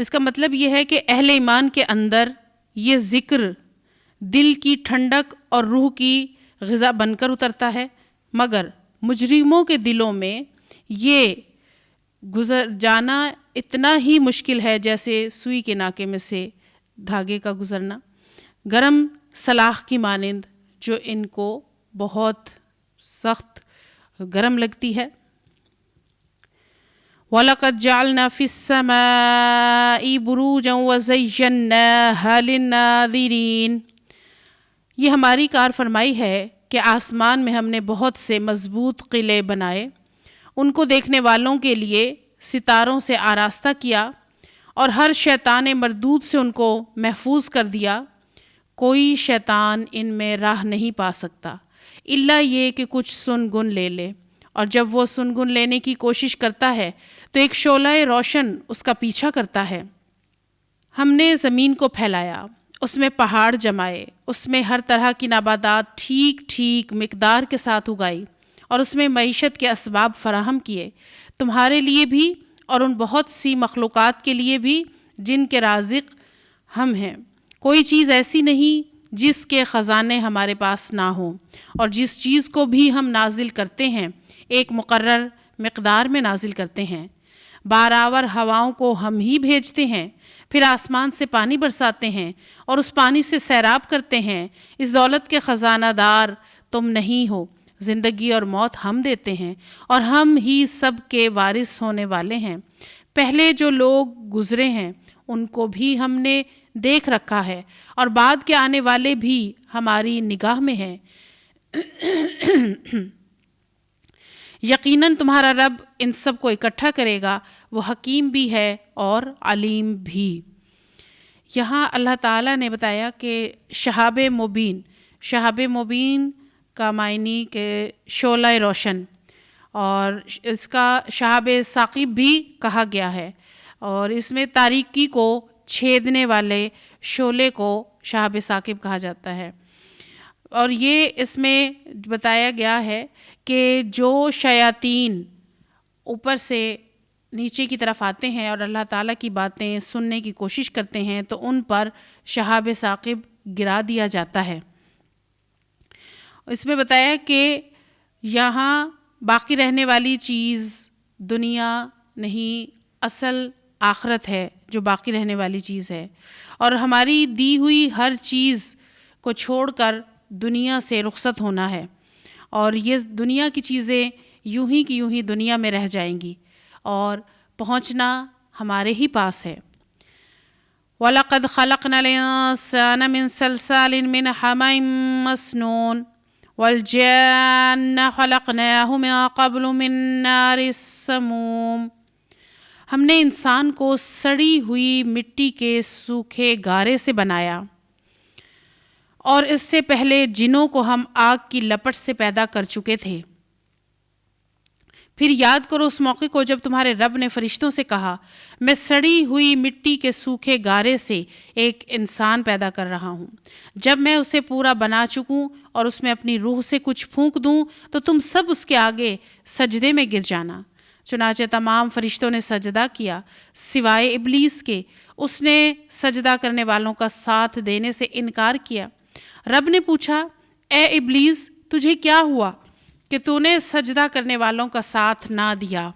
تو اس کا مطلب یہ ہے کہ اہل ایمان کے اندر یہ ذکر دل کی ٹھنڈک اور روح کی غذا بن کر اترتا ہے، مگر مجرموں کے دلوں میں یہ گزر جانا اتنا ہی مشکل ہے جیسے سوئی کے ناکے میں سے دھاگے کا گزرنا، گرم سلاخ کی مانند جو ان کو بہت سخت گرم لگتی ہے۔ وَلَقَدْ جَعَلْنَا فِي السَّمَاءِ بُرُوجًا وَزَيَّنَّاهَا لِلنَّاظِرِينَ، یہ ہماری کار فرمائی ہے کہ آسمان میں ہم نے بہت سے مضبوط قلعے بنائے، ان کو دیکھنے والوں کے لیے ستاروں سے آراستہ کیا اور ہر شیطان مردود سے ان کو محفوظ کر دیا۔ کوئی شیطان ان میں راہ نہیں پا سکتا الا یہ کہ کچھ سن گن لے لے، اور جب وہ سن گن لینے کی کوشش کرتا ہے تو ایک شعلہ روشن اس کا پیچھا کرتا ہے۔ ہم نے زمین کو پھیلایا، اس میں پہاڑ جمائے، اس میں ہر طرح کی نباتات ٹھیک ٹھیک مقدار کے ساتھ اگائی، اور اس میں معیشت کے اسباب فراہم کیے، تمہارے لیے بھی اور ان بہت سی مخلوقات کے لیے بھی جن کے رازق ہم ہیں۔ کوئی چیز ایسی نہیں جس کے خزانے ہمارے پاس نہ ہوں، اور جس چیز کو بھی ہم نازل کرتے ہیں ایک مقرر مقدار میں نازل کرتے ہیں۔ بارآور ہواؤں کو ہم ہی بھیجتے ہیں، پھر آسمان سے پانی برساتے ہیں اور اس پانی سے سیراب کرتے ہیں۔ اس دولت کے خزانہ دار تم نہیں ہو، زندگی اور موت ہم دیتے ہیں اور ہم ہی سب کے وارث ہونے والے ہیں۔ پہلے جو لوگ گزرے ہیں ان کو بھی ہم نے دیکھ رکھا ہے، اور بعد کے آنے والے بھی ہماری نگاہ میں ہیں۔ یقیناً تمہارا رب ان سب کو اکٹھا کرے گا، وہ حکیم بھی ہے اور علیم بھی۔ یہاں اللہ تعالیٰ نے بتایا کہ شہاب مبین کا معنی کہ شعلہ روشن، اور اس کا شہاب ثاقب بھی کہا گیا ہے، اور اس میں تاریکی کو چھیدنے والے شعلے کو شہاب ثاقب کہا جاتا ہے۔ اور یہ اس میں بتایا گیا ہے کہ جو شیاطین اوپر سے نیچے کی طرف آتے ہیں اور اللہ تعالیٰ کی باتیں سننے کی کوشش کرتے ہیں تو ان پر شہاب ثاقب گرا دیا جاتا ہے۔ اس میں بتایا کہ یہاں باقی رہنے والی چیز دنیا نہیں، اصل آخرت ہے جو باقی رہنے والی چیز ہے، اور ہماری دی ہوئی ہر چیز کو چھوڑ کر دنیا سے رخصت ہونا ہے، اور یہ دنیا کی چیزیں یوں ہی کی یوں ہی دنیا میں رہ جائیں گی اور پہنچنا ہمارے ہی پاس ہے۔ وَلَقَدْ خَلَقْنَا الْإِنسَانَ مِنْ صَلْصَالٍ مِنْ حَمَإٍ مَسْنُونٍ وَالْجَانَّ خَلَقْنَاهُ مِنْ قَبْلُ مِنْ نَارِ السَّمُومِ، ہم نے انسان کو سڑی ہوئی مٹی کے سوکھے گارے سے بنایا، اور اس سے پہلے جنوں کو ہم آگ کی لپٹ سے پیدا کر چکے تھے۔ پھر یاد کرو اس موقع کو جب تمہارے رب نے فرشتوں سے کہا، میں سڑی ہوئی مٹی کے سوکھے گارے سے ایک انسان پیدا کر رہا ہوں، جب میں اسے پورا بنا چکوں اور اس میں اپنی روح سے کچھ پھونک دوں تو تم سب اس کے آگے سجدے میں گر جانا۔ چنانچہ تمام فرشتوں نے سجدہ کیا سوائے ابلیس کے، اس نے سجدہ کرنے والوں کا ساتھ دینے سے انکار کیا۔ رب نے پوچھا، اے ابلیس تجھے کیا ہوا کہ تو نے سجدہ کرنے والوں کا ساتھ نہ دیا؟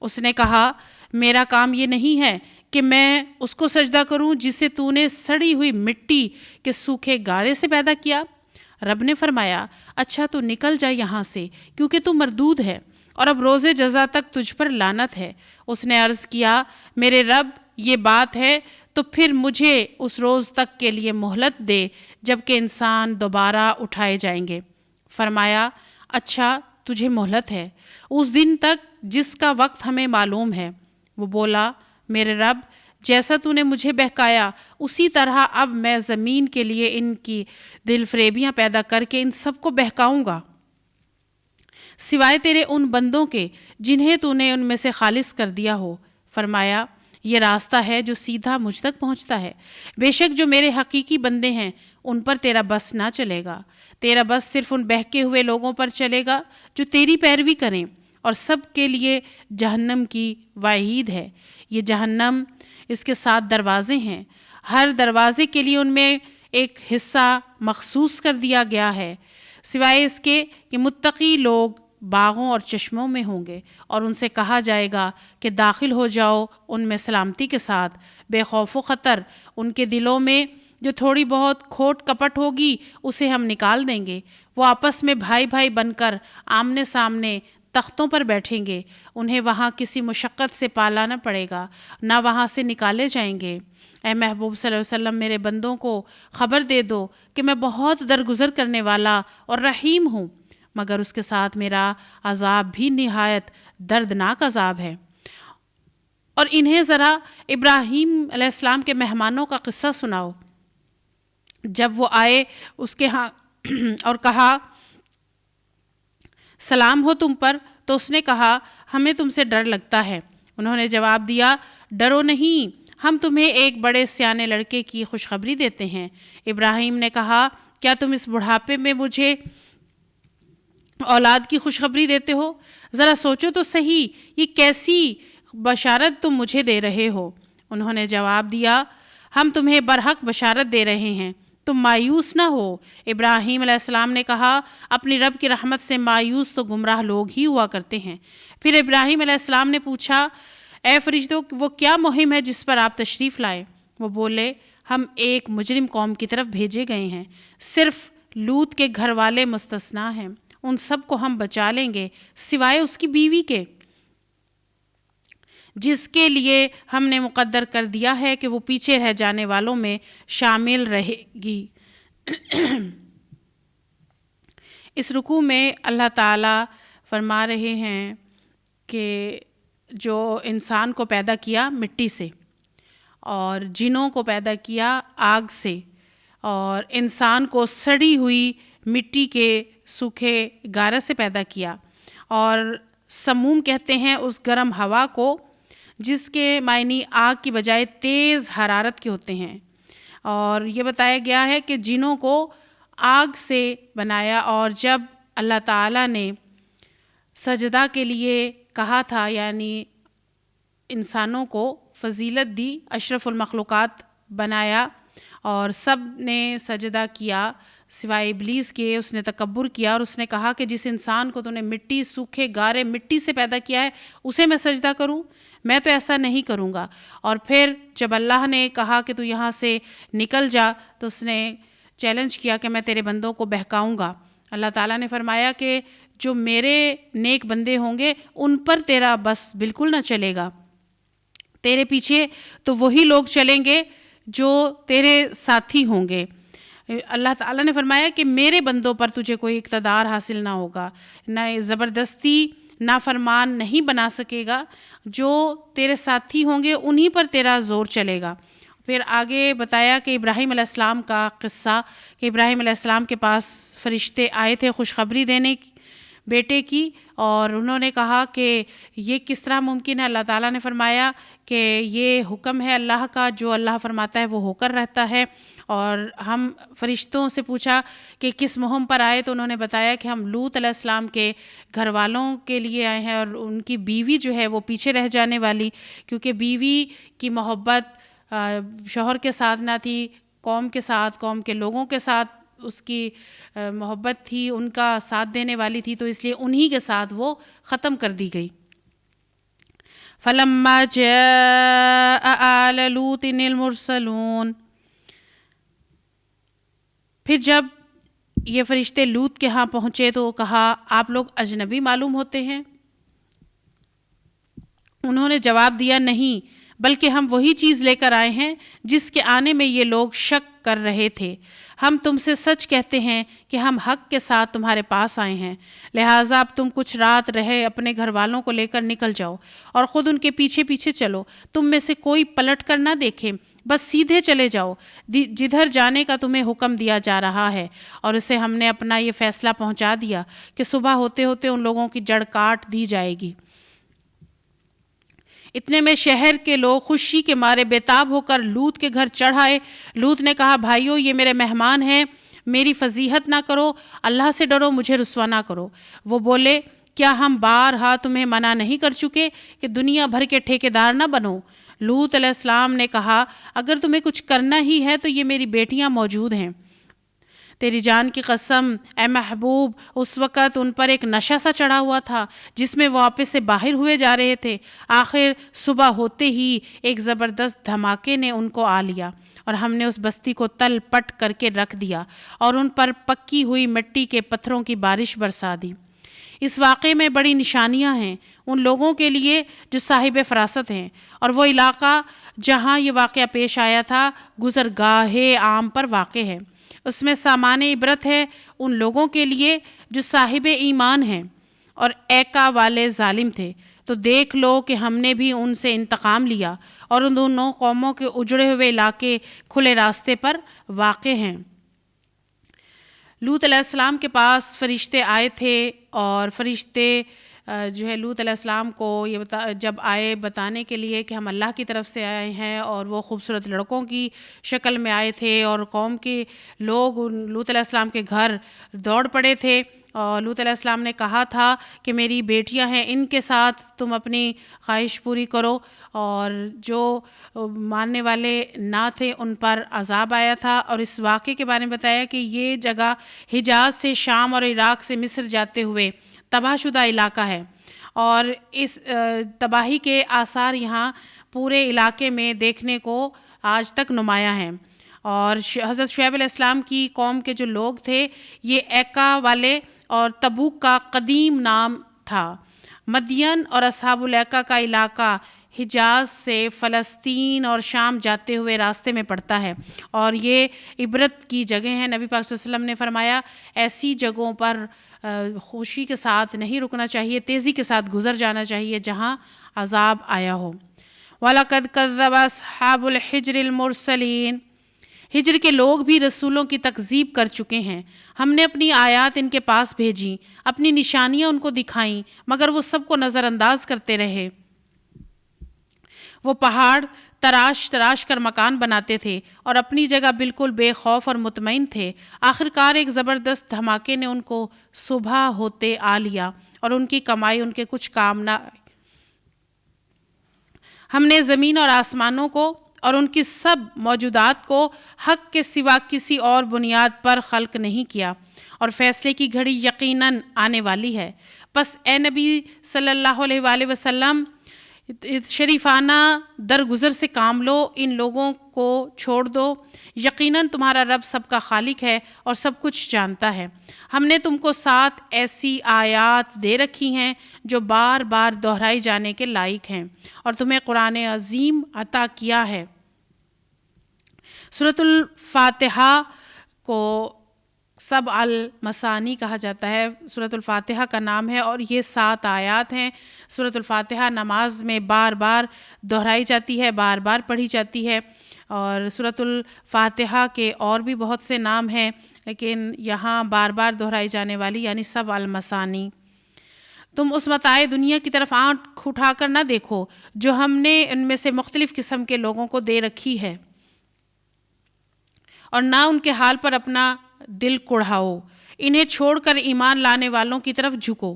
اس نے کہا، میرا کام یہ نہیں ہے کہ میں اس کو سجدہ کروں جسے تو نے سڑی ہوئی مٹی کے سوکھے گارے سے پیدا کیا۔ رب نے فرمایا، اچھا تو نکل جا یہاں سے، کیونکہ تو مردود ہے اور اب روز جزا تک تجھ پر لعنت ہے۔ اس نے عرض کیا، میرے رب یہ بات ہے تو پھر مجھے اس روز تک کے لیے مہلت دے جب کہ انسان دوبارہ اٹھائے جائیں گے۔ فرمایا، اچھا تجھے مہلت ہے اس دن تک جس کا وقت ہمیں معلوم ہے۔ وہ بولا، میرے رب جیسا تو نے مجھے بہکایا اسی طرح اب میں زمین کے لیے ان کی دل فریبیاں پیدا کر کے ان سب کو بہکاؤں گا، سوائے تیرے ان بندوں کے جنہیں تو نے ان میں سے خالص کر دیا ہو۔ فرمایا، یہ راستہ ہے جو سیدھا مجھ تک پہنچتا ہے، بے شک جو میرے حقیقی بندے ہیں ان پر تیرا بس نہ چلے گا، تیرا بس صرف ان بہکے ہوئے لوگوں پر چلے گا جو تیری پیروی کریں، اور سب کے لیے جہنم کی وعید ہے۔ یہ جہنم اس کے 7 دروازے ہیں، ہر دروازے کے لیے ان میں ایک حصہ مخصوص کر دیا گیا ہے، سوائے اس کے کہ متقی لوگ باغوں اور چشموں میں ہوں گے، اور ان سے کہا جائے گا کہ داخل ہو جاؤ ان میں سلامتی کے ساتھ، بے خوف و خطر۔ ان کے دلوں میں جو تھوڑی بہت کھوٹ کپٹ ہوگی اسے ہم نکال دیں گے، وہ آپس میں بھائی بھائی بن کر آمنے سامنے تختوں پر بیٹھیں گے، انہیں وہاں کسی مشقت سے پالا نہ پڑے گا، نہ وہاں سے نکالے جائیں گے۔ اے محبوب صلی اللہ علیہ وسلم، میرے بندوں کو خبر دے دو کہ میں بہت درگزر کرنے والا اور رحیم ہوں، مگر اس کے ساتھ میرا عذاب بھی نہایت دردناک عذاب ہے۔ اور انہیں ذرا ابراہیم علیہ السلام کے مہمانوں کا قصہ سناؤ۔ جب وہ آئے اس کے ہاں اور کہا سلام ہو تم پر، تو اس نے کہا ہمیں تم سے ڈر لگتا ہے۔ انہوں نے جواب دیا ڈرو نہیں، ہم تمہیں ایک بڑے سیانے لڑکے کی خوشخبری دیتے ہیں۔ ابراہیم نے کہا کیا تم اس بڑھاپے میں مجھے اولاد کی خوشخبری دیتے ہو؟ ذرا سوچو تو صحیح، یہ کیسی بشارت تم مجھے دے رہے ہو؟ انہوں نے جواب دیا ہم تمہیں برحق بشارت دے رہے ہیں، تم مایوس نہ ہو۔ ابراہیم علیہ السلام نے کہا اپنی رب کی رحمت سے مایوس تو گمراہ لوگ ہی ہوا کرتے ہیں۔ پھر ابراہیم علیہ السلام نے پوچھا اے فرشتوں، وہ کیا مہم ہے جس پر آپ تشریف لائے؟ وہ بولے ہم ایک مجرم قوم کی طرف بھیجے گئے ہیں، صرف لوط کے گھر والے مستثنیٰ ہیں، ان سب کو ہم بچا لیں گے سوائے اس کی بیوی کے، جس کے لیے ہم نے مقدر کر دیا ہے کہ وہ پیچھے رہ جانے والوں میں شامل رہے گی۔ اس رکوع میں اللہ تعالیٰ فرما رہے ہیں کہ جو انسان کو پیدا کیا مٹی سے، اور جنوں کو پیدا کیا آگ سے، اور انسان کو سڑی ہوئی مٹی کے سوکھے گارے سے پیدا کیا، اور سموم کہتے ہیں اس گرم ہوا کو جس کے معنی آگ کی بجائے تیز حرارت کے ہوتے ہیں۔ اور یہ بتایا گیا ہے کہ جنوں کو آگ سے بنایا، اور جب اللہ تعالیٰ نے سجدہ کے لیے کہا تھا، یعنی انسانوں کو فضیلت دی، اشرف المخلوقات بنایا اور سب نے سجدہ کیا سوائے ابلیس کے، اس نے تکبر کیا اور اس نے کہا کہ جس انسان کو تو نے مٹی سوکھے گارے مٹی سے پیدا کیا ہے اسے میں سجدہ کروں؟ میں تو ایسا نہیں کروں گا۔ اور پھر جب اللہ نے کہا کہ تو یہاں سے نکل جا، تو اس نے چیلنج کیا کہ میں تیرے بندوں کو بہکاؤں گا۔ اللہ تعالیٰ نے فرمایا کہ جو میرے نیک بندے ہوں گے ان پر تیرا بس بالکل نہ چلے گا، تیرے پیچھے تو وہی لوگ چلیں گے جو تیرے ساتھی ہوں گے۔ اللہ تعالیٰ نے فرمایا کہ میرے بندوں پر تجھے کوئی اقتدار حاصل نہ ہوگا، نہ زبردستی نافرمان نہیں بنا سکے گا، جو تیرے ساتھی ہوں گے انہی پر تیرا زور چلے گا۔ پھر آگے بتایا کہ ابراہیم علیہ السلام کا قصہ، کہ ابراہیم علیہ السلام کے پاس فرشتے آئے تھے خوشخبری دینے بیٹے کی، اور انہوں نے کہا کہ یہ کس طرح ممکن ہے؟ اللہ تعالیٰ نے فرمایا کہ یہ حکم ہے اللہ کا، جو اللہ فرماتا ہے وہ ہو کر رہتا ہے۔ اور ہم فرشتوں سے پوچھا کہ کس مہم پر آئے، تو انہوں نے بتایا کہ ہم لوط علیہ السلام کے گھر والوں کے لیے آئے ہیں، اور ان کی بیوی جو ہے وہ پیچھے رہ جانے والی، کیونکہ بیوی کی محبت شوہر کے ساتھ نہ تھی، قوم کے ساتھ، قوم کے لوگوں کے ساتھ اس کی محبت تھی، ان کا ساتھ دینے والی تھی، تو اس لیے انہی کے ساتھ وہ ختم کر دی گئی۔ فَلَمَّا جَاءَ آلَ لُوطٍ الْمُرْسَلُونَ، پھر جب یہ فرشتے لوط کے ہاں پہنچے تو کہا آپ لوگ اجنبی معلوم ہوتے ہیں؟ انہوں نے جواب دیا نہیں، بلکہ ہم وہی چیز لے کر آئے ہیں جس کے آنے میں یہ لوگ شک کر رہے تھے۔ ہم تم سے سچ کہتے ہیں کہ ہم حق کے ساتھ تمہارے پاس آئے ہیں، لہٰذا اب تم کچھ رات رہے اپنے گھر والوں کو لے کر نکل جاؤ اور خود ان کے پیچھے پیچھے چلو، تم میں سے کوئی پلٹ کر نہ دیکھے، بس سیدھے چلے جاؤ جدھر جانے کا تمہیں حکم دیا جا رہا ہے۔ اور اسے ہم نے اپنا یہ فیصلہ پہنچا دیا کہ صبح ہوتے ہوتے ان لوگوں کی جڑ کاٹ دی جائے گی۔ اتنے میں شہر کے لوگ خوشی کے مارے بےتاب ہو کر لوط کے گھر چڑھ آئے۔ لوط نے کہا بھائیو، یہ میرے مہمان ہیں، میری فضیحت نہ کرو، اللہ سے ڈرو، مجھے رسوا نہ کرو۔ وہ بولے کیا ہم بارہا تمہیں منع نہیں کر چکے کہ دنیا بھر کے ٹھیکیدار نہ بنو؟ لوط علیہ السلام نے کہا اگر تمہیں کچھ کرنا ہی ہے تو یہ میری بیٹیاں موجود ہیں۔ تیری جان کی قسم اے محبوب، اس وقت ان پر ایک نشہ سا چڑھا ہوا تھا جس میں وہ واپس سے باہر ہوئے جا رہے تھے۔ آخر صبح ہوتے ہی ایک زبردست دھماکے نے ان کو آ لیا اور ہم نے اس بستی کو تل پٹ کر کے رکھ دیا اور ان پر پکی ہوئی مٹی کے پتھروں کی بارش برسا دی۔ اس واقعے میں بڑی نشانیاں ہیں ان لوگوں کے لیے جو صاحب فراست ہیں، اور وہ علاقہ جہاں یہ واقعہ پیش آیا تھا گزرگاہ عام پر واقع ہے۔ اس میں سامان عبرت ہے ان لوگوں کے لیے جو صاحب ایمان ہیں اور ایکا والے ظالم تھے۔ تو دیکھ لو کہ ہم نے بھی ان سے انتقام لیا اور ان دونوں قوموں کے اجڑے ہوئے علاقے کھلے راستے پر واقع ہیں۔ لوط علیہ السلام کے پاس فرشتے آئے تھے اور فرشتے جو ہے لوط علیہ السلام کو یہ جب آئے بتانے کے لیے کہ ہم اللہ کی طرف سے آئے ہیں، اور وہ خوبصورت لڑکوں کی شکل میں آئے تھے اور قوم کے لوگ لوط علیہ السلام کے گھر دوڑ پڑے تھے، اور لوط علیہ السلام نے کہا تھا کہ میری بیٹیاں ہیں، ان کے ساتھ تم اپنی خواہش پوری کرو، اور جو ماننے والے نہ تھے ان پر عذاب آیا تھا۔ اور اس واقعے کے بارے میں بتایا کہ یہ جگہ حجاز سے شام اور عراق سے مصر جاتے ہوئے تباہ شدہ علاقہ ہے، اور اس تباہی کے آثار یہاں پورے علاقے میں دیکھنے کو آج تک نمایاں ہیں۔ اور حضرت شعیب علیہ السلام کی قوم کے جو لوگ تھے یہ ایکا والے، اور تبوک کا قدیم نام تھا۔ مدین اور اصحاب الایکا کا علاقہ حجاز سے فلسطین اور شام جاتے ہوئے راستے میں پڑتا ہے، اور یہ عبرت کی جگہ ہیں۔ نبی پاک صلی اللہ علیہ وسلم نے فرمایا ایسی جگہوں پر خوشی کے ساتھ نہیں رکنا چاہیے، تیزی کے ساتھ گزر جانا چاہیے جہاں عذاب آیا ہو۔ وَلَقَدْ كَذَّبَ أَصْحَابُ الْحِجْرِ الْمُرْسَلِينَ، ہجر کے لوگ بھی رسولوں کی تکذیب کر چکے ہیں۔ ہم نے اپنی آیات ان کے پاس بھیجیں، اپنی نشانیاں ان کو دکھائیں، مگر وہ سب کو نظر انداز کرتے رہے۔ وہ پہاڑ تراش تراش کر مکان بناتے تھے اور اپنی جگہ بالکل بے خوف اور مطمئن تھے۔ آخرکار ایک زبردست دھماکے نے ان کو صبح ہوتے آ لیا اور ان کی کمائی ان کے کچھ کام نہ آئی۔ ہم نے زمین اور آسمانوں کو اور ان کی سب موجودات کو حق کے سوا کسی اور بنیاد پر خلق نہیں کیا، اور فیصلے کی گھڑی یقیناً آنے والی ہے۔ پس اے نبی صلی اللہ علیہ وآلہ وسلم، شریفانہ درگزر سے کام لو، ان لوگوں کو چھوڑ دو۔ یقیناً تمہارا رب سب کا خالق ہے اور سب کچھ جانتا ہے۔ ہم نے تم کو 7 ایسی آیات دے رکھی ہیں جو بار بار دہرائی جانے کے لائق ہیں، اور تمہیں قرآن عظیم عطا کیا ہے۔ سورۃ الفاتحہ کو سبع المثانی کہا جاتا ہے، سورۃ الفاتحہ کا نام ہے، اور یہ 7 آیات ہیں۔ سورۃ الفاتحہ نماز میں بار بار دہرائی جاتی ہے، بار بار پڑھی جاتی ہے، اور سورۃ الفاتحہ کے اور بھی بہت سے نام ہیں، لیکن یہاں بار بار دہرائی جانے والی یعنی سبع المثانی۔ تم اس متاع دنیا کی طرف آنکھ اٹھا کر نہ دیکھو جو ہم نے ان میں سے مختلف قسم کے لوگوں کو دے رکھی ہے، اور نہ ان کے حال پر اپنا دل کڑھاؤ۔ انہیں چھوڑ کر ایمان لانے والوں کی طرف جھکو۔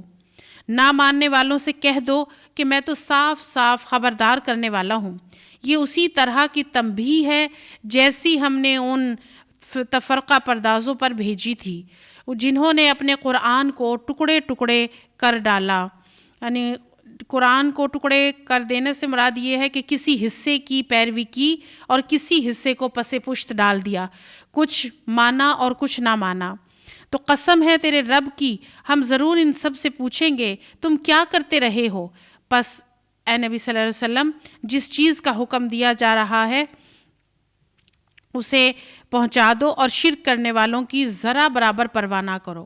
نہ ماننے والوں سے کہہ دو کہ میں تو صاف صاف خبردار کرنے والا ہوں۔ یہ اسی طرح کی تنبیہ ہے جیسی ہم نے ان تفرقہ پردازوں پر بھیجی تھی جنہوں نے اپنے قرآن کو ٹکڑے ٹکڑے کر ڈالا۔ یعنی قرآن کو ٹکڑے کر دینے سے مراد یہ ہے کہ کسی حصے کی پیروی کی اور کسی حصے کو پس پشت ڈال دیا، کچھ مانا اور کچھ نہ مانا۔ تو قسم ہے تیرے رب کی، ہم ضرور ان سب سے پوچھیں گے تم کیا کرتے رہے ہو۔ پس اے نبی صلی اللہ علیہ وسلم، جس چیز کا حکم دیا جا رہا ہے اسے پہنچا دو اور شرک کرنے والوں کی ذرا برابر پرواہ نہ کرو۔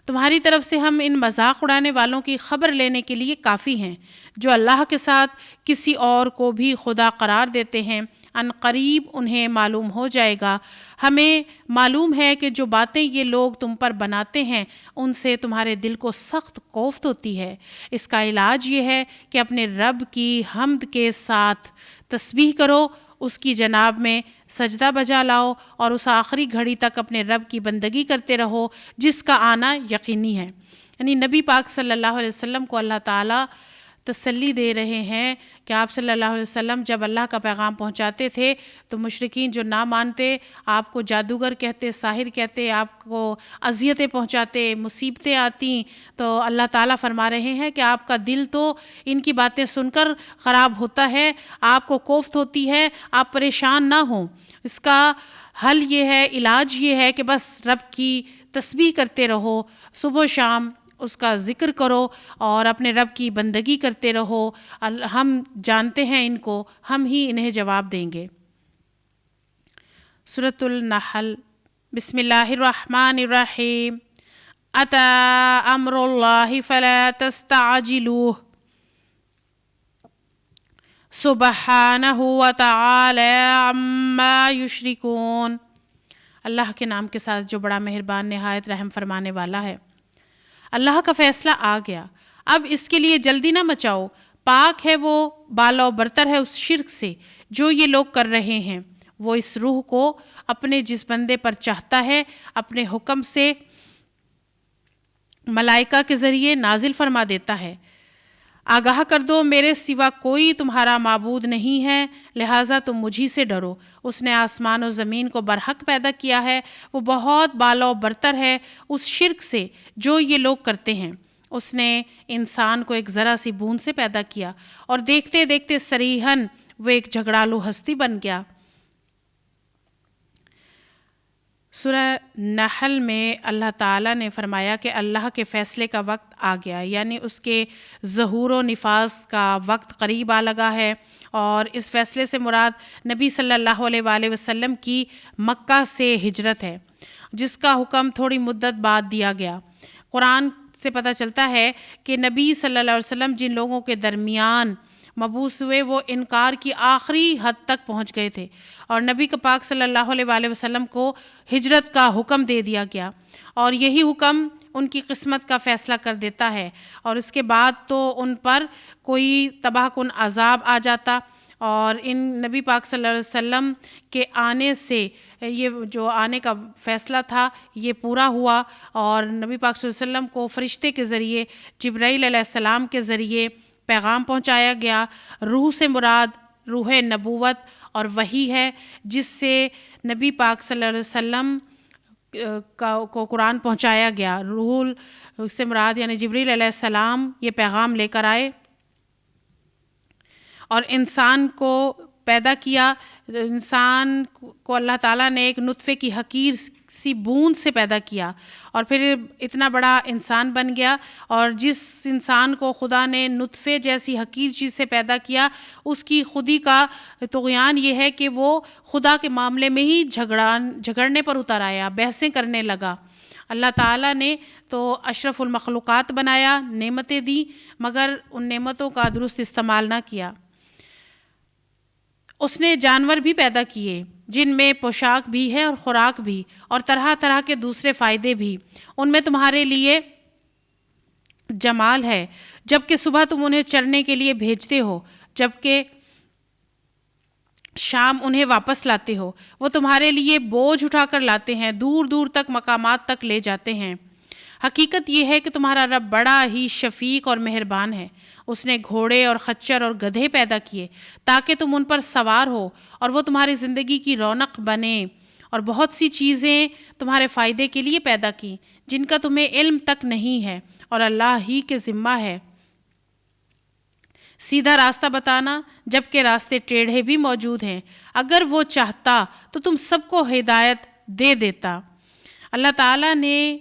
تمہاری طرف سے ہم ان مذاق اڑانے والوں کی خبر لینے کے لیے کافی ہیں جو اللہ کے ساتھ کسی اور کو بھی خدا قرار دیتے ہیں۔ ان قریب انہیں معلوم ہو جائے گا۔ ہمیں معلوم ہے کہ جو باتیں یہ لوگ تم پر بناتے ہیں ان سے تمہارے دل کو سخت کوفت ہوتی ہے۔ اس کا علاج یہ ہے کہ اپنے رب کی حمد کے ساتھ تسبیح کرو، اس کی جناب میں سجدہ بجا لاؤ، اور اس آخری گھڑی تک اپنے رب کی بندگی کرتے رہو جس کا آنا یقینی ہے۔ یعنی نبی پاک صلی اللہ علیہ وسلم کو اللہ تعالیٰ تسلی دے رہے ہیں کہ آپ صلی اللہ علیہ وسلم جب اللہ کا پیغام پہنچاتے تھے تو مشرکین جو نہ مانتے، آپ کو جادوگر کہتے، ساحر کہتے، آپ کو اذیتیں پہنچاتے، مصیبتیں آتی، تو اللہ تعالیٰ فرما رہے ہیں کہ آپ کا دل تو ان کی باتیں سن کر خراب ہوتا ہے، آپ کو کوفت ہوتی ہے، آپ پریشان نہ ہوں۔ اس کا حل یہ ہے، علاج یہ ہے کہ بس رب کی تسبیح کرتے رہو، صبح و شام اس کا ذکر کرو اور اپنے رب کی بندگی کرتے رہو۔ ہم جانتے ہیں ان کو، ہم ہی انہیں جواب دیں گے۔ سورۃ النحل، بسم اللہ الرحمن الرحیم۔ اتی امر اللہ فلا تستعجلوہ سبحانہ وتعالی عما یشرکون۔ اللہ کے نام کے ساتھ جو بڑا مہربان نہایت رحم فرمانے والا ہے۔ اللہ کا فیصلہ آ گیا، اب اس کے لیے جلدی نہ مچاؤ، پاک ہے وہ، بالا و برتر ہے اس شرک سے جو یہ لوگ کر رہے ہیں۔ وہ اس روح کو اپنے جس بندے پر چاہتا ہے اپنے حکم سے ملائکہ کے ذریعے نازل فرما دیتا ہے۔ آگاہ کر دو میرے سوا کوئی تمہارا معبود نہیں ہے، لہٰذا تم مجھی سے ڈرو۔ اس نے آسمان و زمین کو برحق پیدا کیا ہے، وہ بہت بالا و برتر ہے اس شرک سے جو یہ لوگ کرتے ہیں۔ اس نے انسان کو ایک ذرا سی بوند سے پیدا کیا اور دیکھتے دیکھتے صریحاً وہ ایک جھگڑالو ہستی بن گیا۔ سورہ نحل میں اللہ تعالیٰ نے فرمایا کہ اللہ کے فیصلے کا وقت آ گیا، یعنی اس کے ظہور و نفاذ کا وقت قریب آ لگا ہے، اور اس فیصلے سے مراد نبی صلی اللہ علیہ وآلہ وسلم کی مکہ سے ہجرت ہے، جس کا حکم تھوڑی مدت بعد دیا گیا۔ قرآن سے پتہ چلتا ہے کہ نبی صلی اللہ علیہ وسلم جن لوگوں کے درمیان مبعوث ہوئے وہ انکار کی آخری حد تک پہنچ گئے تھے، اور نبی کے پاک صلی اللہ علیہ وآلہ وسلم کو ہجرت کا حکم دے دیا گیا، اور یہی حکم ان کی قسمت کا فیصلہ کر دیتا ہے، اور اس کے بعد تو ان پر کوئی تباہ کن عذاب آ جاتا، اور ان نبی پاک صلی اللہ علیہ وسلم کے آنے سے یہ جو آنے کا فیصلہ تھا یہ پورا ہوا، اور نبی پاک صلی اللہ علیہ وسلم کو فرشتے کے ذریعے جبرائیل علیہ السلام کے ذریعے پیغام پہنچایا گیا۔ روح سے مراد روح نبوت اور وحی ہے، جس سے نبی پاک صلی اللہ علیہ وسلم کو قرآن پہنچایا گیا۔ روح سے مراد یعنی جبرائیل علیہ السلام یہ پیغام لے کر آئے اور انسان کو پیدا کیا۔ انسان کو اللہ تعالیٰ نے ایک نطفے کی حقیر سی بوند سے پیدا کیا، اور پھر اتنا بڑا انسان بن گیا، اور جس انسان کو خدا نے نطفے جیسی حقیر چیز سے پیدا کیا اس کی خودی کا طغیان یہ ہے کہ وہ خدا کے معاملے میں ہی جھگڑنے پر اتر آیا، بحثیں کرنے لگا۔ اللہ تعالیٰ نے تو اشرف المخلوقات بنایا، نعمتیں دی، مگر ان نعمتوں کا درست استعمال نہ کیا۔ اس نے جانور بھی پیدا کیے جن میں پوشاک بھی ہے اور خوراک بھی، اور طرح طرح کے دوسرے فائدے بھی۔ ان میں تمہارے لیے جمال ہے، جبکہ صبح تم انہیں چرنے کے لیے بھیجتے ہو، جبکہ شام انہیں واپس لاتے ہو۔ وہ تمہارے لیے بوجھ اٹھا کر لاتے ہیں، دور دور تک مقامات تک لے جاتے ہیں۔ حقیقت یہ ہے کہ تمہارا رب بڑا ہی شفیق اور مہربان ہے۔ اس نے گھوڑے اور خچر اور گدھے پیدا کیے تاکہ تم ان پر سوار ہو اور وہ تمہاری زندگی کی رونق بنے، اور بہت سی چیزیں تمہارے فائدے کے لیے پیدا کی جن کا تمہیں علم تک نہیں ہے، اور اللہ ہی کے ذمہ ہے سیدھا راستہ بتانا، جبکہ راستے ٹیڑھے بھی موجود ہیں۔ اگر وہ چاہتا تو تم سب کو ہدایت دے دیتا۔ اللہ تعالیٰ نے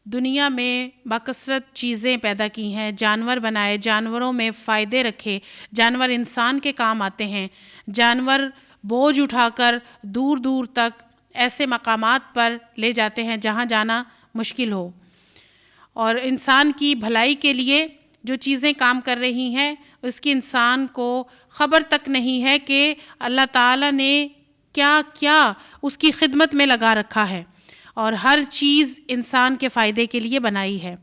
دنیا میں بکثرت چیزیں پیدا کی ہیں، جانور بنائے، جانوروں میں فائدے رکھے، جانور انسان کے کام آتے ہیں، جانور بوجھ اٹھا کر دور دور تک ایسے مقامات پر لے جاتے ہیں جہاں جانا مشکل ہو، اور انسان کی بھلائی کے لیے جو چیزیں کام کر رہی ہیں اس کی انسان کو خبر تک نہیں ہے کہ اللہ تعالیٰ نے کیا کیا اس کی خدمت میں لگا رکھا ہے، اور ہر چیز انسان کے فائدے کے لیے بنائی ہے۔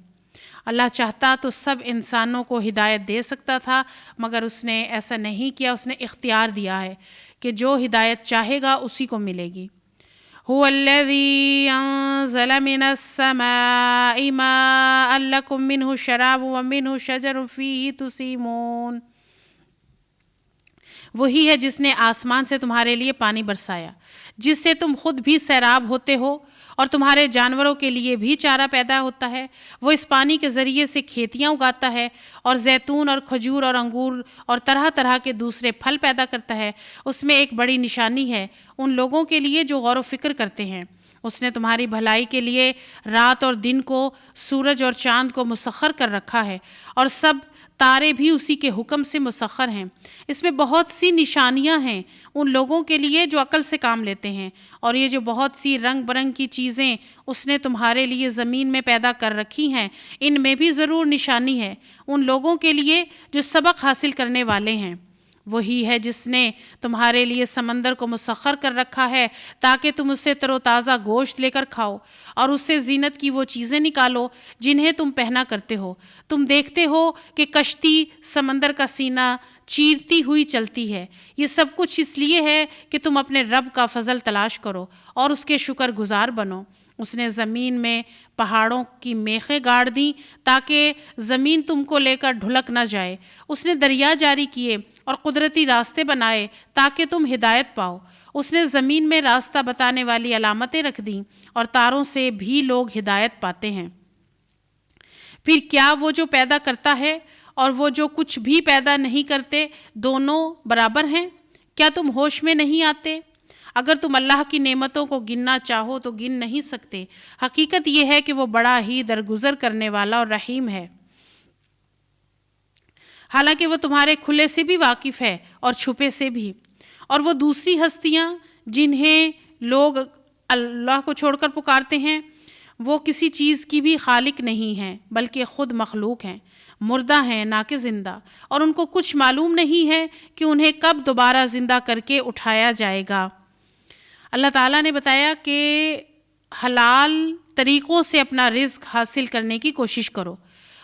اللہ چاہتا تو سب انسانوں کو ہدایت دے سکتا تھا، مگر اس نے ایسا نہیں کیا۔ اس نے اختیار دیا ہے کہ جو ہدایت چاہے گا اسی کو ملے گی۔ هو الذي أنزل من السماء ماء لكم منه شراب ومنه شجر فيه تسيمون. وہی ہے جس نے آسمان سے تمہارے لیے پانی برسایا جس سے تم خود بھی سیراب ہوتے ہو اور تمہارے جانوروں کے لیے بھی چارہ پیدا ہوتا ہے. وہ اس پانی کے ذریعے سے کھیتیاں اگاتا ہے اور زیتون اور کھجور اور انگور اور طرح طرح کے دوسرے پھل پیدا کرتا ہے. اس میں ایک بڑی نشانی ہے ان لوگوں کے لیے جو غور و فکر کرتے ہیں. اس نے تمہاری بھلائی کے لیے رات اور دن کو، سورج اور چاند کو مسخر کر رکھا ہے اور سب تارے بھی اسی کے حکم سے مسخر ہیں. اس میں بہت سی نشانیاں ہیں ان لوگوں کے لیے جو عقل سے کام لیتے ہیں. اور یہ جو بہت سی رنگ برنگ کی چیزیں اس نے تمہارے لیے زمین میں پیدا کر رکھی ہیں، ان میں بھی ضرور نشانی ہے ان لوگوں کے لیے جو سبق حاصل کرنے والے ہیں. وہی ہے جس نے تمہارے لیے سمندر کو مسخر کر رکھا ہے تاکہ تم اس سے تر و تازہ گوشت لے کر کھاؤ اور اس سے زینت کی وہ چیزیں نکالو جنہیں تم پہنا کرتے ہو. تم دیکھتے ہو کہ کشتی سمندر کا سینہ چیرتی ہوئی چلتی ہے. یہ سب کچھ اس لیے ہے کہ تم اپنے رب کا فضل تلاش کرو اور اس کے شکر گزار بنو. اس نے زمین میں پہاڑوں کی میخیں گاڑ دیں تاکہ زمین تم کو لے کر ڈھلک نہ جائے. اس نے دریا جاری کیے اور قدرتی راستے بنائے تاکہ تم ہدایت پاؤ. اس نے زمین میں راستہ بتانے والی علامتیں رکھ دیں اور تاروں سے بھی لوگ ہدایت پاتے ہیں. پھر کیا وہ جو پیدا کرتا ہے اور وہ جو کچھ بھی پیدا نہیں کرتے دونوں برابر ہیں؟ کیا تم ہوش میں نہیں آتے؟ اگر تم اللہ کی نعمتوں کو گننا چاہو تو گن نہیں سکتے. حقیقت یہ ہے کہ وہ بڑا ہی درگزر کرنے والا اور رحیم ہے. حالانکہ وہ تمہارے کھلے سے بھی واقف ہے اور چھپے سے بھی. اور وہ دوسری ہستیاں جنہیں لوگ اللہ کو چھوڑ کر پکارتے ہیں وہ کسی چیز کی بھی خالق نہیں ہیں بلکہ خود مخلوق ہیں. مردہ ہیں نہ کہ زندہ، اور ان کو کچھ معلوم نہیں ہے کہ انہیں کب دوبارہ زندہ کر کے اٹھایا جائے گا. اللہ تعالیٰ نے بتایا کہ حلال طریقوں سے اپنا رزق حاصل کرنے کی کوشش کرو،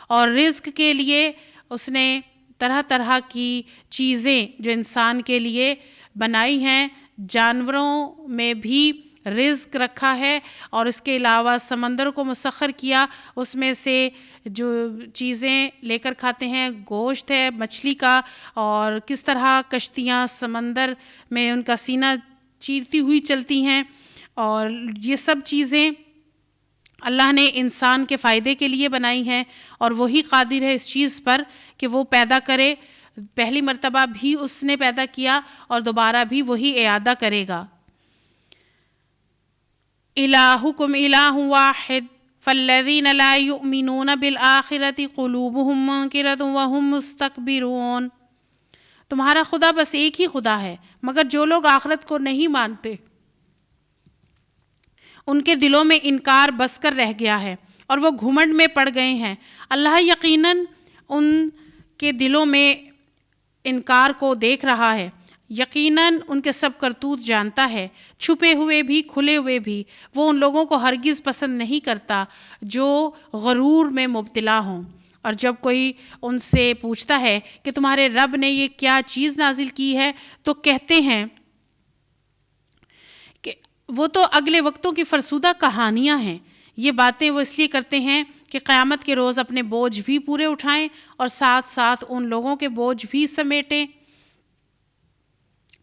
اور رزق کے لیے اس نے طرح طرح کی چیزیں جو انسان کے لیے بنائی ہیں. جانوروں میں بھی رزق رکھا ہے اور اس کے علاوہ سمندر کو مسخر کیا، اس میں سے جو چیزیں لے کر کھاتے ہیں گوشت ہے مچھلی کا، اور کس طرح کشتیاں سمندر میں ان کا سینہ چیرتی ہوئی چلتی ہیں. اور یہ سب چیزیں اللہ نے انسان کے فائدے کے لیے بنائی ہیں، اور وہی قادر ہے اس چیز پر کہ وہ پیدا کرے. پہلی مرتبہ بھی اس نے پیدا کیا اور دوبارہ بھی وہی اعادہ کرے گا. الہکم الہ واحد فالذین لا یؤمنون بالآخرۃ قلوبہم منکرۃ وہم مستکبرون. تمہارا خدا بس ایک ہی خدا ہے، مگر جو لوگ آخرت کو نہیں مانتے ان کے دلوں میں انکار بس کر رہ گیا ہے اور وہ گھمنڈ میں پڑ گئے ہیں. اللہ یقیناً ان کے دلوں میں انکار کو دیکھ رہا ہے، یقیناً ان کے سب کرتوت جانتا ہے، چھپے ہوئے بھی کھلے ہوئے بھی. وہ ان لوگوں کو ہرگز پسند نہیں کرتا جو غرور میں مبتلا ہوں. اور جب کوئی ان سے پوچھتا ہے کہ تمہارے رب نے یہ کیا چیز نازل کی ہے تو کہتے ہیں کہ وہ تو اگلے وقتوں کی فرسودہ کہانیاں ہیں. یہ باتیں وہ اس لیے کرتے ہیں کہ قیامت کے روز اپنے بوجھ بھی پورے اٹھائیں اور ساتھ ساتھ ان لوگوں کے بوجھ بھی سمیٹیں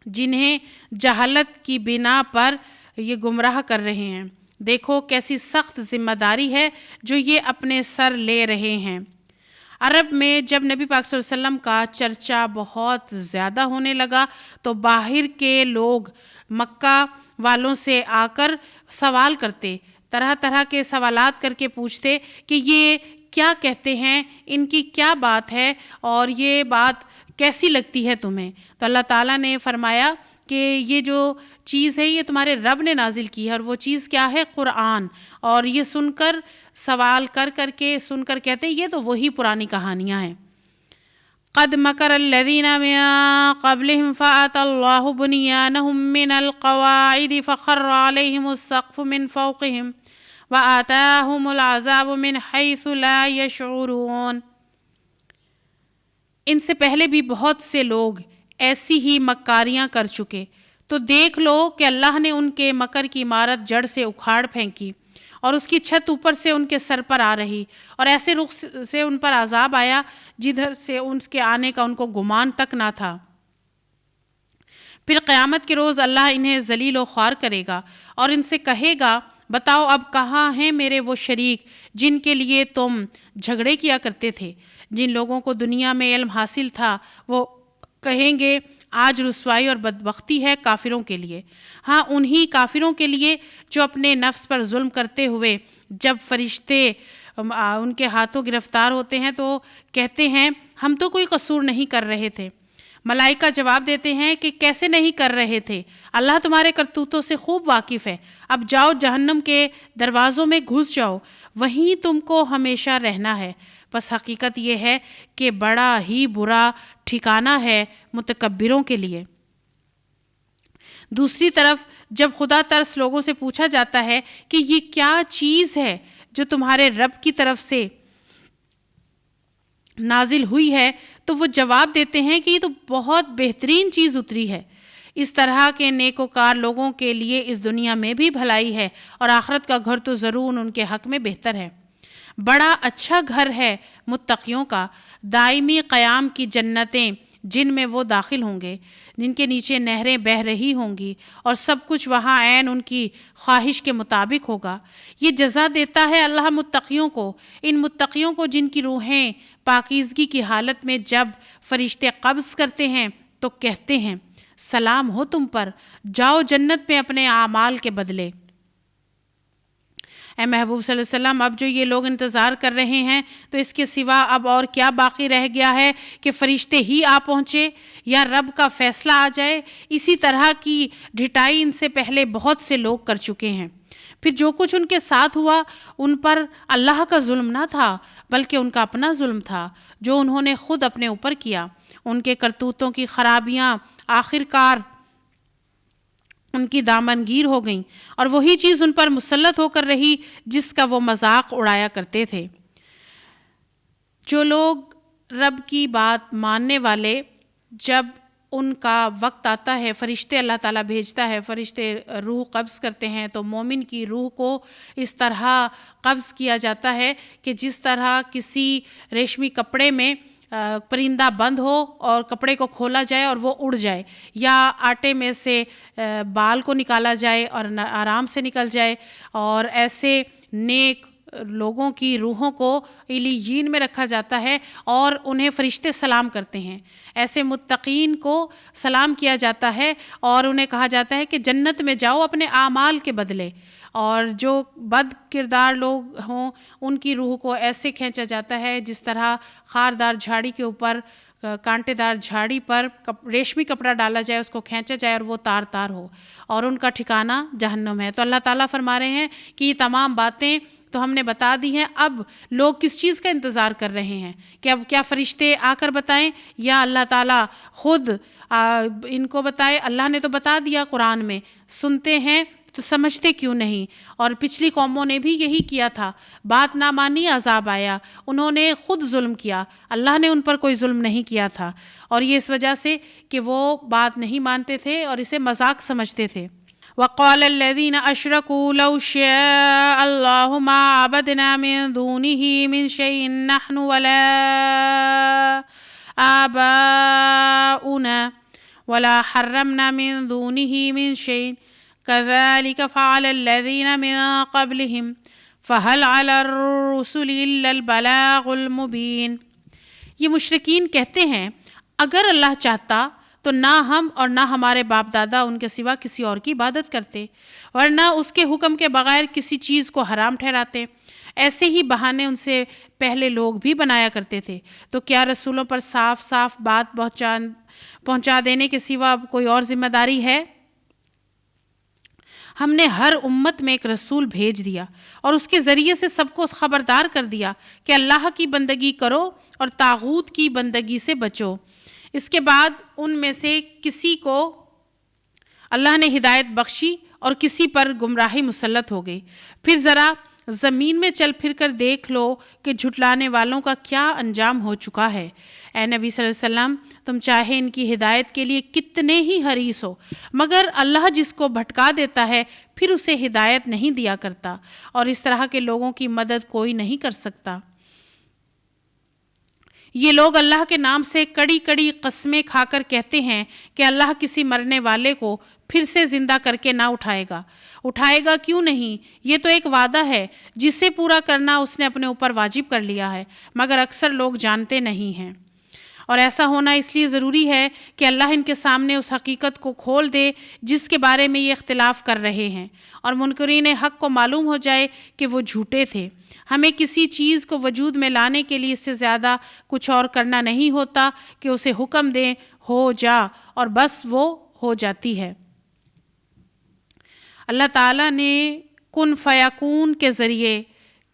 جنہیں جہالت کی بنا پر یہ گمراہ کر رہے ہیں. دیکھو کیسی سخت ذمہ داری ہے جو یہ اپنے سر لے رہے ہیں. عرب میں جب نبی پاک صلی اللہ علیہ وسلم کا چرچا بہت زیادہ ہونے لگا تو باہر کے لوگ مکہ والوں سے آ کر سوال کرتے، طرح طرح کے سوالات کر کے پوچھتے کہ یہ کیا کہتے ہیں، ان کی کیا بات ہے اور یہ بات کیسی لگتی ہے تمہیں. تو اللہ تعالیٰ نے فرمایا کہ یہ جو چیز ہے یہ تمہارے رب نے نازل کی ہے، اور وہ چیز کیا ہے؟ قرآن. اور یہ سن کر سوال کر کر کے سن کر کہتے ہیں یہ تو وہی پرانی کہانیاں ہیں. قد مکر الذین من قبلہم فأتی اللہ بنیانہم من القواعد فخر علیہم السقف من فوقہم وآتاہم العذاب من حیث لا یشعرون. ان سے پہلے بھی بہت سے لوگ ایسی ہی مکاریاں کر چکے تو دیکھ لو کہ اللہ نے ان کے مکر کی عمارت جڑ سے اکھاڑ پھینکی اور اس کی چھت اوپر سے ان کے سر پر آ رہی، اور ایسے رخ سے ان پر عذاب آیا جدھر سے ان کے آنے کا ان کو گمان تک نہ تھا۔ پھر قیامت کے روز اللہ انہیں ذلیل و خوار کرے گا اور ان سے کہے گا، بتاؤ اب کہاں ہیں میرے وہ شریک جن کے لیے تم جھگڑے کیا کرتے تھے؟ جن لوگوں کو دنیا میں علم حاصل تھا وہ کہیں گے آج رسوائی اور بدبختی ہے کافروں کے لیے، ہاں انہی کافروں کے لیے جو اپنے نفس پر ظلم کرتے ہوئے جب فرشتے ان کے ہاتھوں گرفتار ہوتے ہیں تو کہتے ہیں ہم تو کوئی قصور نہیں کر رہے تھے۔ ملائکہ جواب دیتے ہیں کہ کیسے نہیں کر رہے تھے، اللہ تمہارے کرتوتوں سے خوب واقف ہے، اب جاؤ جہنم کے دروازوں میں گھس جاؤ، وہیں تم کو ہمیشہ رہنا ہے۔ بس حقیقت یہ ہے کہ بڑا ہی برا ٹھکانہ ہے متکبروں کے لیے۔ دوسری طرف جب خدا ترس لوگوں سے پوچھا جاتا ہے کہ یہ کیا چیز ہے جو تمہارے رب کی طرف سے نازل ہوئی ہے، تو وہ جواب دیتے ہیں کہ یہ تو بہت بہترین چیز اتری ہے۔ اس طرح کے نیکوکار لوگوں کے لیے اس دنیا میں بھی بھلائی ہے اور آخرت کا گھر تو ضرور ان کے حق میں بہتر ہے۔ بڑا اچھا گھر ہے متقیوں کا، دائمی قیام کی جنتیں جن میں وہ داخل ہوں گے، جن کے نیچے نہریں بہہ رہی ہوں گی اور سب کچھ وہاں عین ان کی خواہش کے مطابق ہوگا۔ یہ جزا دیتا ہے اللہ متقیوں کو، ان متقیوں کو جن کی روحیں پاکیزگی کی حالت میں جب فرشتے قبض کرتے ہیں تو کہتے ہیں سلام ہو تم پر، جاؤ جنت میں اپنے اعمال کے بدلے۔ اے محبوب صلی اللہ علیہ وسلم، اب جو یہ لوگ انتظار کر رہے ہیں تو اس کے سوا اب اور کیا باقی رہ گیا ہے کہ فرشتے ہی آ پہنچے یا رب کا فیصلہ آ جائے؟ اسی طرح کی ڈھٹائی ان سے پہلے بہت سے لوگ کر چکے ہیں۔ پھر جو کچھ ان کے ساتھ ہوا ان پر اللہ کا ظلم نہ تھا بلکہ ان کا اپنا ظلم تھا جو انہوں نے خود اپنے اوپر کیا۔ ان کے کرتوتوں کی خرابیاں آخر کار ان کی دامنگیر ہو گئیں اور وہی چیز ان پر مسلط ہو کر رہی جس کا وہ مذاق اڑایا کرتے تھے۔ جو لوگ رب کی بات ماننے والے، جب ان کا وقت آتا ہے فرشتے اللہ تعالیٰ بھیجتا ہے، فرشتے روح قبض کرتے ہیں تو مومن کی روح کو اس طرح قبض کیا جاتا ہے کہ جس طرح کسی ریشمی کپڑے میں پرندہ بند ہو اور کپڑے کو کھولا جائے اور وہ اڑ جائے، یا آٹے میں سے بال کو نکالا جائے اور آرام سے نکل جائے، اور ایسے نیک لوگوں کی روحوں کو علیین میں رکھا جاتا ہے اور انہیں فرشتے سلام کرتے ہیں۔ ایسے متقین کو سلام کیا جاتا ہے اور انہیں کہا جاتا ہے کہ جنت میں جاؤ اپنے اعمال کے بدلے، اور جو بد کردار لوگ ہوں ان کی روح کو ایسے کھینچا جاتا ہے جس طرح خاردار جھاڑی کے اوپر کانٹے دار جھاڑی پر ریشمی کپڑا ڈالا جائے، اس کو کھینچا جائے اور وہ تار تار ہو، اور ان کا ٹھکانہ جہنم ہے۔ تو اللہ تعالیٰ فرما رہے ہیں کہ یہ تمام باتیں تو ہم نے بتا دی ہیں، اب لوگ کس چیز کا انتظار کر رہے ہیں کہ اب کیا فرشتے آ کر بتائیں یا اللہ تعالیٰ خود ان کو بتائے؟ اللہ نے تو بتا دیا قرآن میں، سنتے ہیں تو سمجھتے کیوں نہیں؟ اور پچھلی قوموں نے بھی یہی کیا تھا، بات نہ مانی عذاب آیا، انہوں نے خود ظلم کیا، اللہ نے ان پر کوئی ظلم نہیں کیا تھا، اور یہ اس وجہ سے کہ وہ بات نہیں مانتے تھے اور اسے مذاق سمجھتے تھے۔ وقال الذين اشركوا لو شاء الله ما عبدنا من دونه من شيء نحن ولا آباؤنا ولا حرمنا من دونه من شيء كذلك فعل الذين من قبلهم فهل على الرسل إلا البلاغ المبين۔ یہ مشرکین کہتے ہیں اگر اللہ چاہتا تو نہ ہم اور نہ ہمارے باپ دادا ان کے سوا کسی اور کی عبادت کرتے، ورنہ اس کے حکم کے بغیر کسی چیز کو حرام ٹھہراتے۔ ایسے ہی بہانے ان سے پہلے لوگ بھی بنایا کرتے تھے، تو کیا رسولوں پر صاف صاف بات پہنچا دینے کے سوا کوئی اور ذمہ داری ہے؟ ہم نے ہر امت میں ایک رسول بھیج دیا اور اس کے ذریعے سے سب کو خبردار کر دیا کہ اللہ کی بندگی کرو اور طاغوت کی بندگی سے بچو۔ اس کے بعد ان میں سے کسی کو اللہ نے ہدایت بخشی اور کسی پر گمراہی مسلط ہو گئی۔ پھر ذرا زمین میں چل پھر کر دیکھ لو کہ جھٹلانے والوں کا کیا انجام ہو چکا ہے۔ اے نبی صلی اللہ علیہ وسلم، تم چاہے ان کی ہدایت کے لیے کتنے ہی حریص ہو، مگر اللہ جس کو بھٹکا دیتا ہے پھر اسے ہدایت نہیں دیا کرتا، اور اس طرح کے لوگوں کی مدد کوئی نہیں کر سکتا۔ یہ لوگ اللہ کے نام سے کڑی کڑی قسمیں کھا کر کہتے ہیں کہ اللہ کسی مرنے والے کو پھر سے زندہ کر کے نہ اٹھائے گا کیوں نہیں؟ یہ تو ایک وعدہ ہے جسے پورا کرنا اس نے اپنے اوپر واجب کر لیا ہے، مگر اکثر لوگ جانتے نہیں ہیں۔ اور ایسا ہونا اس لیے ضروری ہے کہ اللہ ان کے سامنے اس حقیقت کو کھول دے جس کے بارے میں یہ اختلاف کر رہے ہیں، اور منکرین حق کو معلوم ہو جائے کہ وہ جھوٹے تھے۔ ہمیں کسی چیز کو وجود میں لانے کے لیے اس سے زیادہ کچھ اور کرنا نہیں ہوتا کہ اسے حکم دیں ہو جا، اور بس وہ ہو جاتی ہے۔ اللہ تعالیٰ نے کن فیکون کے ذریعے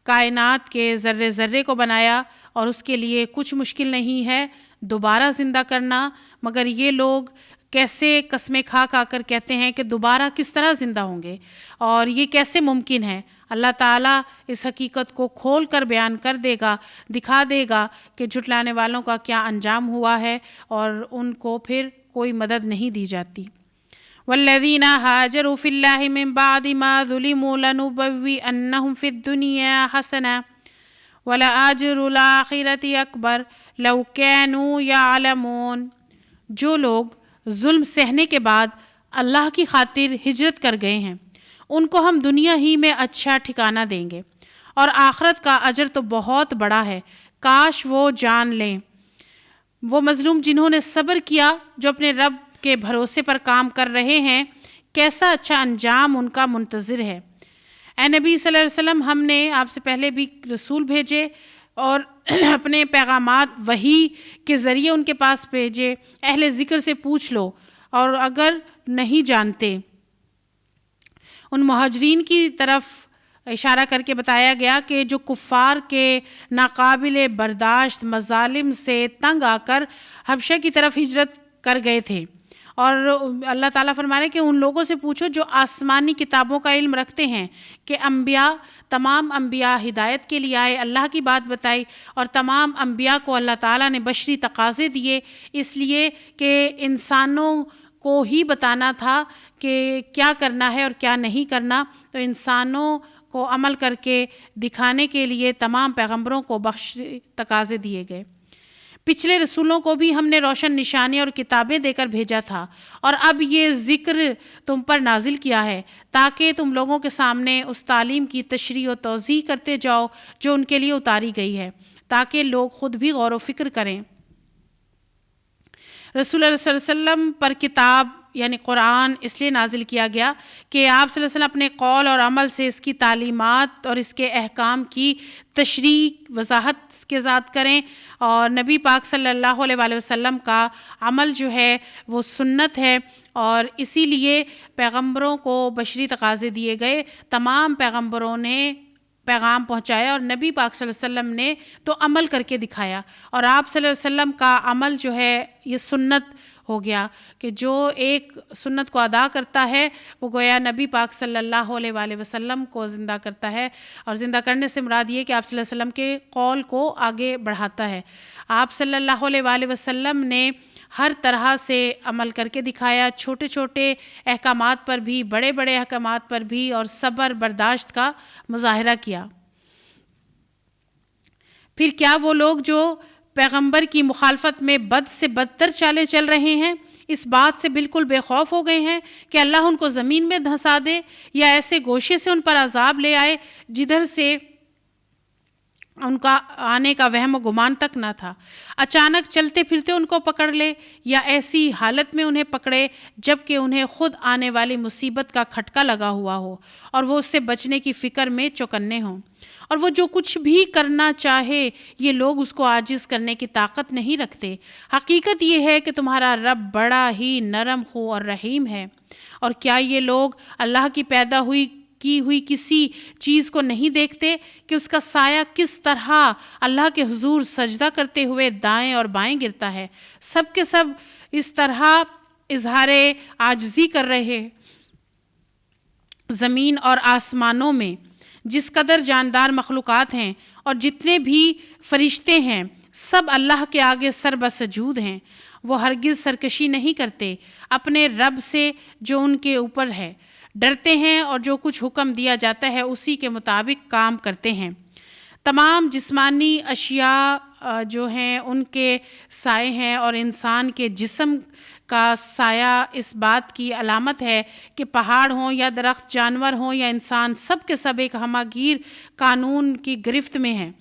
کائنات کے ذرے ذرے کو بنایا، اور اس کے لیے کچھ مشکل نہیں ہے دوبارہ زندہ کرنا، مگر یہ لوگ کیسے قسمیں کھا کر کہتے ہیں کہ دوبارہ کس طرح زندہ ہوں گے، اور یہ کیسے ممکن ہے۔ اللہ تعالیٰ اس حقیقت کو کھول کر بیان کر دے گا، دکھا دے گا کہ جھٹلانے والوں کا کیا انجام ہوا ہے، اور ان کو پھر کوئی مدد نہیں دی جاتی۔ والذین ہاجروا فی اللہ من بعد ما ظلموا لنبوئنہم فی الدنیا حسنہ ولأجر الآخرۃ اکبر لو کانوا یعلمون۔ جو لوگ ظلم سہنے کے بعد اللہ کی خاطر ہجرت کر گئے ہیں، ان کو ہم دنیا ہی میں اچھا ٹھکانہ دیں گے، اور آخرت کا اجر تو بہت بڑا ہے، کاش وہ جان لیں۔ وہ مظلوم جنہوں نے صبر کیا، جو اپنے رب کے بھروسے پر کام کر رہے ہیں، کیسا اچھا انجام ان کا منتظر ہے۔ اے نبی صلی اللہ علیہ وسلم، ہم نے آپ سے پہلے بھی رسول بھیجے اور اپنے پیغامات وحی کے ذریعے ان کے پاس بھیجے۔ اہل ذکر سے پوچھ لو، اور اگر نہیں جانتے۔ ان مہاجرین کی طرف اشارہ کر کے بتایا گیا کہ جو کفار کے ناقابل برداشت مظالم سے تنگ آ کر حبشہ کی طرف ہجرت کر گئے تھے، اور اللہ تعالیٰ فرما رہے ہیں کہ ان لوگوں سے پوچھو جو آسمانی کتابوں کا علم رکھتے ہیں کہ تمام انبیاء ہدایت کے لیے آئے، اللہ کی بات بتائی، اور تمام انبیاء کو اللہ تعالیٰ نے بشری تقاضے دیے، اس لیے کہ انسانوں کو ہی بتانا تھا کہ کیا کرنا ہے اور کیا نہیں کرنا، تو انسانوں کو عمل کر کے دکھانے کے لیے تمام پیغمبروں کو بشری تقاضے دیے گئے۔ پچھلے رسولوں کو بھی ہم نے روشن نشانی اور کتابیں دے کر بھیجا تھا، اور اب یہ ذکر تم پر نازل کیا ہے تاکہ تم لوگوں کے سامنے اس تعلیم کی تشریح و توضیح کرتے جاؤ جو ان کے لیے اتاری گئی ہے، تاکہ لوگ خود بھی غور و فکر کریں۔ رسول اللہ صلی اللہ علیہ وسلم پر کتاب یعنی قرآن اس لیے نازل کیا گیا کہ آپ صلی اللہ علیہ وسلم اپنے قول اور عمل سے اس کی تعلیمات اور اس کے احکام کی تشریح وضاحت کے ذات کریں، اور نبی پاک صلی اللہ علیہ وآلہ وسلم کا عمل جو ہے وہ سنت ہے، اور اسی لیے پیغمبروں کو بشری تقاضے دیے گئے۔ تمام پیغمبروں نے پیغام پہنچایا، اور نبی پاک صلی اللہ علیہ وسلم نے تو عمل کر کے دکھایا، اور آپ صلی اللہ علیہ وسلم کا عمل جو ہے یہ سنت ہو گیا کہ جو ایک سنت کو ادا کرتا ہے وہ گویا نبی پاک صلی اللہ علیہ وآلہ وسلم کو زندہ کرتا ہے، اور زندہ کرنے سے مراد یہ کہ آپ صلی اللہ علیہ وسلم کے قول کو آگے بڑھاتا ہے۔ آپ صلی اللہ علیہ وآلہ وسلم نے ہر طرح سے عمل کر کے دکھایا، چھوٹے چھوٹے احکامات پر بھی، بڑے بڑے احکامات پر بھی، اور صبر برداشت کا مظاہرہ کیا۔ پھر کیا وہ لوگ جو پیغمبر کی مخالفت میں بد سے بدتر چالیں چل رہے ہیں اس بات سے بالکل بے خوف ہو گئے ہیں کہ اللہ ان کو زمین میں دھنسا دے، یا ایسے گوشے سے ان پر عذاب لے آئے جدھر سے ان کا آنے کا وہم و گمان تک نہ تھا، اچانک چلتے پھرتے ان کو پکڑ لے، یا ایسی حالت میں انہیں پکڑے جبکہ انہیں خود آنے والی مصیبت کا کھٹکا لگا ہوا ہو، اور وہ اس سے بچنے کی فکر میں چوکنے ہوں، اور وہ جو کچھ بھی کرنا چاہے یہ لوگ اس کو عاجز کرنے کی طاقت نہیں رکھتے۔ حقیقت یہ ہے کہ تمہارا رب بڑا ہی نرم خو اور رحیم ہے، اور کیا یہ لوگ اللہ کی پیدا کی ہوئی کسی چیز کو نہیں دیکھتے کہ اس کا سایہ کس طرح اللہ کے حضور سجدہ کرتے ہوئے دائیں اور بائیں گرتا ہے؟ سب کے سب اس طرح اظہار عاجزی کر رہے زمین اور آسمانوں میں جس قدر جاندار مخلوقات ہیں اور جتنے بھی فرشتے ہیں سب اللہ کے آگے سر بسجود ہیں۔ وہ ہرگز سرکشی نہیں کرتے، اپنے رب سے جو ان کے اوپر ہے ڈرتے ہیں، اور جو کچھ حکم دیا جاتا ہے اسی کے مطابق کام کرتے ہیں۔ تمام جسمانی اشیاء جو ہیں ان کے سائے ہیں، اور انسان کے جسم کا سایہ اس بات کی علامت ہے کہ پہاڑ ہوں یا درخت، جانور ہوں یا انسان، سب کے سب ایک ہماگیر قانون کی گرفت میں ہیں،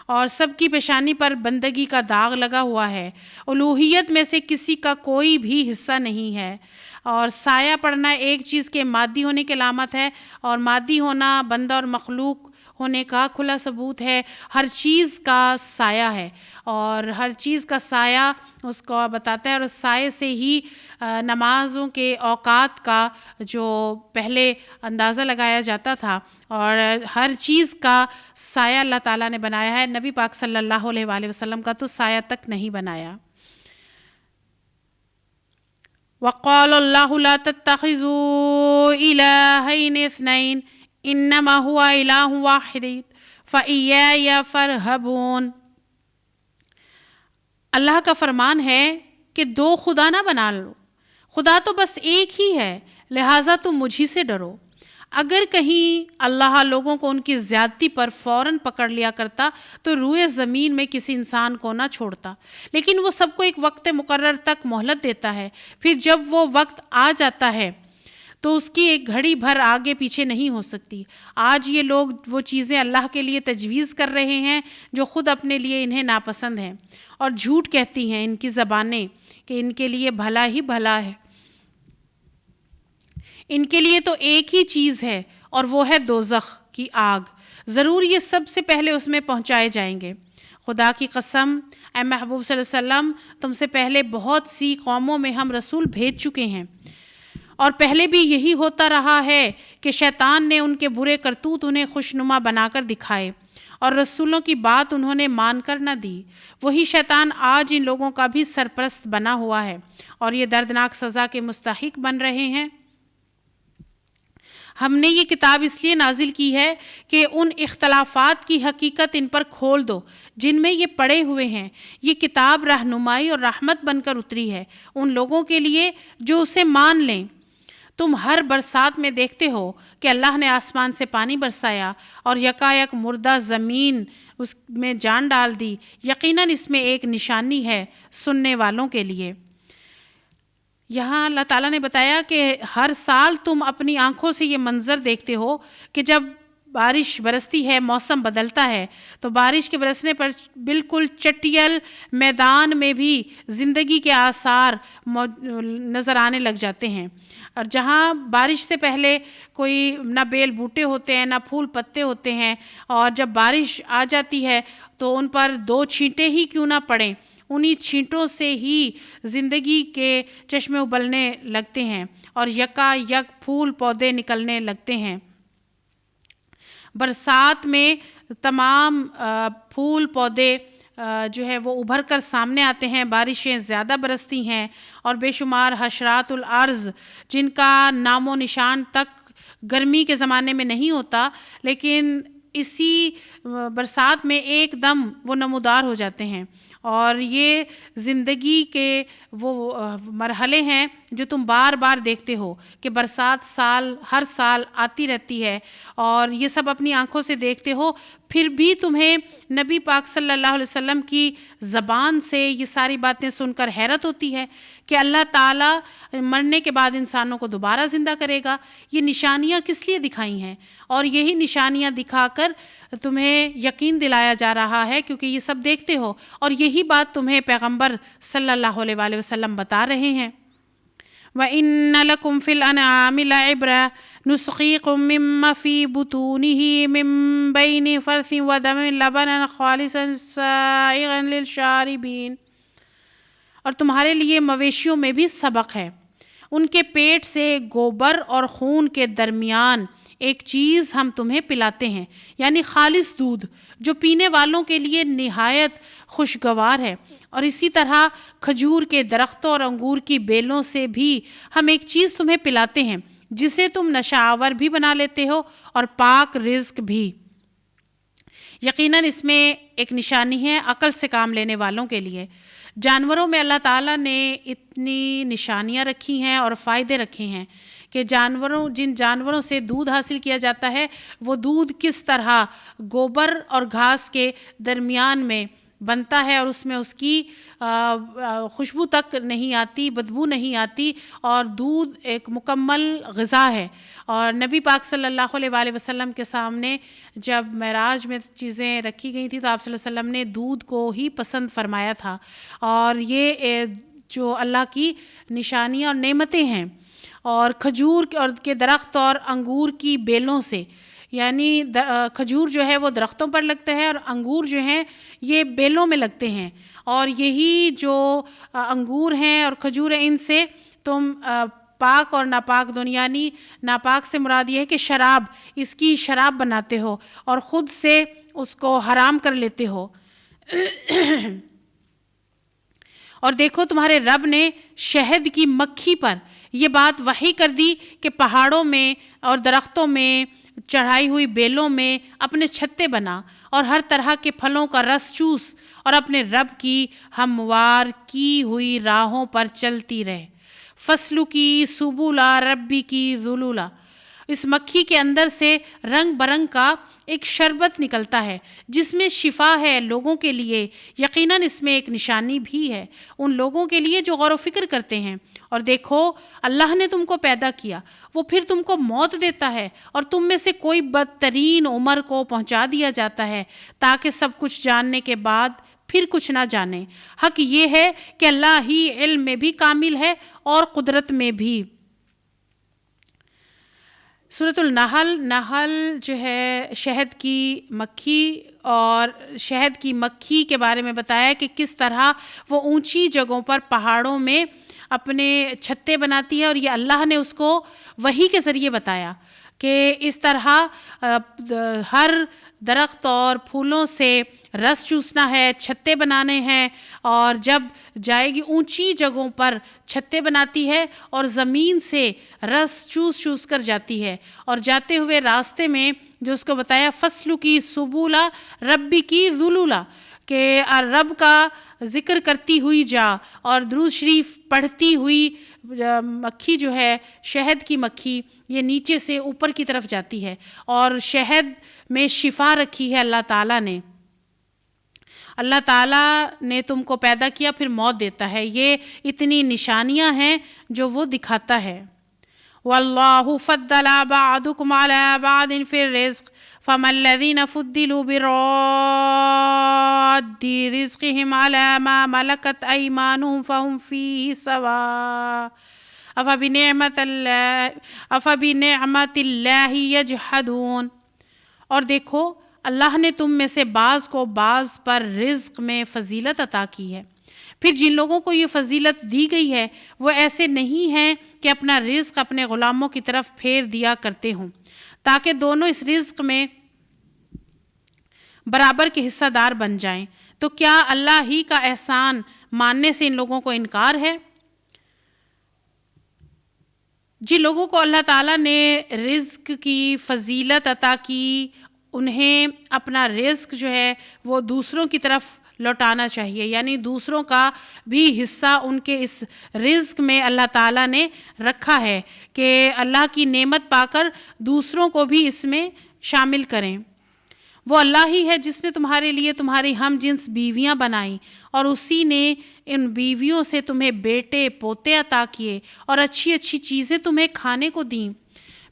اور سب کی پیشانی پر بندگی کا داغ لگا ہوا ہے۔ الوہیت میں سے کسی کا کوئی بھی حصہ نہیں ہے، اور سایہ پڑنا ایک چیز کے مادی ہونے کی علامت ہے، اور مادی ہونا بندہ اور مخلوق ہونے کا کھلا ثبوت ہے۔ ہر چیز کا سایہ ہے، اور ہر چیز کا سایہ اس کو بتاتا ہے، اور اس سائے سے ہی نمازوں کے اوقات کا جو پہلے اندازہ لگایا جاتا تھا، اور ہر چیز کا سایہ اللہ تعالیٰ نے بنایا ہے۔ نبی پاک صلی اللہ علیہ وآلہ وسلم کا تو سایہ تک نہیں بنایا۔ وقال اللہ لا تتخذوا الہین اثنین انما هو الہ واحد فإیایا فارہبون۔ اللہ کا فرمان ہے کہ دو خدا نہ بنا لو، خدا تو بس ایک ہی ہے، لہٰذا تم مجھی سے ڈرو۔ اگر کہیں اللہ لوگوں کو ان کی زیادتی پر فوراً پکڑ لیا کرتا تو روئے زمین میں کسی انسان کو نہ چھوڑتا، لیکن وہ سب کو ایک وقت مقرر تک مہلت دیتا ہے، پھر جب وہ وقت آ جاتا ہے تو اس کی ایک گھڑی بھر آگے پیچھے نہیں ہو سکتی۔ آج یہ لوگ وہ چیزیں اللہ کے لیے تجویز کر رہے ہیں جو خود اپنے لیے انہیں ناپسند ہیں، اور جھوٹ کہتی ہیں ان کی زبانیں کہ ان کے لیے بھلا ہی بھلا ہے۔ ان کے لیے تو ایک ہی چیز ہے، اور وہ ہے دوزخ کی آگ، ضرور یہ سب سے پہلے اس میں پہنچائے جائیں گے۔ خدا کی قسم اے محبوب صلی اللہ علیہ وسلم، تم سے پہلے بہت سی قوموں میں ہم رسول بھیج چکے ہیں، اور پہلے بھی یہی ہوتا رہا ہے کہ شیطان نے ان کے برے کرتوت انہیں خوشنما بنا کر دکھائے، اور رسولوں کی بات انہوں نے مان کر نہ دی۔ وہی شیطان آج ان لوگوں کا بھی سرپرست بنا ہوا ہے، اور یہ دردناک سزا کے مستحق بن رہے ہیں۔ ہم نے یہ کتاب اس لیے نازل کی ہے کہ ان اختلافات کی حقیقت ان پر کھول دو جن میں یہ پڑے ہوئے ہیں۔ یہ کتاب رہنمائی اور رحمت بن کر اتری ہے ان لوگوں کے لیے جو اسے مان لیں۔ تم ہر برسات میں دیکھتے ہو کہ اللہ نے آسمان سے پانی برسایا اور یکایک مردہ زمین اس میں جان ڈال دی، یقیناً اس میں ایک نشانی ہے سننے والوں کے لیے۔ یہاں اللہ تعالیٰ نے بتایا کہ ہر سال تم اپنی آنکھوں سے یہ منظر دیکھتے ہو کہ جب بارش برستی ہے، موسم بدلتا ہے، تو بارش کے برسنے پر بالکل چٹیل میدان میں بھی زندگی کے آثار نظر آنے لگ جاتے ہیں، اور جہاں بارش سے پہلے کوئی نہ بیل بوٹے ہوتے ہیں نہ پھول پتے ہوتے ہیں، اور جب بارش آ جاتی ہے تو ان پر دو چھینٹیں ہی کیوں نہ پڑیں، انہی چھینٹوں سے ہی زندگی کے چشمے ابلنے لگتے ہیں اور یکا یک پھول پودے نکلنے لگتے ہیں۔ برسات میں تمام پھول پودے جو ہے وہ ابھر کر سامنے آتے ہیں، بارشیں زیادہ برستی ہیں، اور بے شمار حشرات الارض جن کا نام و نشان تک گرمی کے زمانے میں نہیں ہوتا، لیکن اسی برسات میں ایک دم وہ نمودار ہو جاتے ہیں۔ اور یہ زندگی کے وہ مرحلے ہیں جو تم بار بار دیکھتے ہو کہ برسات ہر سال آتی رہتی ہے، اور یہ سب اپنی آنکھوں سے دیکھتے ہو، پھر بھی تمہیں نبی پاک صلی اللہ علیہ وسلم کی زبان سے یہ ساری باتیں سن کر حیرت ہوتی ہے کہ اللہ تعالیٰ مرنے کے بعد انسانوں کو دوبارہ زندہ کرے گا۔ یہ نشانیاں کس لیے دکھائی ہیں؟ اور یہی نشانیاں دکھا کر تمہیں یقین دلایا جا رہا ہے، کیونکہ یہ سب دیکھتے ہو، اور یہی بات تمہیں پیغمبر صلی اللہ علیہ وآلہ وسلم بتا رہے ہیں۔ وَإِنَّ لَكُمْ فِي الْأَنْعَامِ لَعِبْرَةً نُسْقِيكُم مِّمَّا فِي بُطُونِهِ مِن بَيْنِ فَرْثٍ وَدَمٍ لَبَنًا خَالِصًا سَائِغًا لِّلشَّارِبِينَ۔ اور تمہارے لیے مویشیوں میں بھی سبق ہے، ان کے پیٹ سے گوبر اور خون کے درمیان ایک چیز ہم تمہیں پلاتے ہیں، یعنی خالص دودھ جو پینے والوں کے لیے نہایت خوشگوار ہے، اور اسی طرح کھجور کے درختوں اور انگور کی بیلوں سے بھی ہم ایک چیز تمہیں پلاتے ہیں، جسے تم نشاور بھی بنا لیتے ہو اور پاک رزق بھی۔ یقیناً اس میں ایک نشانی ہے عقل سے کام لینے والوں کے لیے۔ جانوروں میں اللہ تعالیٰ نے اتنی نشانیاں رکھی ہیں اور فائدے رکھے ہیں کہ جن جانوروں سے دودھ حاصل کیا جاتا ہے وہ دودھ کس طرح گوبر اور گھاس کے درمیان میں بنتا ہے اور اس میں اس کی خوشبو تک نہیں آتی، بدبو نہیں آتی، اور دودھ ایک مکمل غذا ہے۔ اور نبی پاک صلی اللہ علیہ وآلہ وسلم کے سامنے جب معراج میں چیزیں رکھی گئی تھیں تو آپ صلی اللہ علیہ وسلم نے دودھ کو ہی پسند فرمایا تھا، اور یہ جو اللہ کی نشانیاں اور نعمتیں ہیں۔ اور کھجور کے درخت اور انگور کی بیلوں سے، یعنی کھجور جو ہے وہ درختوں پر لگتا ہے اور انگور جو ہیں یہ بیلوں میں لگتے ہیں، اور یہی جو انگور ہیں اور کھجور ہیں ان سے تم پاک اور ناپاک دونوں، یعنی ناپاک سے مراد یہ ہے کہ شراب، اس کی شراب بناتے ہو اور خود سے اس کو حرام کر لیتے ہو۔ اور دیکھو تمہارے رب نے شہد کی مکھی پر یہ بات وحی کر دی کہ پہاڑوں میں اور درختوں میں چڑھائی ہوئی بیلوں میں اپنے چھتے بنا اور ہر طرح کے پھلوں کا رس چوس اور اپنے رب کی ہموار کی ہوئی راہوں پر چلتی رہے۔ فصلو کی سبولا ربی کی ذلولا، اس مکھی کے اندر سے رنگ برنگ کا ایک شربت نکلتا ہے جس میں شفا ہے لوگوں کے لیے۔ یقیناً اس میں ایک نشانی بھی ہے ان لوگوں کے لیے جو غور و فکر کرتے ہیں۔ اور دیکھو اللہ نے تم کو پیدا کیا، وہ پھر تم کو موت دیتا ہے اور تم میں سے کوئی بدترین عمر کو پہنچا دیا جاتا ہے تاکہ سب کچھ جاننے کے بعد پھر کچھ نہ جانے۔ حق یہ ہے کہ اللہ ہی علم میں بھی کامل ہے اور قدرت میں بھی۔ سورۃ النحل جو ہے شہد کی مکھی اور شہد کی مکھی کے بارے میں بتایا کہ کس طرح وہ اونچی جگہوں پر پہاڑوں میں اپنے چھتے بناتی ہے، اور یہ اللہ نے اس کو وحی کے ذریعے بتایا کہ اس طرح ہر درخت اور پھولوں سے رس چوسنا ہے، چھتے بنانے ہیں، اور جب جائے گی اونچی جگہوں پر چھتے بناتی ہے اور زمین سے رس چوس چوس کر جاتی ہے، اور جاتے ہوئے راستے میں جو اس کو بتایا فصلو کی سبولا ربی کی ذلولا، کہ رب کا ذکر کرتی ہوئی جا اور درود شریف پڑھتی ہوئی مکھی جو ہے شہد کی مکھی یہ نیچے سے اوپر کی طرف جاتی ہے، اور شہد میں شفا رکھی ہے اللہ تعالیٰ نے۔ اللہ تعالیٰ نے تم کو پیدا کیا پھر موت دیتا ہے، یہ اتنی نشانیاں ہیں جو وہ دکھاتا ہے۔ وَاللَّهُ فَضَّلَ بَعْضَكُمْ عَلَى بَعْضٍ فِي الرِّزْقِ فَمَا الَّذِينَ فُضِّلُوا بِرَادِّ رِزْقِهِمْ عَلَى مَا مَلَكَتْ أَيْمَانُهُمْ فَهُمْ فِيهِ سَوَاءٌ أَفَبِنِعْمَةِ اللَّهِ يَجْحَدُونَ۔ اور دیکھو اللہ نے تم میں سے بعض کو بعض پر رزق میں فضیلت عطا کی ہے، پھر جن لوگوں کو یہ فضیلت دی گئی ہے وہ ایسے نہیں ہیں کہ اپنا رزق اپنے غلاموں کی طرف پھیر دیا کرتے ہوں تاکہ دونوں اس رزق میں برابر کے حصہ دار بن جائیں۔ تو کیا اللہ ہی کا احسان ماننے سے ان لوگوں کو انکار ہے؟ جن لوگوں کو اللہ تعالیٰ نے رزق کی فضیلت عطا کی انہیں اپنا رزق جو ہے وہ دوسروں کی طرف لوٹانا چاہیے، یعنی دوسروں کا بھی حصہ ان کے اس رزق میں اللہ تعالیٰ نے رکھا ہے کہ اللہ کی نعمت پا کر دوسروں کو بھی اس میں شامل کریں۔ وہ اللہ ہی ہے جس نے تمہارے لیے تمہاری ہم جنس بیویاں بنائیں، اور اسی نے ان بیویوں سے تمہیں بیٹے پوتے عطا کیے اور اچھی اچھی چیزیں تمہیں کھانے کو دیں۔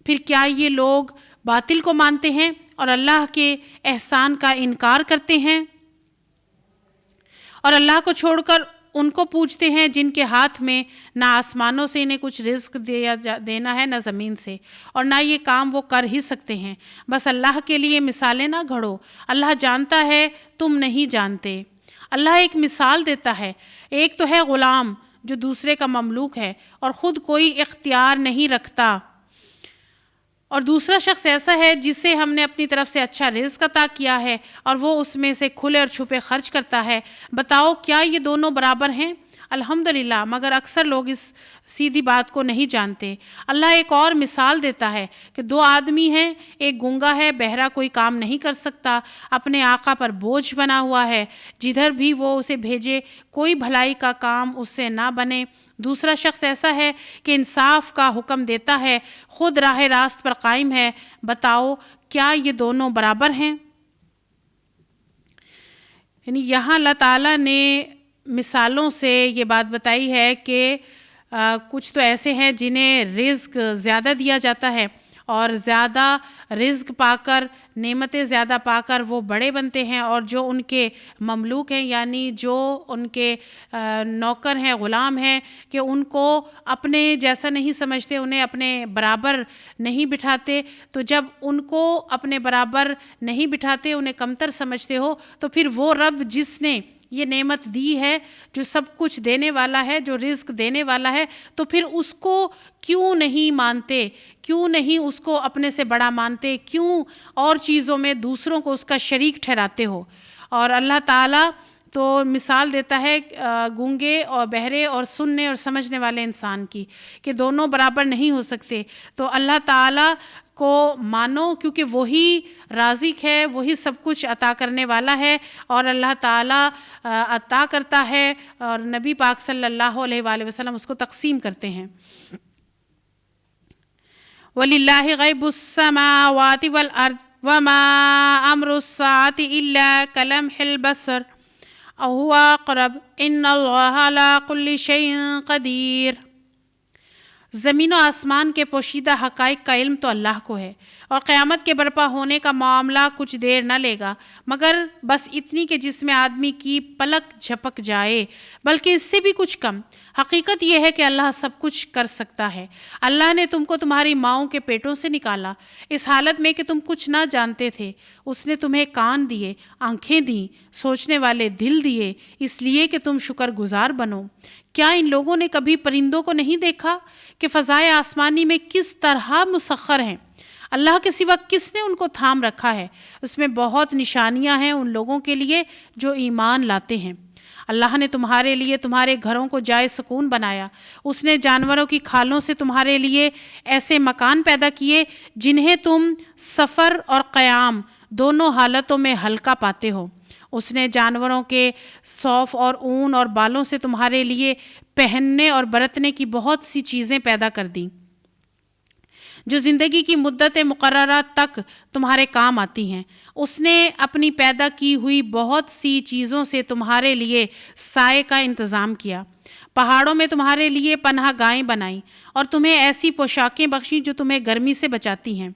پھر کیا یہ لوگ باطل کو مانتے ہیں اور اللہ کے احسان کا انکار کرتے ہیں، اور اللہ کو چھوڑ کر ان کو پوچھتے ہیں جن کے ہاتھ میں نہ آسمانوں سے انہیں کچھ رزق دینا ہے نہ زمین سے، اور نہ یہ کام وہ کر ہی سکتے ہیں۔ بس اللہ کے لیے مثالیں نہ گھڑو، اللہ جانتا ہے تم نہیں جانتے۔ اللہ ایک مثال دیتا ہے، ایک تو ہے غلام جو دوسرے کا مملوک ہے اور خود کوئی اختیار نہیں رکھتا، اور دوسرا شخص ایسا ہے جسے ہم نے اپنی طرف سے اچھا رزق عطا کیا ہے اور وہ اس میں سے کھلے اور چھپے خرچ کرتا ہے۔ بتاؤ کیا یہ دونوں برابر ہیں؟ الحمدللہ، مگر اکثر لوگ اس سیدھی بات کو نہیں جانتے۔ اللہ ایک اور مثال دیتا ہے کہ 2 آدمی ہیں، ایک گونگا ہے، بہرا کوئی کام نہیں کر سکتا، اپنے آقا پر بوجھ بنا ہوا ہے، جدھر بھی وہ اسے بھیجے کوئی بھلائی کا کام اس سے نہ بنے۔ دوسرا شخص ایسا ہے کہ انصاف کا حکم دیتا ہے، خود راہ راست پر قائم ہے۔ بتاؤ کیا یہ دونوں برابر ہیں؟ یعنی یہاں اللہ تعالیٰ نے مثالوں سے یہ بات بتائی ہے کہ کچھ تو ایسے ہیں جنہیں رزق زیادہ دیا جاتا ہے، اور زیادہ رزق پا کر، نعمتیں زیادہ پا کر وہ بڑے بنتے ہیں، اور جو ان کے مملوک ہیں یعنی جو ان کے نوکر ہیں، غلام ہیں، کہ ان کو اپنے جیسا نہیں سمجھتے، انہیں اپنے برابر نہیں بٹھاتے۔ تو جب ان کو اپنے برابر نہیں بٹھاتے، انہیں کمتر سمجھتے ہو، تو پھر وہ رب جس نے یہ نعمت دی ہے، جو سب کچھ دینے والا ہے، جو رزق دینے والا ہے، تو پھر اس کو کیوں نہیں مانتے، کیوں نہیں اس کو اپنے سے بڑا مانتے، کیوں اور چیزوں میں دوسروں کو اس کا شریک ٹھہراتے ہو؟ اور اللہ تعالیٰ تو مثال دیتا ہے گونگے اور بہرے اور سننے اور سمجھنے والے انسان کی، کہ دونوں برابر نہیں ہو سکتے۔ تو اللہ تعالیٰ کو مانو، کیونکہ وہی رازق ہے، وہی سب کچھ عطا کرنے والا ہے، اور اللہ تعالیٰ عطا کرتا ہے، اور نبی پاک صلی اللہ علیہ وآلہ وسلم اس کو تقسیم کرتے ہیں۔ وَلِلَّهِ غَيْبُ السَّمَاوَاتِ وَالْأَرْضِ وَمَا أَمْرُ السَّاعَةِ إِلَّا كَلَمْحِ الْبَصَرِ أَوْ هُوَ أَقْرَبُ إِنَّ اللَّهَ عَلَىٰ كُلِّ شَيْءٍ قَدِيرٌ۔ زمین و آسمان کے پوشیدہ حقائق کا علم تو اللہ کو ہے، اور قیامت کے برپا ہونے کا معاملہ کچھ دیر نہ لے گا، مگر بس اتنی کہ جس میں آدمی کی پلک جھپک جائے، بلکہ اس سے بھی کچھ کم۔ حقیقت یہ ہے کہ اللہ سب کچھ کر سکتا ہے۔ اللہ نے تم کو تمہاری ماؤں کے پیٹوں سے نکالا، اس حالت میں کہ تم کچھ نہ جانتے تھے۔ اس نے تمہیں کان دیے، آنکھیں دیں، سوچنے والے دل دیے، اس لیے کہ تم شکر گزار بنو۔ کیا ان لوگوں نے کبھی پرندوں کو نہیں دیکھا کہ فضائے آسمانی میں کس طرح مسخر ہیں؟ اللہ کے سوا کس نے ان کو تھام رکھا ہے؟ اس میں بہت نشانیاں ہیں ان لوگوں کے لیے جو ایمان لاتے ہیں۔ اللہ نے تمہارے لیے تمہارے گھروں کو جائے سکون بنایا۔ اس نے جانوروں کی کھالوں سے تمہارے لیے ایسے مکان پیدا کیے جنہیں تم سفر اور قیام دونوں حالتوں میں ہلکا پاتے ہو۔ اس نے جانوروں کے صوف اور اون اور بالوں سے تمہارے لیے پہننے اور برتنے کی بہت سی چیزیں پیدا کر دیں، جو زندگی کی مدت مقررہ تک تمہارے کام آتی ہیں۔ اس نے اپنی پیدا کی ہوئی بہت سی چیزوں سے تمہارے لیے سائے کا انتظام کیا، پہاڑوں میں تمہارے لیے پناہ گاہیں بنائیں، اور تمہیں ایسی پوشاکیں بخشیں جو تمہیں گرمی سے بچاتی ہیں،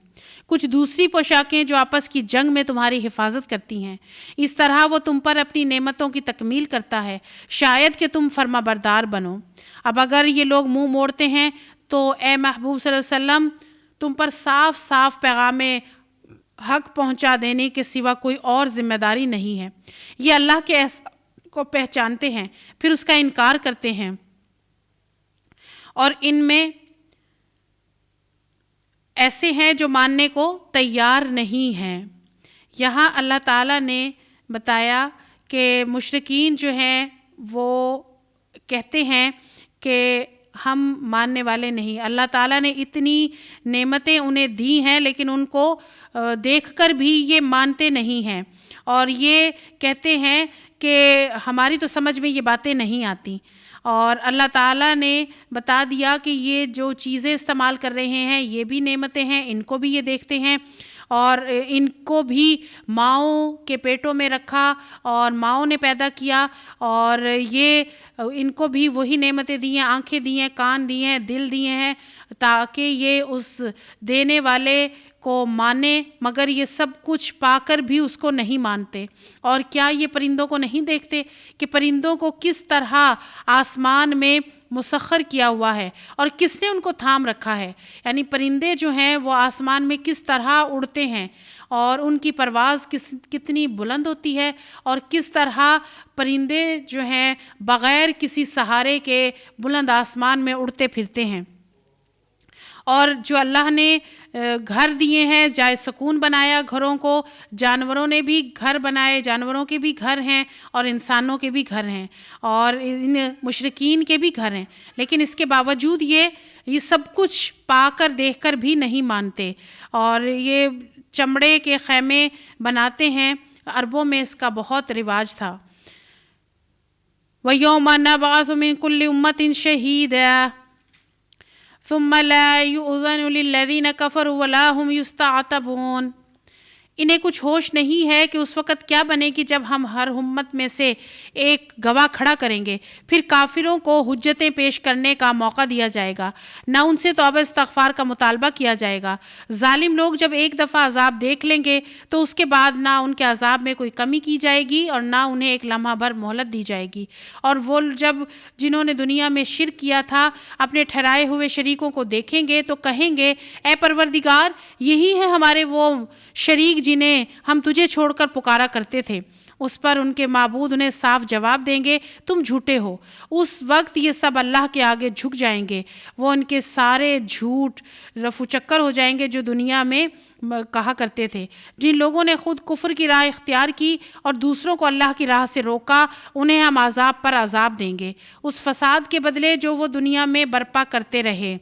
کچھ دوسری پوشاکیں جو آپس کی جنگ میں تمہاری حفاظت کرتی ہیں۔ اس طرح وہ تم پر اپنی نعمتوں کی تکمیل کرتا ہے، شاید کہ تم فرما بردار بنو۔ اب اگر یہ لوگ منہ موڑتے ہیں تو اے محبوب صلی اللہ علیہ وسلم، تم پر صاف صاف پیغام حق پہنچا دینے کے سوا کوئی اور ذمہ داری نہیں ہے۔ یہ اللہ کے احسان کو پہچانتے ہیں، پھر اس کا انکار کرتے ہیں، اور ان میں ایسے ہیں جو ماننے کو تیار نہیں ہیں۔ یہاں اللہ تعالیٰ نے بتایا کہ مشرکین جو ہیں وہ کہتے ہیں کہ ہم ماننے والے نہیں۔ اللہ تعالیٰ نے اتنی نعمتیں انہیں دی ہیں، لیکن ان کو دیکھ کر بھی یہ مانتے نہیں ہیں، اور یہ کہتے ہیں کہ ہماری تو سمجھ میں یہ باتیں نہیں آتی۔ اور اللہ تعالیٰ نے بتا دیا کہ یہ جو چیزیں استعمال کر رہے ہیں یہ بھی نعمتیں ہیں، ان کو بھی یہ دیکھتے ہیں، اور ان کو بھی ماؤں کے پیٹوں میں رکھا اور ماؤں نے پیدا کیا، اور یہ ان کو بھی وہی نعمتیں دی ہیں، آنکھیں دی ہیں، کان دیے ہیں، دل دیے ہیں، تاکہ یہ اس دینے والے کو مانے، مگر یہ سب کچھ پا کر بھی اس کو نہیں مانتے۔ اور کیا یہ پرندوں کو نہیں دیکھتے کہ پرندوں کو کس طرح آسمان میں مسخر کیا ہوا ہے، اور کس نے ان کو تھام رکھا ہے؟ یعنی پرندے جو ہیں وہ آسمان میں کس طرح اڑتے ہیں، اور ان کی پرواز کتنی بلند ہوتی ہے، اور کس طرح پرندے جو ہیں بغیر کسی سہارے کے بلند آسمان میں اڑتے پھرتے ہیں۔ اور جو اللہ نے گھر دیے ہیں، جائے سکون بنایا گھروں کو، جانوروں نے بھی گھر بنائے، جانوروں کے بھی گھر ہیں اور انسانوں کے بھی گھر ہیں اور ان مشرکین کے بھی گھر ہیں، لیکن اس کے باوجود یہ سب کچھ پا کر دیکھ کر بھی نہیں مانتے اور یہ چمڑے کے خیمے بناتے ہیں۔ عربوں میں اس کا بہت رواج تھا۔ وَيَوْمَ نَبْعَثُ مِن كُلِّ أُمَّةٍ شَهِيدًا ثم لا يؤذن للذين كفروا ولا هم يستعتبون۔ انہیں کچھ ہوش نہیں ہے کہ اس وقت کیا بنے گی جب ہم ہر امت میں سے ایک گواہ کھڑا کریں گے، پھر کافروں کو حجتیں پیش کرنے کا موقع دیا جائے گا، نہ ان سے توبہ استغفار کا مطالبہ کیا جائے گا۔ ظالم لوگ جب ایک دفعہ عذاب دیکھ لیں گے تو اس کے بعد نہ ان کے عذاب میں کوئی کمی کی جائے گی اور نہ انہیں ایک لمحہ بھر مہلت دی جائے گی۔ اور وہ جنہوں نے دنیا میں شرک کیا تھا اپنے ٹھہرائے ہوئے شریکوں کو دیکھیں گے تو کہیں گے اے پروردگار، یہی ہے ہمارے وہ شریک جنہیں ہم تجھے چھوڑ کر پکارا کرتے تھے۔ اس پر ان کے معبود انہیں صاف جواب دیں گے، تم جھوٹے ہو۔ اس وقت یہ سب اللہ کے آگے جھک جائیں گے، وہ ان کے سارے جھوٹ رفو چکر ہو جائیں گے جو دنیا میں کہا کرتے تھے۔ جن لوگوں نے خود کفر کی راہ اختیار کی اور دوسروں کو اللہ کی راہ سے روکا، انہیں ہم عذاب پر عذاب دیں گے، اس فساد کے بدلے جو وہ دنیا میں برپا کرتے رہے۔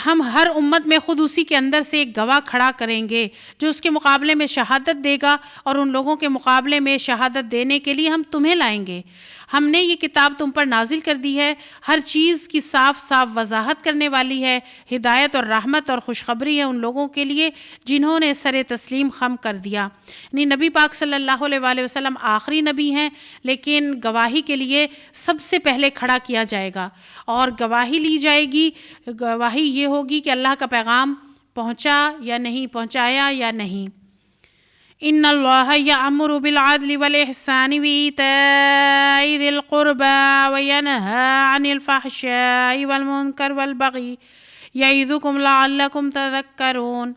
ہم ہر امت میں خود اسی کے اندر سے ایک گواہ کھڑا کریں گے جو اس کے مقابلے میں شہادت دے گا، اور ان لوگوں کے مقابلے میں شہادت دینے کے لیے ہم تمہیں لائیں گے۔ ہم نے یہ کتاب تم پر نازل کر دی ہے، ہر چیز کی صاف صاف وضاحت کرنے والی ہے، ہدایت اور رحمت اور خوشخبری ہے ان لوگوں کے لیے جنہوں نے سر تسلیم خم کر دیا۔ یعنی نبی پاک صلی اللہ علیہ وآلہ وسلم آخری نبی ہیں، لیکن گواہی کے لیے سب سے پہلے کھڑا کیا جائے گا اور گواہی لی جائے گی۔ گواہی یہ ہوگی کہ اللہ کا پیغام پہنچا یا نہیں، پہنچایا یا نہیں۔ ان اللہ یأمر بالعدل والاحسان وایتاء ذی القربى وینہی عن الفحشاء والمنکر والبغی یعظکم لعلکم تذکرون۔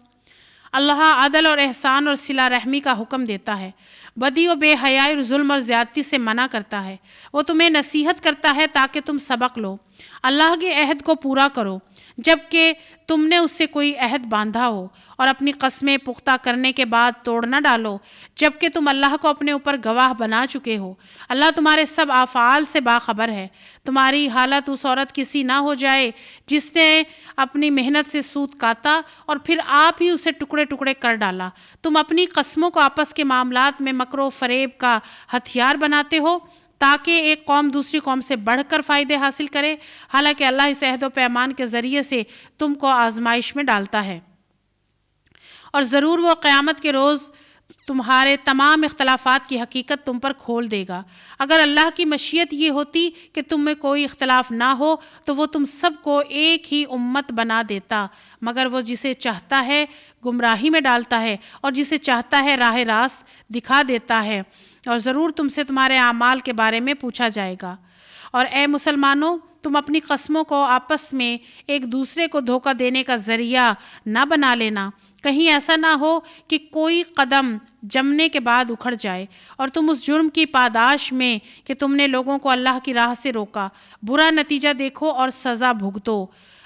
اللہ عدل اور احسان اور صلہ رحمی کا حکم دیتا ہے، بدی و بے حیائی اور ظلم اور زیادتی سے منع کرتا ہے، وہ تمہیں نصیحت کرتا ہے تاکہ تم سبق لو، اللہ کے عہد کو پورا کرو جب کہ تم نے اس سے کوئی عہد باندھا ہو، اور اپنی قسمیں پختہ کرنے کے بعد توڑ نہ ڈالو جب کہ تم اللہ کو اپنے اوپر گواہ بنا چکے ہو۔ اللہ تمہارے سب افعال سے باخبر ہے۔ تمہاری حالت اس عورت کی سی نہ ہو جائے جس نے اپنی محنت سے سود کاتا اور پھر آپ ہی اسے ٹکڑے ٹکڑے کر ڈالا۔ تم اپنی قسموں کو آپس کے معاملات میں مکر و فریب کا ہتھیار بناتے ہو تاکہ ایک قوم دوسری قوم سے بڑھ کر فائدے حاصل کرے، حالانکہ اللہ اس عہد و پیمان کے ذریعے سے تم کو آزمائش میں ڈالتا ہے، اور ضرور وہ قیامت کے روز تمہارے تمام اختلافات کی حقیقت تم پر کھول دے گا۔ اگر اللہ کی مشیت یہ ہوتی کہ تم میں کوئی اختلاف نہ ہو تو وہ تم سب کو ایک ہی امت بنا دیتا، مگر وہ جسے چاہتا ہے گمراہی میں ڈالتا ہے اور جسے چاہتا ہے راہ راست دکھا دیتا ہے، اور ضرور تم سے تمہارے اعمال کے بارے میں پوچھا جائے گا۔ اور اے مسلمانوں، تم اپنی قسموں کو آپس میں ایک دوسرے کو دھوکہ دینے کا ذریعہ نہ بنا لینا، کہیں ایسا نہ ہو کہ کوئی قدم جمنے کے بعد اکھڑ جائے اور تم اس جرم کی پاداش میں کہ تم نے لوگوں کو اللہ کی راہ سے روکا برا نتیجہ دیکھو اور سزا بھگتو۔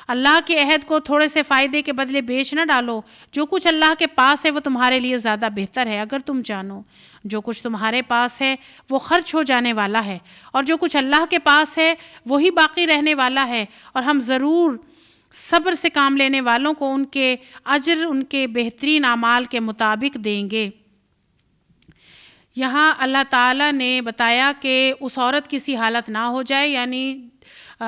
اللہ کے عہد کو تھوڑے سے فائدے کے بدلے بیچ نہ ڈالو، جو کچھ اللہ کے پاس ہے وہ تمہارے لیے زیادہ بہتر ہے اگر تم جانو۔ جو کچھ تمہارے پاس ہے وہ خرچ ہو جانے والا ہے، اور جو کچھ اللہ کے پاس ہے وہی باقی رہنے والا ہے، اور ہم ضرور صبر سے کام لینے والوں کو ان کے اجر ان کے بہترین اعمال کے مطابق دیں گے۔ یہاں اللہ تعالیٰ نے بتایا کہ اس عورت کی سی حالت نہ ہو جائے، یعنی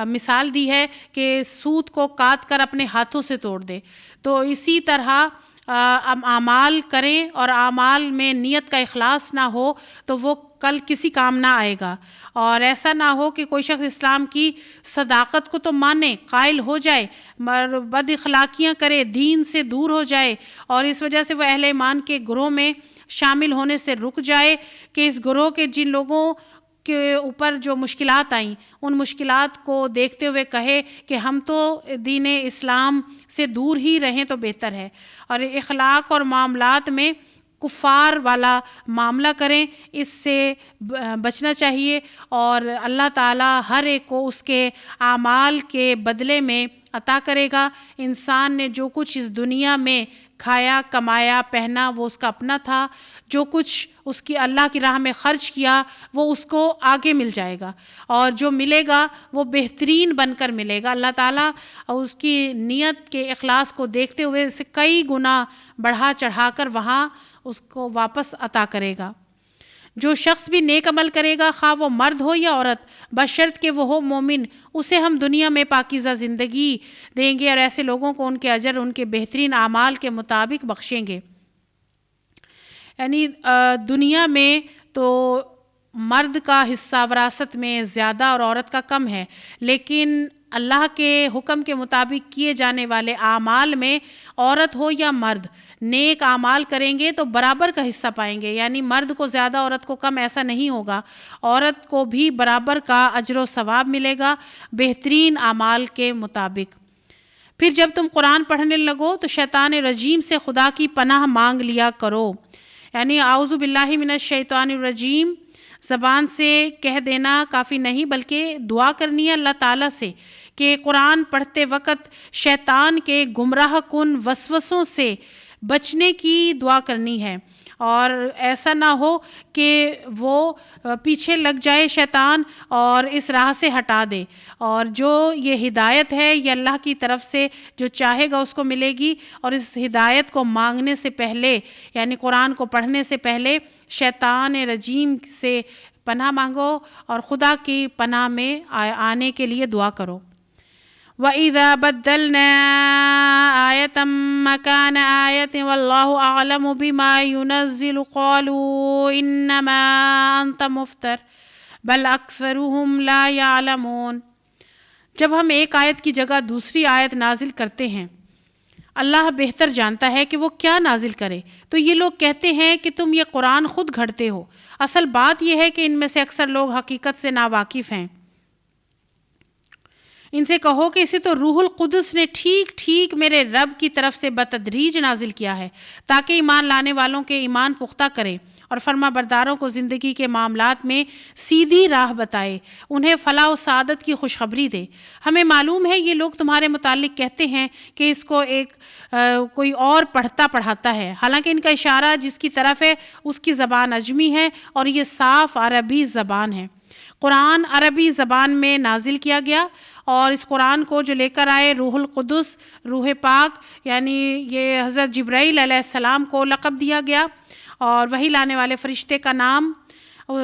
مثال دی ہے کہ سوت کو کاٹ کر اپنے ہاتھوں سے توڑ دے، تو اسی طرح اعمال کریں اور اعمال میں نیت کا اخلاص نہ ہو تو وہ کل کسی کام نہ آئے گا۔ اور ایسا نہ ہو کہ کوئی شخص اسلام کی صداقت کو تو مانے، قائل ہو جائے، بد اخلاقیاں کرے، دین سے دور ہو جائے، اور اس وجہ سے وہ اہل ایمان کے گروہ میں شامل ہونے سے رک جائے کہ اس گروہ کے جن لوگوں کے اوپر جو مشکلات آئیں ان مشکلات کو دیکھتے ہوئے کہے کہ ہم تو دین اسلام سے دور ہی رہیں تو بہتر ہے۔ اور اخلاق اور معاملات میں کفار والا معاملہ کریں، اس سے بچنا چاہیے، اور اللہ تعالیٰ ہر ایک کو اس کے اعمال کے بدلے میں عطا کرے گا۔ انسان نے جو کچھ اس دنیا میں کھایا، کمایا، پہنا، وہ اس کا اپنا تھا، جو کچھ اس کی اللہ کی راہ میں خرچ کیا وہ اس کو آگے مل جائے گا، اور جو ملے گا وہ بہترین بن کر ملے گا۔ اللہ تعالیٰ اس کی نیت کے اخلاص کو دیکھتے ہوئے اسے کئی گنا بڑھا چڑھا کر وہاں اس کو واپس عطا کرے گا۔ جو شخص بھی نیک عمل کرے گا، خواہ وہ مرد ہو یا عورت، بشرط کہ وہ ہو مومن، اسے ہم دنیا میں پاکیزہ زندگی دیں گے، اور ایسے لوگوں کو ان کے اجر ان کے بہترین اعمال کے مطابق بخشیں گے۔ یعنی دنیا میں تو مرد کا حصہ وراثت میں زیادہ اور عورت کا کم ہے، لیکن اللہ کے حکم کے مطابق کیے جانے والے اعمال میں عورت ہو یا مرد نیک اعمال کریں گے تو برابر کا حصہ پائیں گے، یعنی مرد کو زیادہ عورت کو کم ایسا نہیں ہوگا، عورت کو بھی برابر کا اجر و ثواب ملے گا بہترین اعمال کے مطابق۔ پھر جب تم قرآن پڑھنے لگو تو شیطان رجیم سے خدا کی پناہ مانگ لیا کرو، یعنی اعوذ باللہ من الشیطان الرجیم زبان سے کہہ دینا کافی نہیں، بلکہ دعا کرنی ہے اللہ تعالیٰ سے کہ قرآن پڑھتے وقت شیطان کے گمراہ کن وسوسوں سے بچنے کی دعا کرنی ہے، اور ایسا نہ ہو کہ وہ پیچھے لگ جائے شیطان اور اس راہ سے ہٹا دے، اور جو یہ ہدایت ہے یہ اللہ کی طرف سے جو چاہے گا اس کو ملے گی، اور اس ہدایت کو مانگنے سے پہلے یعنی قرآن کو پڑھنے سے پہلے شیطان رجیم سے پناہ مانگو اور خدا کی پناہ میں آنے کے لیے دعا کرو۔ وَإِذَا بَدَّلْنَا آيَةً مَّكَانَ آيَةٍ وَاللَّهُ أَعْلَمُ بِمَا يُنَزِّلُ قَالُوا إِنَّمَا أَنتَ مُفْتَرٍ بَلْ أَكْثَرُهُمْ لَا يَعْلَمُونَ۔ جب ہم ایک آیت کی جگہ دوسری آیت نازل کرتے ہیں، اللہ بہتر جانتا ہے کہ وہ کیا نازل کرے، تو یہ لوگ کہتے ہیں کہ تم یہ قرآن خود گھڑتے ہو۔ اصل بات یہ ہے کہ ان میں سے اکثر لوگ حقیقت سے ناواقف ہیں۔ ان سے کہو کہ اسے تو روح القدس نے ٹھیک ٹھیک میرے رب کی طرف سے بتدریج نازل کیا ہے، تاکہ ایمان لانے والوں کے ایمان پختہ کرے اور فرما برداروں کو زندگی کے معاملات میں سیدھی راہ بتائے، انہیں فلاح و سعادت کی خوشخبری دے۔ ہمیں معلوم ہے یہ لوگ تمہارے متعلق کہتے ہیں کہ اس کو کوئی اور پڑھتا پڑھاتا ہے، حالانکہ ان کا اشارہ جس کی طرف ہے اس کی زبان عجمی ہے اور یہ صاف عربی زبان ہے۔ قرآن عربی زبان میں نازل کیا گیا، اور اس قرآن کو جو لے کر آئے روح القدس، روح پاک، یعنی یہ حضرت جبرائیل علیہ السلام کو لقب دیا گیا، اور وہی لانے والے فرشتے کا نام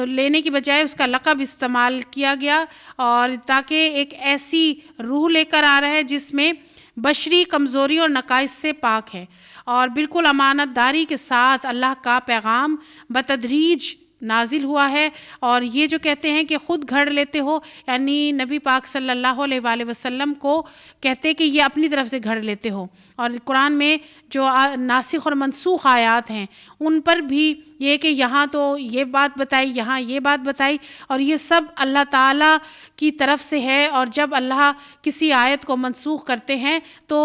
لینے کی بجائے اس کا لقب استعمال کیا گیا، اور تاکہ ایک ایسی روح لے کر آ رہا ہے جس میں بشری کمزوری اور نقائص سے پاک ہے، اور بالکل امانت داری کے ساتھ اللہ کا پیغام بتدریج نازل ہوا ہے۔ اور یہ جو کہتے ہیں کہ خود گھڑ لیتے ہو، یعنی نبی پاک صلی اللہ علیہ وآلہ وسلم کو کہتے کہ یہ اپنی طرف سے گھڑ لیتے ہو، اور قرآن میں جو ناسخ اور منسوخ آیات ہیں ان پر بھی یہ کہ یہاں تو یہ بات بتائی، یہاں یہ بات بتائی، اور یہ سب اللہ تعالیٰ کی طرف سے ہے، اور جب اللہ کسی آیت کو منسوخ کرتے ہیں تو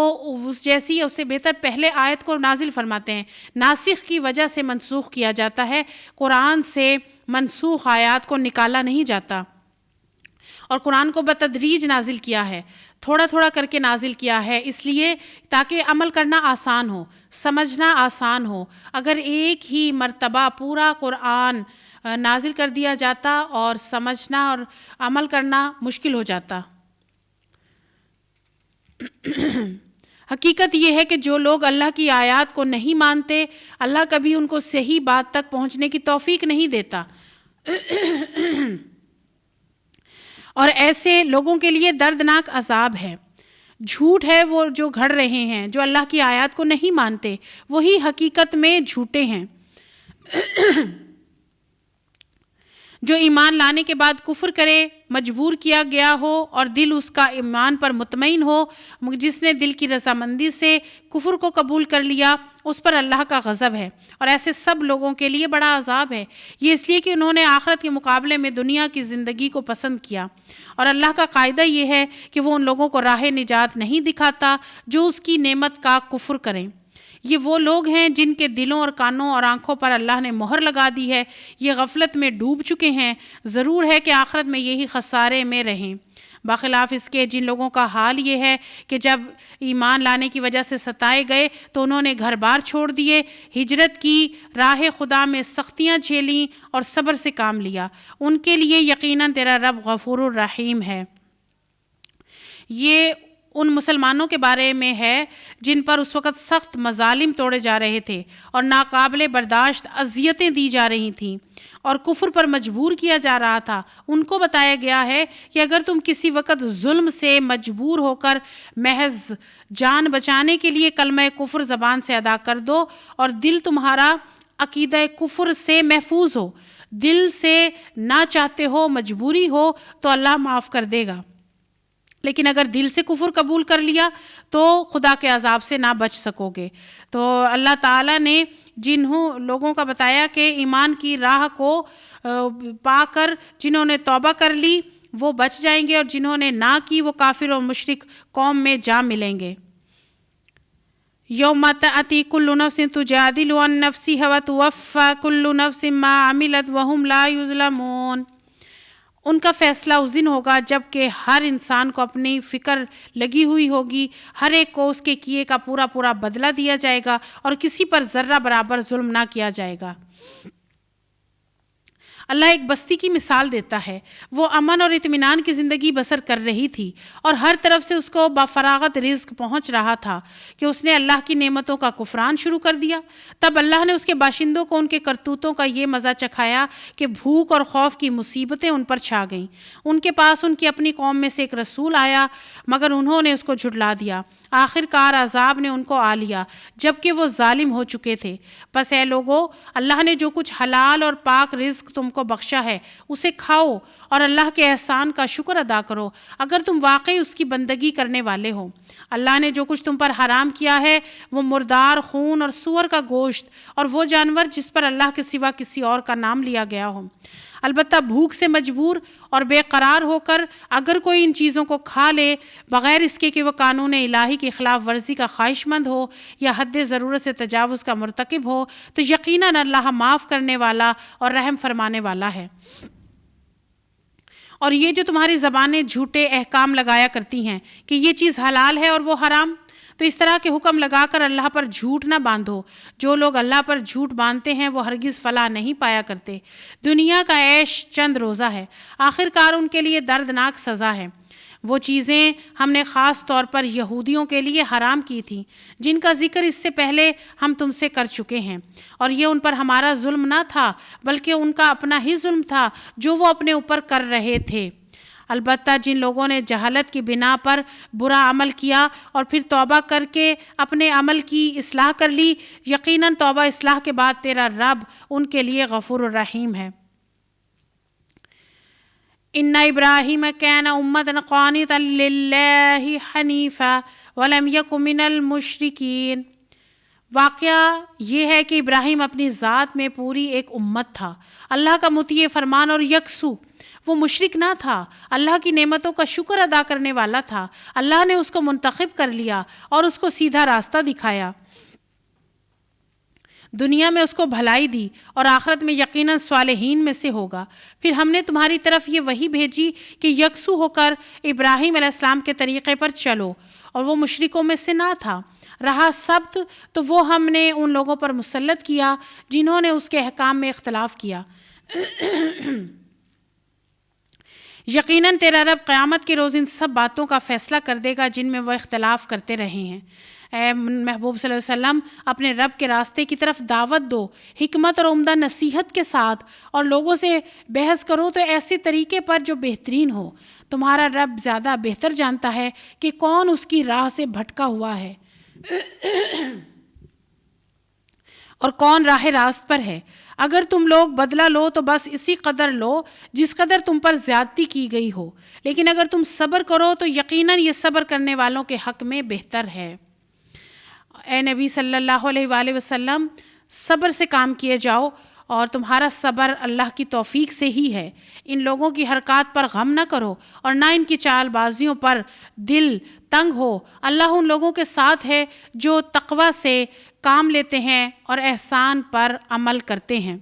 اس جیسی اس سے بہتر پہلے آیت کو نازل فرماتے ہیں۔ ناسخ کی وجہ سے منسوخ کیا جاتا ہے، قرآن سے منسوخ آیات کو نکالا نہیں جاتا، اور قرآن کو بتدریج نازل کیا ہے، تھوڑا تھوڑا کر کے نازل کیا ہے، اس لیے تاکہ عمل کرنا آسان ہو، سمجھنا آسان ہو۔ اگر ایک ہی مرتبہ پورا قرآن نازل کر دیا جاتا اور سمجھنا اور عمل کرنا مشکل ہو جاتا۔ حقیقت یہ ہے کہ جو لوگ اللہ کی آیات کو نہیں مانتے، اللہ کبھی ان کو صحیح بات تک پہنچنے کی توفیق نہیں دیتا، اور ایسے لوگوں کے لیے دردناک عذاب ہے۔ جھوٹ ہے وہ جو گھڑ رہے ہیں، جو اللہ کی آیات کو نہیں مانتے، وہی حقیقت میں جھوٹے ہیں۔ جو ایمان لانے کے بعد کفر کرے، مجبور کیا گیا ہو اور دل اس کا ایمان پر مطمئن ہو، جس نے دل کی رضامندی سے کفر کو قبول کر لیا، اس پر اللہ کا غضب ہے، اور ایسے سب لوگوں کے لیے بڑا عذاب ہے۔ یہ اس لیے کہ انہوں نے آخرت کے مقابلے میں دنیا کی زندگی کو پسند کیا، اور اللہ کا قاعدہ یہ ہے کہ وہ ان لوگوں کو راہ نجات نہیں دکھاتا جو اس کی نعمت کا کفر کریں۔ یہ وہ لوگ ہیں جن کے دلوں اور کانوں اور آنکھوں پر اللہ نے مہر لگا دی ہے، یہ غفلت میں ڈوب چکے ہیں، ضرور ہے کہ آخرت میں یہی خسارے میں رہیں۔ برخلاف اس کے جن لوگوں کا حال یہ ہے کہ جب ایمان لانے کی وجہ سے ستائے گئے تو انہوں نے گھر بار چھوڑ دیے، ہجرت کی، راہ خدا میں سختیاں جھیلیں اور صبر سے کام لیا، ان کے لیے یقیناً تیرا رب غفور الرحیم ہے۔ یہ ان مسلمانوں کے بارے میں ہے جن پر اس وقت سخت مظالم توڑے جا رہے تھے اور ناقابل برداشت اذیتیں دی جا رہی تھیں اور کفر پر مجبور کیا جا رہا تھا۔ ان کو بتایا گیا ہے کہ اگر تم کسی وقت ظلم سے مجبور ہو کر محض جان بچانے کے لیے کلمہ کفر زبان سے ادا کر دو اور دل تمہارا عقیدہ کفر سے محفوظ ہو، دل سے نہ چاہتے ہو، مجبوری ہو، تو اللہ معاف کر دے گا، لیکن اگر دل سے کفر قبول کر لیا تو خدا کے عذاب سے نہ بچ سکو گے۔ تو اللہ تعالیٰ نے جنہوں لوگوں کا بتایا کہ ایمان کی راہ کو پا کر جنہوں نے توبہ کر لی وہ بچ جائیں گے، اور جنہوں نے نہ کی وہ کافر اور مشرک قوم میں جا ملیں گے۔ یوم تأتی کل نفس تجادل عن نفسها وتوفی کل نفس ما عملت وهم لا یظلمون۔ ان کا فیصلہ اس دن ہوگا جب کہ ہر انسان کو اپنی فکر لگی ہوئی ہوگی، ہر ایک کو اس کے کیے کا پورا پورا بدلہ دیا جائے گا اور کسی پر ذرہ برابر ظلم نہ کیا جائے گا۔ اللہ ایک بستی کی مثال دیتا ہے، وہ امن اور اطمینان کی زندگی بسر کر رہی تھی اور ہر طرف سے اس کو بفراغت رزق پہنچ رہا تھا کہ اس نے اللہ کی نعمتوں کا کفران شروع کر دیا۔ تب اللہ نے اس کے باشندوں کو ان کے کرتوتوں کا یہ مزہ چکھایا کہ بھوک اور خوف کی مصیبتیں ان پر چھا گئیں۔ ان کے پاس ان کی اپنی قوم میں سے ایک رسول آیا مگر انہوں نے اس کو جھٹلا دیا۔ آخر کار عذاب نے ان کو آ لیا جبکہ وہ ظالم ہو چکے تھے۔ پس اے لوگو، اللہ نے جو کچھ حلال اور پاک رزق تم کو بخشا ہے اسے کھاؤ اور اللہ کے احسان کا شکر ادا کرو اگر تم واقعی اس کی بندگی کرنے والے ہو۔ اللہ نے جو کچھ تم پر حرام کیا ہے وہ مردار خون اور سور کا گوشت اور وہ جانور جس پر اللہ کے سوا کسی اور کا نام لیا گیا ہو۔ البتہ بھوک سے مجبور اور بے قرار ہو کر اگر کوئی ان چیزوں کو کھا لے بغیر اس کے کہ وہ قانون الہی کی خلاف ورزی کا خواہش مند ہو یا حد ضرورت سے تجاوز کا مرتکب ہو تو یقیناً اللہ معاف کرنے والا اور رحم فرمانے والا ہے۔ اور یہ جو تمہاری زبانیں جھوٹے احکام لگایا کرتی ہیں کہ یہ چیز حلال ہے اور وہ حرام، تو اس طرح کے حکم لگا کر اللہ پر جھوٹ نہ باندھو۔ جو لوگ اللہ پر جھوٹ باندھتے ہیں وہ ہرگز فلاح نہیں پایا کرتے۔ دنیا کا عیش چند روزہ ہے، آخر کار ان کے لیے دردناک سزا ہے۔ وہ چیزیں ہم نے خاص طور پر یہودیوں کے لیے حرام کی تھیں جن کا ذکر اس سے پہلے ہم تم سے کر چکے ہیں، اور یہ ان پر ہمارا ظلم نہ تھا بلکہ ان کا اپنا ہی ظلم تھا جو وہ اپنے اوپر کر رہے تھے۔ البتہ جن لوگوں نے جہالت کی بنا پر برا عمل کیا اور پھر توبہ کر کے اپنے عمل کی اصلاح کر لی، یقیناً توبہ اصلاح کے بعد تیرا رب ان کے لیے غفور الرحیم ہے۔ ان ابراہیم کان امۃ قانتا للہ حنیفا ولم یک من المشرکین۔ واقعہ یہ ہے کہ ابراہیم اپنی ذات میں پوری ایک امت تھا، اللہ کا مطیع فرمان اور یکسو۔ وہ مشرک نہ تھا، اللہ کی نعمتوں کا شکر ادا کرنے والا تھا۔ اللہ نے اس کو منتخب کر لیا اور اس کو سیدھا راستہ دکھایا، دنیا میں اس کو بھلائی دی اور آخرت میں یقیناً صالحین میں سے ہوگا۔ پھر ہم نے تمہاری طرف یہ وحی بھیجی کہ یکسو ہو کر ابراہیم علیہ السلام کے طریقے پر چلو، اور وہ مشرکوں میں سے نہ تھا۔ رہا سبت تو وہ ہم نے ان لوگوں پر مسلط کیا جنہوں نے اس کے احکام میں اختلاف کیا۔ یقیناً تیرا رب قیامت کے روز ان سب باتوں کا فیصلہ کر دے گا جن میں وہ اختلاف کرتے رہے ہیں۔ اے محبوب صلی اللہ علیہ وسلم، اپنے رب کے راستے کی طرف دعوت دو حکمت اور عمدہ نصیحت کے ساتھ، اور لوگوں سے بحث کرو تو ایسے طریقے پر جو بہترین ہو۔ تمہارا رب زیادہ بہتر جانتا ہے کہ کون اس کی راہ سے بھٹکا ہوا ہے اور کون راہ راست پر ہے۔ اگر تم لوگ بدلہ لو تو بس اسی قدر لو جس قدر تم پر زیادتی کی گئی ہو، لیکن اگر تم صبر کرو تو یقیناً یہ صبر کرنے والوں کے حق میں بہتر ہے۔ اے نبی صلی اللہ علیہ وآلہ وسلم، صبر سے کام کیے جاؤ اور تمہارا صبر اللہ کی توفیق سے ہی ہے۔ ان لوگوں کی حرکات پر غم نہ کرو اور نہ ان کی چال بازیوں پر دل تنگ ہو، اللہ ان لوگوں کے ساتھ ہے جو تقوی سے کام لیتے ہیں اور احسان پر عمل کرتے ہیں۔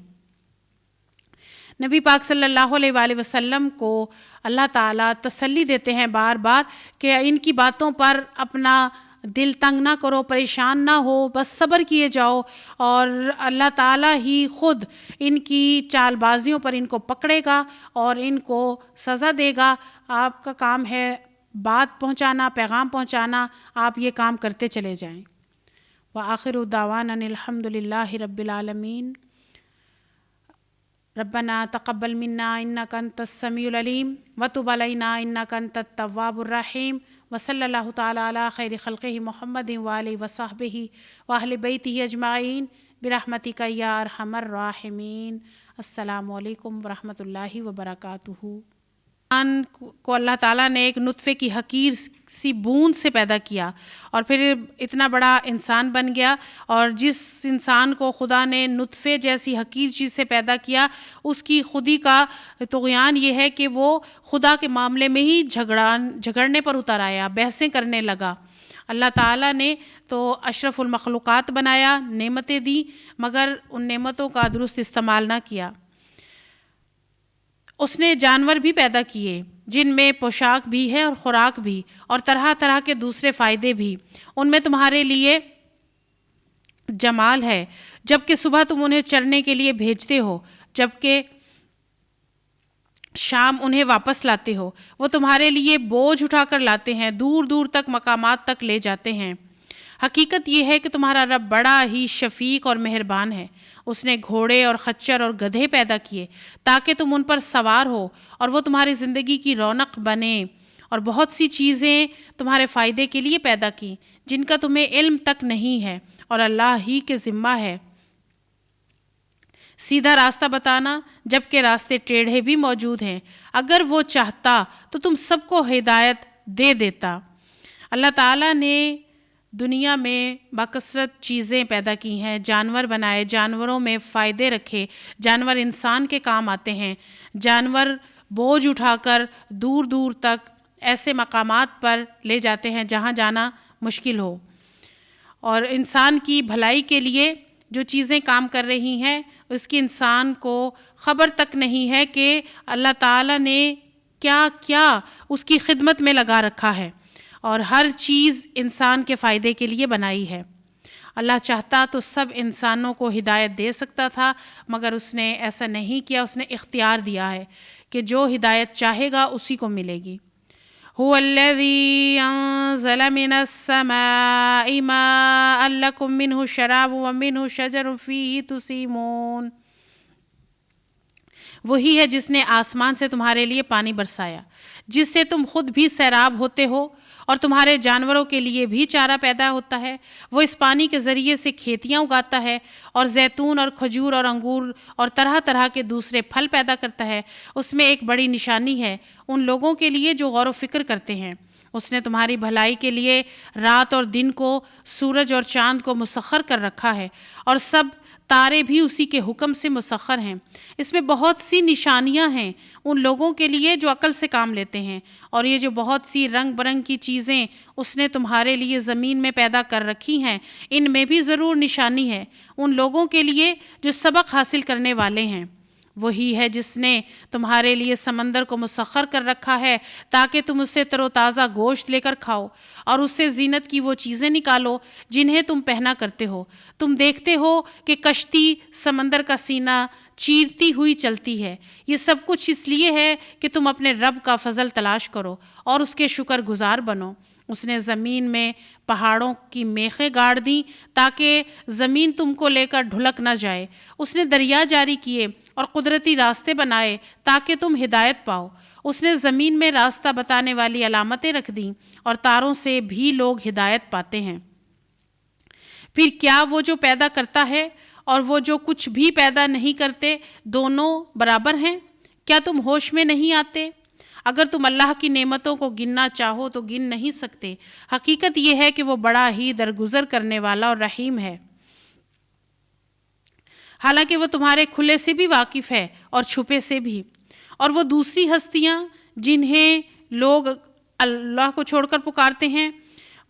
نبی پاک صلی اللہ علیہ وآلہ وسلم کو اللہ تعالیٰ تسلی دیتے ہیں بار بار کہ ان کی باتوں پر اپنا دل تنگ نہ کرو، پریشان نہ ہو، بس صبر کیے جاؤ، اور اللہ تعالیٰ ہی خود ان کی چال بازیوں پر ان کو پکڑے گا اور ان کو سزا دے گا۔ آپ کا کام ہے بات پہنچانا، پیغام پہنچانا، آپ یہ کام کرتے چلے جائیں۔ وآخر دعوانا الحمد للہ رب العالمین۔ ربنا تقبل منا انک انت السمیع العلیم وتب علینا انک انت التواب الرحیم، وصلی اللہ تعالی علی خیر خلقہ محمد وآلہ وصحبہ واہل بیتہ اجمعین برحمتک یا ارحم الراحمین۔ السلام علیکم ورحمۃ اللہ وبرکاتہ۔ انسان کو اللہ تعالیٰ نے ایک نطفے کی حقیر سی بوند سے پیدا کیا اور پھر اتنا بڑا انسان بن گیا، اور جس انسان کو خدا نے نطفے جیسی حقیر چیز سے پیدا کیا، اس کی خودی کا طغیان یہ ہے کہ وہ خدا کے معاملے میں ہی جھگڑنے پر اتر آیا، بحثیں کرنے لگا۔ اللہ تعالیٰ نے تو اشرف المخلوقات بنایا، نعمتیں دی، مگر ان نعمتوں کا درست استعمال نہ کیا۔ اس نے جانور بھی پیدا کیے جن میں پوشاک بھی ہے اور خوراک بھی، اور طرح طرح کے دوسرے فائدے بھی۔ ان میں تمہارے لیے جمال ہے، جبکہ صبح تم انہیں چرنے کے لیے بھیجتے ہو، جبکہ شام انہیں واپس لاتے ہو۔ وہ تمہارے لیے بوجھ اٹھا کر لاتے ہیں، دور دور تک مقامات تک لے جاتے ہیں۔ حقیقت یہ ہے کہ تمہارا رب بڑا ہی شفیق اور مہربان ہے۔ اس نے گھوڑے اور خچر اور گدھے پیدا کیے تاکہ تم ان پر سوار ہو اور وہ تمہاری زندگی کی رونق بنے، اور بہت سی چیزیں تمہارے فائدے کے لیے پیدا کی جن کا تمہیں علم تک نہیں ہے، اور اللہ ہی کے ذمہ ہے سیدھا راستہ بتانا، جبکہ راستے ٹیڑھے بھی موجود ہیں۔ اگر وہ چاہتا تو تم سب کو ہدایت دے دیتا۔ اللہ تعالیٰ نے دنیا میں بکثرت چیزیں پیدا کی ہیں، جانور بنائے، جانوروں میں فائدے رکھے، جانور انسان کے کام آتے ہیں، جانور بوجھ اٹھا کر دور دور تک ایسے مقامات پر لے جاتے ہیں جہاں جانا مشکل ہو، اور انسان کی بھلائی کے لیے جو چیزیں کام کر رہی ہیں اس کی انسان کو خبر تک نہیں ہے کہ اللہ تعالیٰ نے کیا کیا اس کی خدمت میں لگا رکھا ہے، اور ہر چیز انسان کے فائدے کے لیے بنائی ہے۔ اللہ چاہتا تو سب انسانوں کو ہدایت دے سکتا تھا، مگر اس نے ایسا نہیں کیا۔ اس نے اختیار دیا ہے کہ جو ہدایت چاہے گا اسی کو ملے گی۔ هو الذی انزل من السماء ماء لکم منہ شراب ومنہ شجر فیہ تسیمون۔ وہی ہے جس نے آسمان سے تمہارے لیے پانی برسایا، جس سے تم خود بھی سیراب ہوتے ہو اور تمہارے جانوروں کے لیے بھی چارہ پیدا ہوتا ہے۔ وہ اس پانی کے ذریعے سے کھیتیاں اگاتا ہے اور زیتون اور کھجور اور انگور اور طرح طرح کے دوسرے پھل پیدا کرتا ہے۔ اس میں ایک بڑی نشانی ہے ان لوگوں کے لیے جو غور و فکر کرتے ہیں۔ اس نے تمہاری بھلائی کے لیے رات اور دن کو، سورج اور چاند کو مسخر کر رکھا ہے، اور سب تارے بھی اسی کے حکم سے مسخر ہیں۔ اس میں بہت سی نشانیاں ہیں ان لوگوں کے لیے جو عقل سے کام لیتے ہیں، اور یہ جو بہت سی رنگ برنگ کی چیزیں اس نے تمہارے لیے زمین میں پیدا کر رکھی ہیں، ان میں بھی ضرور نشانی ہے ان لوگوں کے لیے جو سبق حاصل کرنے والے ہیں۔ وہی ہے جس نے تمہارے لیے سمندر کو مسخر کر رکھا ہے تاکہ تم اس سے تر و تازہ گوشت لے کر کھاؤ، اور اس سے زینت کی وہ چیزیں نکالو جنہیں تم پہنا کرتے ہو۔ تم دیکھتے ہو کہ کشتی سمندر کا سینہ چیرتی ہوئی چلتی ہے۔ یہ سب کچھ اس لیے ہے کہ تم اپنے رب کا فضل تلاش کرو اور اس کے شکر گزار بنو۔ اس نے زمین میں پہاڑوں کی میخیں گاڑ دیں تاکہ زمین تم کو لے کر ڈھلک نہ جائے۔ اس نے دریا جاری کیے اور قدرتی راستے بنائے تاکہ تم ہدایت پاؤ۔ اس نے زمین میں راستہ بتانے والی علامتیں رکھ دیں، اور تاروں سے بھی لوگ ہدایت پاتے ہیں۔ پھر کیا وہ جو پیدا کرتا ہے اور وہ جو کچھ بھی پیدا نہیں کرتے دونوں برابر ہیں؟ کیا تم ہوش میں نہیں آتے؟ اگر تم اللہ کی نعمتوں کو گننا چاہو تو گن نہیں سکتے۔ حقیقت یہ ہے کہ وہ بڑا ہی درگزر کرنے والا اور رحیم ہے۔ حالانکہ وہ تمہارے کھلے سے بھی واقف ہے اور چھپے سے بھی، اور وہ دوسری ہستیاں جنہیں لوگ اللہ کو چھوڑ کر پکارتے ہیں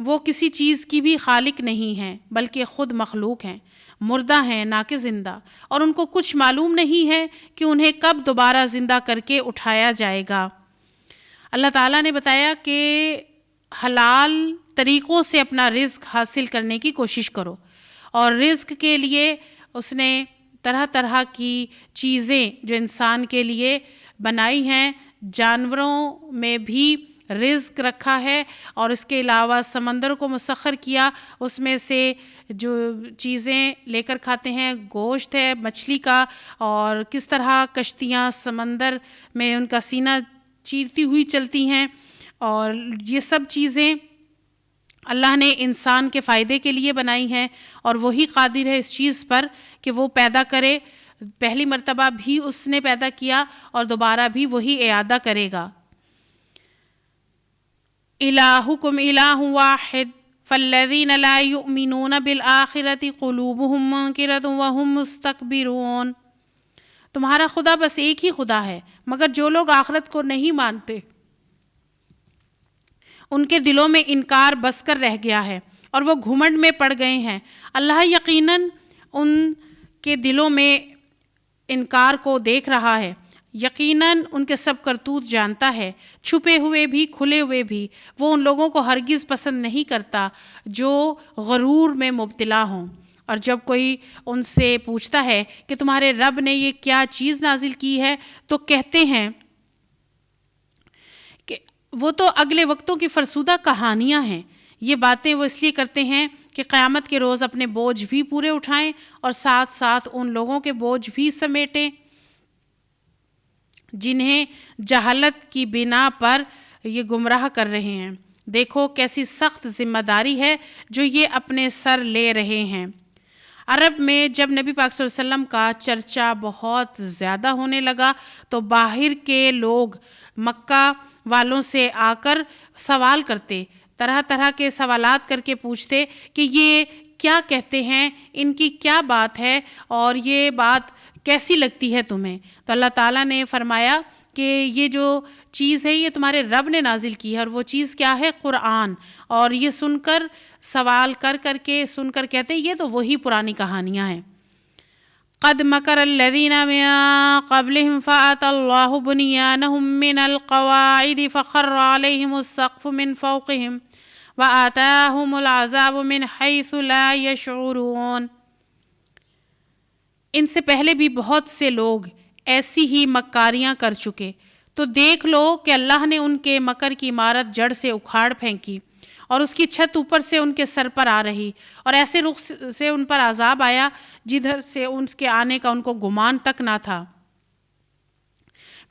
وہ کسی چیز کی بھی خالق نہیں ہیں بلکہ خود مخلوق ہیں، مردہ ہیں نہ کہ زندہ، اور ان کو کچھ معلوم نہیں ہے کہ انہیں کب دوبارہ زندہ کر کے اٹھایا جائے گا۔ اللہ تعالیٰ نے بتایا کہ حلال طریقوں سے اپنا رزق حاصل کرنے کی کوشش کرو، اور رزق کے لیے اس نے طرح طرح کی چیزیں جو انسان کے لیے بنائی ہیں، جانوروں میں بھی رزق رکھا ہے، اور اس کے علاوہ سمندر کو مسخر کیا، اس میں سے جو چیزیں لے کر کھاتے ہیں گوشت ہے مچھلی کا، اور کس طرح کشتیاں سمندر میں ان کا سینہ چیرتی ہوئی چلتی ہیں، اور یہ سب چیزیں اللہ نے انسان کے فائدے کے لیے بنائی ہیں، اور وہی قادر ہے اس چیز پر کہ وہ پیدا کرے۔ پہلی مرتبہ بھی اس نے پیدا کیا اور دوبارہ بھی وہی اعادہ کرے گا۔ الہکم الہ واحد فالذین لا یؤمنون بالآخرۃ قلوبہم منکرۃ وہم مستکبرون۔ تمہارا خدا بس ایک ہی خدا ہے، مگر جو لوگ آخرت کو نہیں مانتے ان کے دلوں میں انکار بس کر رہ گیا ہے اور وہ گھمنڈ میں پڑ گئے ہیں۔ اللہ یقیناً ان کے دلوں میں انکار کو دیکھ رہا ہے، یقیناً ان کے سب کرتوت جانتا ہے، چھپے ہوئے بھی کھلے ہوئے بھی۔ وہ ان لوگوں کو ہرگز پسند نہیں کرتا جو غرور میں مبتلا ہوں۔ اور جب کوئی ان سے پوچھتا ہے کہ تمہارے رب نے یہ کیا چیز نازل کی ہے، تو کہتے ہیں کہ وہ تو اگلے وقتوں کی فرسودہ کہانیاں ہیں۔ یہ باتیں وہ اس لیے کرتے ہیں کہ قیامت کے روز اپنے بوجھ بھی پورے اٹھائیں اور ساتھ ساتھ ان لوگوں کے بوجھ بھی سمیٹیں جنہیں جہالت کی بنا پر یہ گمراہ کر رہے ہیں۔ دیکھو کیسی سخت ذمہ داری ہے جو یہ اپنے سر لے رہے ہیں۔ عرب میں جب نبی پاک صلی اللہ علیہ وسلم کا چرچا بہت زیادہ ہونے لگا تو باہر کے لوگ مکہ والوں سے آ کر سوال کرتے، طرح طرح کے سوالات کر کے پوچھتے کہ یہ کیا کہتے ہیں، ان کی کیا بات ہے اور یہ بات کیسی لگتی ہے تمہیں؟ تو اللہ تعالیٰ نے فرمایا کہ یہ جو چیز ہے یہ تمہارے رب نے نازل کی ہے، اور وہ چیز کیا ہے؟ قرآن۔ اور یہ سن کر سوال کر کر کے سن کر کہتے ہیں یہ تو وہی پرانی کہانیاں ہیں۔ قد مکر الذین من قبلہم فأتی اللہ بنیانہم من القواعد فخر علیہم السقف من فوقہم وآتاہم العذاب من حیث لا یشعرون۔ ان سے پہلے بھی بہت سے لوگ ایسی ہی مکاریاں کر چکے، تو دیکھ لو کہ اللہ نے ان کے مکر کی عمارت جڑ سے اکھاڑ پھینکی اور اس کی چھت اوپر سے ان کے سر پر آ رہی، اور ایسے رخ سے ان پر عذاب آیا جدھر سے ان کے آنے کا ان کو گمان تک نہ تھا۔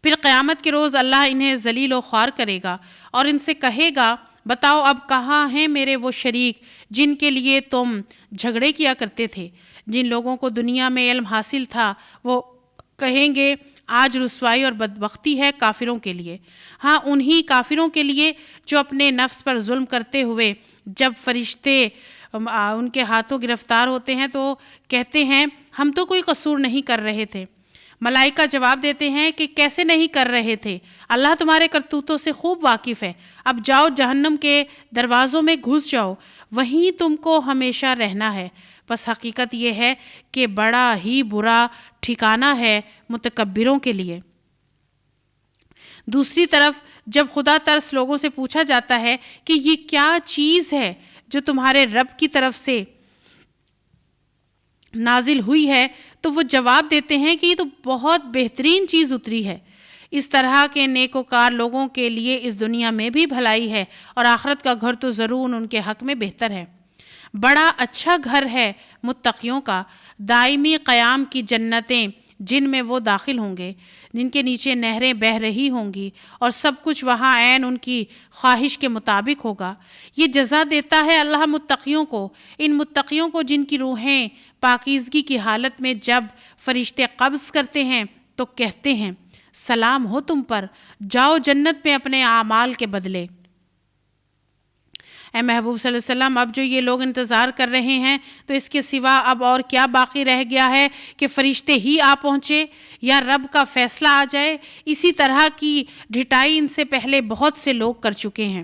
پھر قیامت کے روز اللہ انہیں ذلیل و خوار کرے گا اور ان سے کہے گا بتاؤ اب کہاں ہیں میرے وہ شریک جن کے لیے تم جھگڑے کیا کرتے تھے؟ جن لوگوں کو دنیا میں علم حاصل تھا وہ کہیں گے آج رسوائی اور بدبختی ہے کافروں کے لیے، ہاں انہی کافروں کے لیے جو اپنے نفس پر ظلم کرتے ہوئے جب فرشتے ان کے ہاتھوں گرفتار ہوتے ہیں تو کہتے ہیں ہم تو کوئی قصور نہیں کر رہے تھے۔ ملائکہ جواب دیتے ہیں کہ کیسے نہیں کر رہے تھے، اللہ تمہارے کرتوتوں سے خوب واقف ہے، اب جاؤ جہنم کے دروازوں میں گھس جاؤ، وہیں تم کو ہمیشہ رہنا ہے۔ بس حقیقت یہ ہے کہ بڑا ہی برا ٹھکانہ ہے متکبروں کے لیے۔ دوسری طرف جب خدا ترس لوگوں سے پوچھا جاتا ہے کہ یہ کیا چیز ہے جو تمہارے رب کی طرف سے نازل ہوئی ہے، تو وہ جواب دیتے ہیں کہ یہ تو بہت بہترین چیز اتری ہے۔ اس طرح کے نیکوکار لوگوں کے لیے اس دنیا میں بھی بھلائی ہے اور آخرت کا گھر تو ضرور ان کے حق میں بہتر ہے۔ بڑا اچھا گھر ہے متقیوں کا، دائمی قیام کی جنتیں جن میں وہ داخل ہوں گے، جن کے نیچے نہریں بہہ رہی ہوں گی اور سب کچھ وہاں عین ان کی خواہش کے مطابق ہوگا۔ یہ جزا دیتا ہے اللہ متقیوں کو، ان متقیوں کو جن کی روحیں پاکیزگی کی حالت میں جب فرشتے قبض کرتے ہیں تو کہتے ہیں سلام ہو تم پر، جاؤ جنت میں اپنے اعمال کے بدلے۔ اے محبوب صلی اللہ علیہ وسلم، اب جو یہ لوگ انتظار کر رہے ہیں تو اس کے سوا اب اور کیا باقی رہ گیا ہے کہ فرشتے ہی آ پہنچے یا رب کا فیصلہ آ جائے؟ اسی طرح کی ڈھٹائی ان سے پہلے بہت سے لوگ کر چکے ہیں۔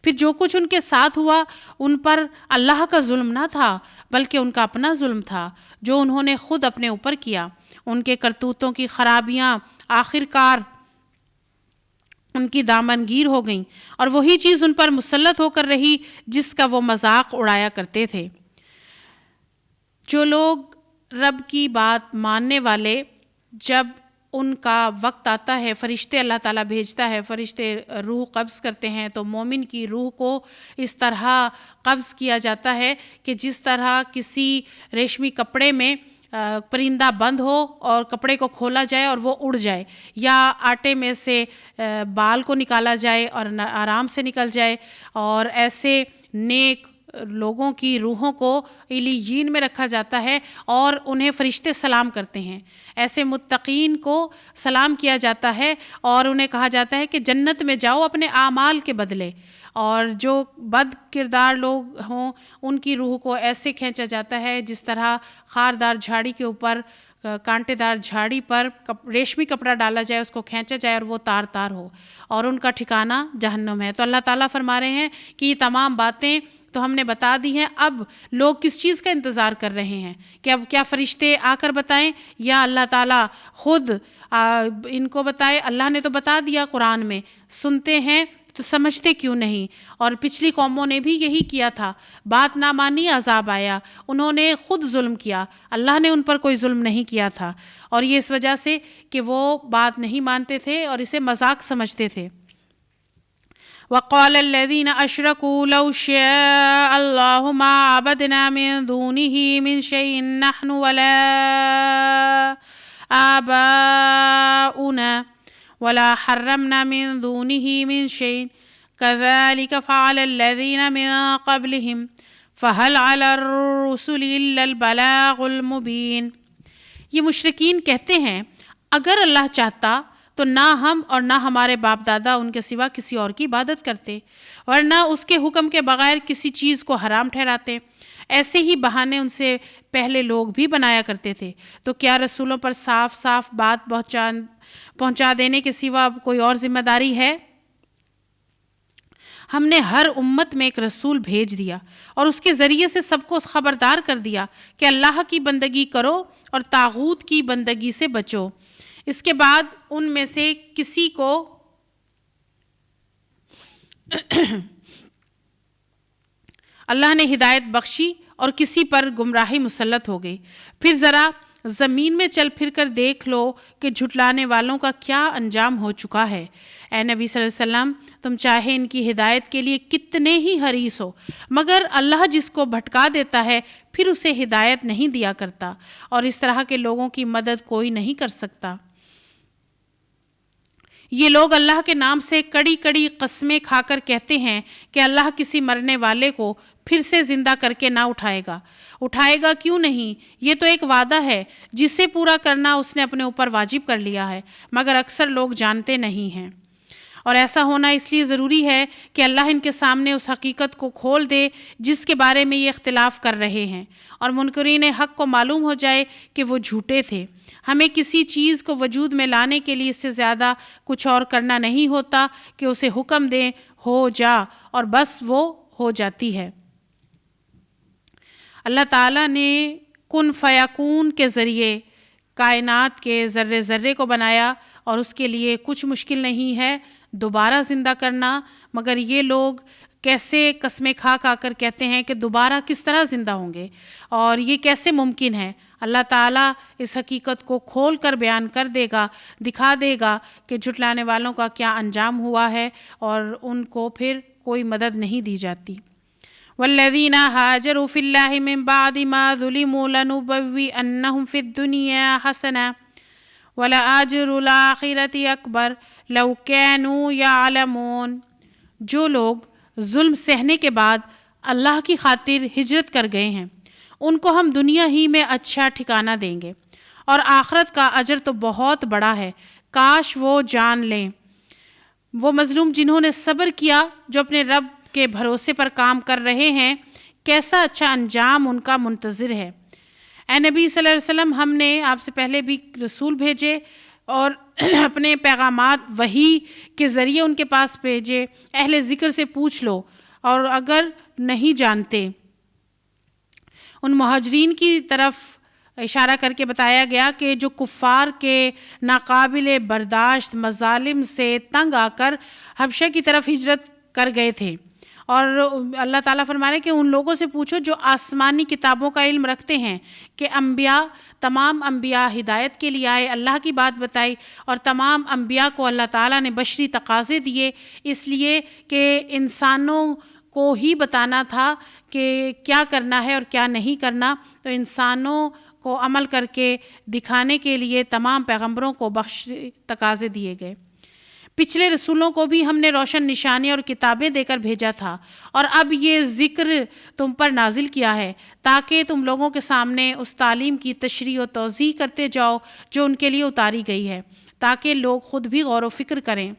پھر جو کچھ ان کے ساتھ ہوا ان پر اللہ کا ظلم نہ تھا بلکہ ان کا اپنا ظلم تھا جو انہوں نے خود اپنے اوپر کیا۔ ان کے کرتوتوں کی خرابیاں آخر کار ان کی دامنگیر ہو گئیں اور وہی چیز ان پر مسلط ہو کر رہی جس کا وہ مذاق اڑایا کرتے تھے۔ جو لوگ رب کی بات ماننے والے، جب ان کا وقت آتا ہے، فرشتے اللہ تعالیٰ بھیجتا ہے، فرشتے روح قبض کرتے ہیں، تو مومن کی روح کو اس طرح قبض کیا جاتا ہے کہ جس طرح کسی ریشمی کپڑے میں پرندہ بند ہو اور کپڑے کو کھولا جائے اور وہ اڑ جائے، یا آٹے میں سے بال کو نکالا جائے اور آرام سے نکل جائے، اور ایسے نیک لوگوں کی روحوں کو علیین میں رکھا جاتا ہے اور انہیں فرشتے سلام کرتے ہیں۔ ایسے متقین کو سلام کیا جاتا ہے اور انہیں کہا جاتا ہے کہ جنت میں جاؤ اپنے اعمال کے بدلے، اور جو بد کردار لوگ ہوں ان کی روح کو ایسے کھینچا جاتا ہے جس طرح خاردار جھاڑی کے اوپر، کانٹے دار جھاڑی پر ریشمی کپڑا ڈالا جائے، اس کو کھینچا جائے اور وہ تار تار ہو، اور ان کا ٹھکانہ جہنم ہے۔ تو اللہ تعالیٰ فرما رہے ہیں کہ یہ تمام باتیں تو ہم نے بتا دی ہیں، اب لوگ کس چیز کا انتظار کر رہے ہیں کہ اب کیا فرشتے آ کر بتائیں یا اللہ تعالیٰ خود ان کو بتائے؟ اللہ نے تو بتا دیا قرآن میں، سنتے ہیں تو سمجھتے کیوں نہیں؟ اور پچھلی قوموں نے بھی یہی کیا تھا، بات نہ مانی عذاب آیا، انہوں نے خود ظلم کیا، اللہ نے ان پر کوئی ظلم نہیں کیا تھا، اور یہ اس وجہ سے کہ وہ بات نہیں مانتے تھے اور اسے مذاق سمجھتے تھے۔ وَقَالَ الَّذِينَ أَشْرَكُوا لَوْ شَاءَ اللَّهُ مَا عَبَدْنَا مِن دُونِهِ مِن شَيْءٍ نَحْنُ وَلَا آبَاؤُنَا وَلَا حَرَّمْنَا مِن دُونِهِ مِن شَيْءٍ كَذَلِكَ فَعَلَ الَّذِينَ مِن قَبْلِهِمْ فَهَلْ عَلَى الرُّسُلِ إِلَّا الْبَلَاغُ الْمُبِينُ۔ یہ مشرکین کہتے ہیں اگر اللہ چاہتا تو نہ ہم اور نہ ہمارے باپ دادا ان کے سوا کسی اور کی عبادت کرتے، اور نہ اس کے حکم کے بغیر کسی چیز کو حرام ٹھہراتے۔ ایسے ہی بہانے ان سے پہلے لوگ بھی بنایا کرتے تھے، تو کیا رسولوں پر صاف صاف بات پہنچا دینے کے سوا کوئی اور ذمہ داری ہے؟ ہم نے ہر امت میں ایک رسول بھیج دیا اور اس کے ذریعے سے سب کو خبردار کر دیا کہ اللہ کی بندگی کرو اور طاغوت کی بندگی سے بچو۔ اس کے بعد ان میں سے کسی کو اللہ نے ہدایت بخشی اور کسی پر گمراہی مسلط ہو گئی۔ پھر ذرا زمین میں چل پھر کر دیکھ لو کہ جھٹلانے والوں کا کیا انجام ہو چکا ہے۔ اے نبی صلی اللہ علیہ وسلم، تم چاہے ان کی ہدایت کے لیے کتنے ہی حریص ہو، مگر اللہ جس کو بھٹکا دیتا ہے پھر اسے ہدایت نہیں دیا کرتا، اور اس طرح کے لوگوں کی مدد کوئی نہیں کر سکتا۔ یہ لوگ اللہ کے نام سے کڑی کڑی قسمیں کھا کر کہتے ہیں کہ اللہ کسی مرنے والے کو پھر سے زندہ کر کے نہ اٹھائے گا کیوں نہیں؟ یہ تو ایک وعدہ ہے جسے پورا کرنا اس نے اپنے اوپر واجب کر لیا ہے، مگر اکثر لوگ جانتے نہیں ہیں۔ اور ایسا ہونا اس لیے ضروری ہے کہ اللہ ان کے سامنے اس حقیقت کو کھول دے جس کے بارے میں یہ اختلاف کر رہے ہیں، اور منکرین حق کو معلوم ہو جائے کہ وہ جھوٹے تھے۔ ہمیں کسی چیز کو وجود میں لانے کے لیے اس سے زیادہ کچھ اور کرنا نہیں ہوتا کہ اسے حکم دیں ہو جا، اور بس وہ ہو جاتی ہے۔ اللہ تعالیٰ نے کن فیکون کے ذریعے کائنات کے ذرے ذرے کو بنایا، اور اس کے لیے کچھ مشکل نہیں ہے دوبارہ زندہ کرنا، مگر یہ لوگ کیسے قسمیں کھا کر کہتے ہیں کہ دوبارہ کس طرح زندہ ہوں گے، اور یہ کیسے ممکن ہے؟ اللہ تعالیٰ اس حقیقت کو کھول کر بیان کر دے گا، دکھا دے گا کہ جھٹلانے والوں کا کیا انجام ہوا ہے، اور ان کو پھر کوئی مدد نہیں دی جاتی۔ والذین ہاجروا فی اللہ من بعد ما ظلموا لنبوئنہم فی الدنیا حسنہ ولأجر الآخرۃ اکبر لو کانوا یعلمون۔ جو لوگ ظلم سہنے کے بعد اللہ کی خاطر ہجرت کر گئے ہیں ان کو ہم دنیا ہی میں اچھا ٹھکانہ دیں گے، اور آخرت کا اجر تو بہت بڑا ہے، کاش وہ جان لیں۔ وہ مظلوم جنہوں نے صبر کیا، جو اپنے رب کے بھروسے پر کام کر رہے ہیں، کیسا اچھا انجام ان کا منتظر ہے۔ اے نبی صلی اللہ علیہ وسلم، ہم نے آپ سے پہلے بھی رسول بھیجے اور اپنے پیغامات وحی کے ذریعے ان کے پاس بھیجے۔ اہل ذکر سے پوچھ لو، اور اگر نہیں جانتے۔ ان مہاجرین کی طرف اشارہ کر کے بتایا گیا کہ جو کفار کے ناقابل برداشت مظالم سے تنگ آ کر حبشہ کی طرف ہجرت کر گئے تھے، اور اللہ تعالیٰ فرما رہے ہیں کہ ان لوگوں سے پوچھو جو آسمانی کتابوں کا علم رکھتے ہیں کہ تمام انبیاء ہدایت کے لیے آئے، اللہ کی بات بتائی، اور تمام انبیاء کو اللہ تعالیٰ نے بشری تقاضے دیے، اس لیے کہ انسانوں کو ہی بتانا تھا کہ کیا کرنا ہے اور کیا نہیں کرنا، تو انسانوں کو عمل کر کے دکھانے کے لیے تمام پیغمبروں کو بشری تقاضے دیے گئے۔ پچھلے رسولوں کو بھی ہم نے روشن نشانی اور کتابیں دے کر بھیجا تھا، اور اب یہ ذکر تم پر نازل کیا ہے تاکہ تم لوگوں کے سامنے اس تعلیم کی تشریح و توضیح کرتے جاؤ جو ان کے لیے اتاری گئی ہے، تاکہ لوگ خود بھی غور و فکر کریں۔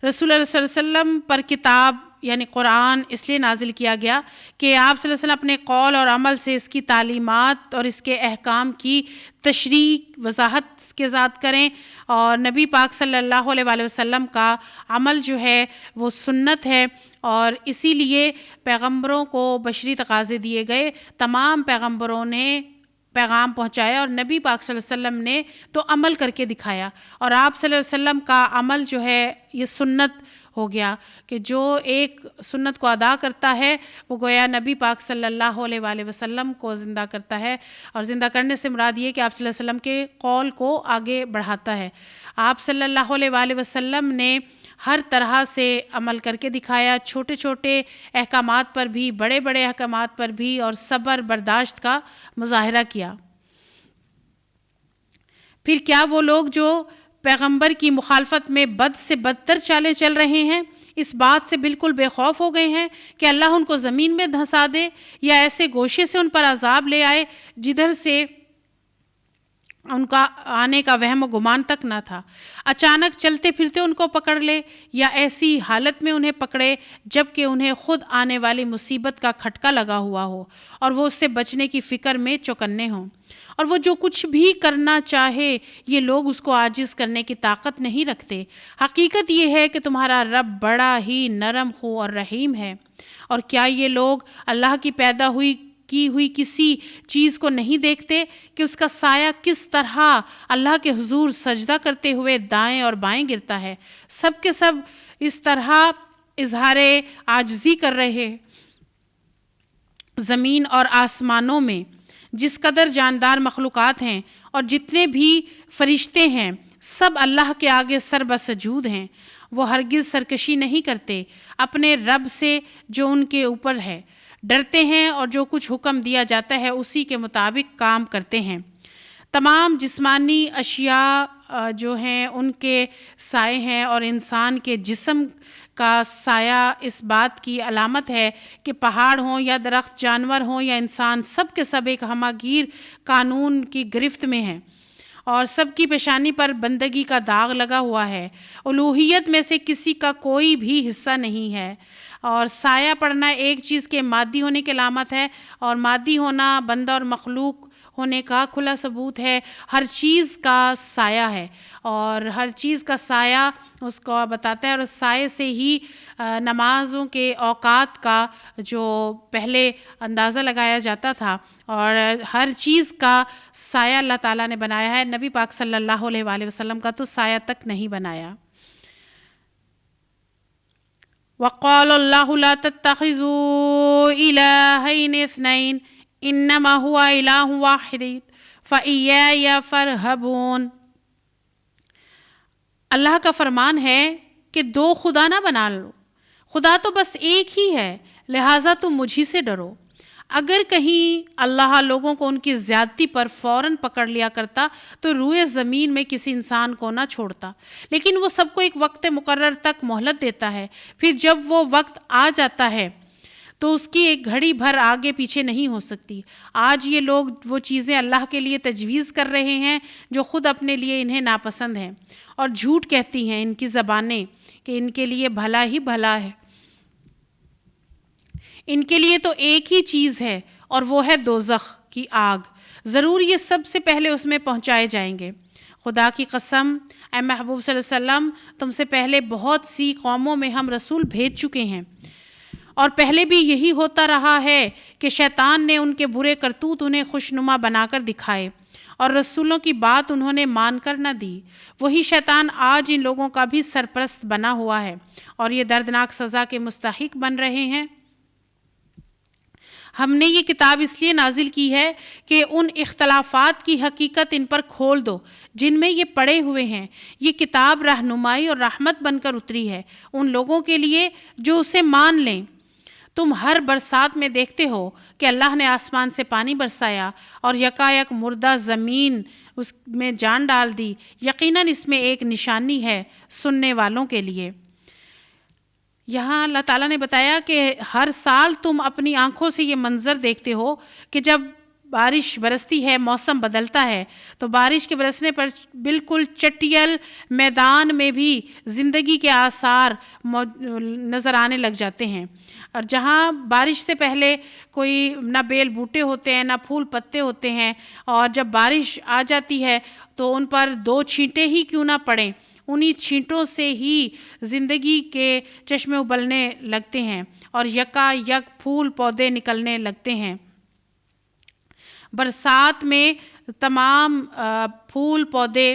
رسول اللہ صلی اللہ علیہ وسلم پر کتاب یعنی قرآن اس لیے نازل کیا گیا کہ آپ صلی اللہ علیہ وسلم اپنے قول اور عمل سے اس کی تعلیمات اور اس کے احکام کی تشریح وضاحت کے ذات کریں، اور نبی پاک صلی اللہ علیہ وآلہ وسلم کا عمل جو ہے وہ سنت ہے، اور اسی لیے پیغمبروں کو بشری تقاضے دیے گئے۔ تمام پیغمبروں نے پیغام پہنچایا، اور نبی پاک صلی اللہ علیہ وسلم نے تو عمل کر کے دکھایا، اور آپ صلی اللہ علیہ وسلم کا عمل جو ہے یہ سنت ہو گیا کہ جو ایک سنت کو ادا کرتا ہے وہ گویا نبی پاک صلی اللہ علیہ وآلہ وسلم کو زندہ کرتا ہے، اور زندہ کرنے سے مراد یہ کہ آپ صلی اللہ علیہ وسلم کے قول کو آگے بڑھاتا ہے۔ آپ صلی اللہ علیہ وآلہ وسلم نے ہر طرح سے عمل کر کے دکھایا، چھوٹے چھوٹے احکامات پر بھی، بڑے بڑے احکامات پر بھی، اور صبر برداشت کا مظاہرہ کیا۔ پھر کیا وہ لوگ جو پیغمبر کی مخالفت میں بد سے بدتر چالیں چل رہے ہیں اس بات سے بالکل بے خوف ہو گئے ہیں کہ اللہ ان کو زمین میں دھنسا دے، یا ایسے گوشے سے ان پر عذاب لے آئے جدھر سے ان کا آنے کا وہم و گمان تک نہ تھا، اچانک چلتے پھرتے ان کو پکڑ لے، یا ایسی حالت میں انہیں پکڑے جبکہ انہیں خود آنے والی مصیبت کا کھٹکا لگا ہوا ہو، اور وہ اس سے بچنے کی فکر میں چوکنے ہوں، اور وہ جو کچھ بھی کرنا چاہے یہ لوگ اس کو عاجز کرنے کی طاقت نہیں رکھتے۔ حقیقت یہ ہے کہ تمہارا رب بڑا ہی نرم خو اور رحیم ہے۔ اور کیا یہ لوگ اللہ کی پیدا کی ہوئی کسی چیز کو نہیں دیکھتے کہ اس کا سایہ کس طرح اللہ کے حضور سجدہ کرتے ہوئے دائیں اور بائیں گرتا ہے؟ سب کے سب اس طرح اظہار عاجزی کر رہے۔ زمین اور آسمانوں میں جس قدر جاندار مخلوقات ہیں اور جتنے بھی فرشتے ہیں سب اللہ کے آگے سر بسجود ہیں۔ وہ ہرگز سرکشی نہیں کرتے اپنے رب سے جو ان کے اوپر ہے، ڈرتے ہیں اور جو کچھ حکم دیا جاتا ہے اسی کے مطابق کام کرتے ہیں۔ تمام جسمانی اشیاء جو ہیں ان کے سائے ہیں، اور انسان کے جسم کا سایہ اس بات کی علامت ہے کہ پہاڑ ہوں یا درخت، جانور ہوں یا انسان، سب کے سب ایک ہماگیر قانون کی گرفت میں ہیں، اور سب کی پیشانی پر بندگی کا داغ لگا ہوا ہے۔ الوہیت میں سے کسی کا کوئی بھی حصہ نہیں ہے، اور سایہ پڑنا ایک چیز کے مادی ہونے کی علامت ہے، اور مادی ہونا بندہ اور مخلوق ہونے کا کھلا ثبوت ہے۔ ہر چیز کا سایہ ہے، اور ہر چیز کا سایہ اس کو بتاتا ہے، اور اس سائے سے ہی نمازوں کے اوقات کا جو پہلے اندازہ لگایا جاتا تھا، اور ہر چیز کا سایہ اللہ تعالیٰ نے بنایا ہے۔ نبی پاک صلی اللہ علیہ وآلہ وسلم کا تو سایہ تک نہیں بنایا۔ وَقَالَ اللَّهُ لَا تَتَّخِذُوا إِلَٰهَيْنِ اثْنَيْنِ إِنَّمَا هُوَ إِلَٰهٌ وَاحِدٌ فَإِيَّايَ فَارْهَبُونِ۔ اللہ کا فرمان ہے کہ دو خدا نہ بنا لو، خدا تو بس ایک ہی ہے، لہٰذا تم مجھی سے ڈرو۔ اگر کہیں اللہ لوگوں کو ان کی زیادتی پر فوراً پکڑ لیا کرتا تو روئے زمین میں کسی انسان کو نہ چھوڑتا، لیکن وہ سب کو ایک وقت مقرر تک مہلت دیتا ہے، پھر جب وہ وقت آ جاتا ہے تو اس کی ایک گھڑی بھر آگے پیچھے نہیں ہو سکتی۔ آج یہ لوگ وہ چیزیں اللہ کے لیے تجویز کر رہے ہیں جو خود اپنے لیے انہیں ناپسند ہیں، اور جھوٹ کہتی ہیں ان کی زبانیں کہ ان کے لیے بھلا ہی بھلا ہے، ان کے لیے تو ایک ہی چیز ہے اور وہ ہے دوزخ کی آگ، ضرور یہ سب سے پہلے اس میں پہنچائے جائیں گے۔ خدا کی قسم اے محبوب صلی اللہ علیہ وسلم، تم سے پہلے بہت سی قوموں میں ہم رسول بھیج چکے ہیں، اور پہلے بھی یہی ہوتا رہا ہے کہ شیطان نے ان کے برے کرتوت انہیں خوشنما بنا کر دکھائے اور رسولوں کی بات انہوں نے مان کر نہ دی۔ وہی شیطان آج ان لوگوں کا بھی سرپرست بنا ہوا ہے اور یہ دردناک سزا کے مستحق بن رہے ہیں۔ ہم نے یہ کتاب اس لیے نازل کی ہے کہ ان اختلافات کی حقیقت ان پر کھول دو جن میں یہ پڑے ہوئے ہیں۔ یہ کتاب رہنمائی اور رحمت بن کر اتری ہے ان لوگوں کے لیے جو اسے مان لیں۔ تم ہر برسات میں دیکھتے ہو کہ اللہ نے آسمان سے پانی برسایا اور یکایک مردہ زمین اس میں جان ڈال دی، یقیناً اس میں ایک نشانی ہے سننے والوں کے لیے۔ یہاں اللہ تعالیٰ نے بتایا کہ ہر سال تم اپنی آنکھوں سے یہ منظر دیکھتے ہو کہ جب بارش برستی ہے، موسم بدلتا ہے، تو بارش کے برسنے پر بالکل چٹیل میدان میں بھی زندگی کے آثار نظر آنے لگ جاتے ہیں، اور جہاں بارش سے پہلے کوئی نہ بیل بوٹے ہوتے ہیں نہ پھول پتے ہوتے ہیں، اور جب بارش آ جاتی ہے تو ان پر 2 چھینٹیں ہی کیوں نہ پڑیں، انہی چھینٹوں سے ہی زندگی کے چشمے ابلنے لگتے ہیں اور یکا یک پھول پودے نکلنے لگتے ہیں۔ برسات میں تمام پھول پودے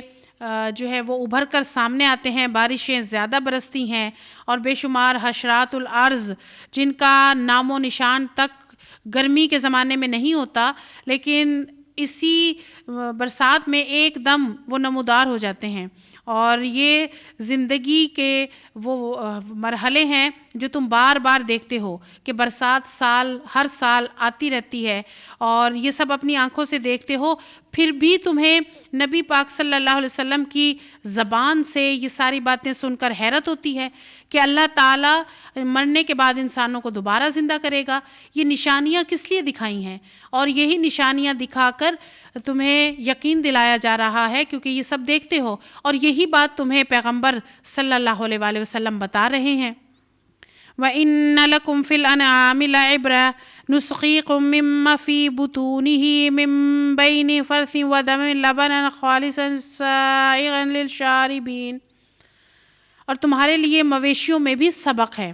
جو ہے وہ ابھر کر سامنے آتے ہیں، بارشیں زیادہ برستی ہیں، اور بے شمار حشرات الارض جن کا نام و نشان تک گرمی کے زمانے میں نہیں ہوتا، لیکن اسی برسات میں ایک دم وہ نمودار ہو جاتے ہیں۔ اور یہ زندگی کے وہ مرحلے ہیں جو تم بار بار دیکھتے ہو کہ برسات ہر سال آتی رہتی ہے، اور یہ سب اپنی آنکھوں سے دیکھتے ہو، پھر بھی تمہیں نبی پاک صلی اللہ علیہ وسلم کی زبان سے یہ ساری باتیں سن کر حیرت ہوتی ہے کہ اللہ تعالیٰ مرنے کے بعد انسانوں کو دوبارہ زندہ کرے گا۔ یہ نشانیاں کس لیے دکھائی ہیں؟ اور یہی نشانیاں دکھا کر تمہیں یقین دلایا جا رہا ہے، کیونکہ یہ سب دیکھتے ہو، اور یہی بات تمہیں پیغمبر صلی اللہ علیہ وآلہ وسلم بتا رہے ہیں۔ وَإِنَّ لَكُمْ فِي الْأَنْعَامِ لَعِبْرَةً نُسْقِيكُم مِّمَّا فِي بُطُونِهِ مِن بَيْنِ فَرْثٍ وَدَمٍ لَبَنًا خَالِصًا سَائِغًا لِّلشَّارِبِينَ۔ اور تمہارے لیے مویشیوں میں بھی سبق ہے،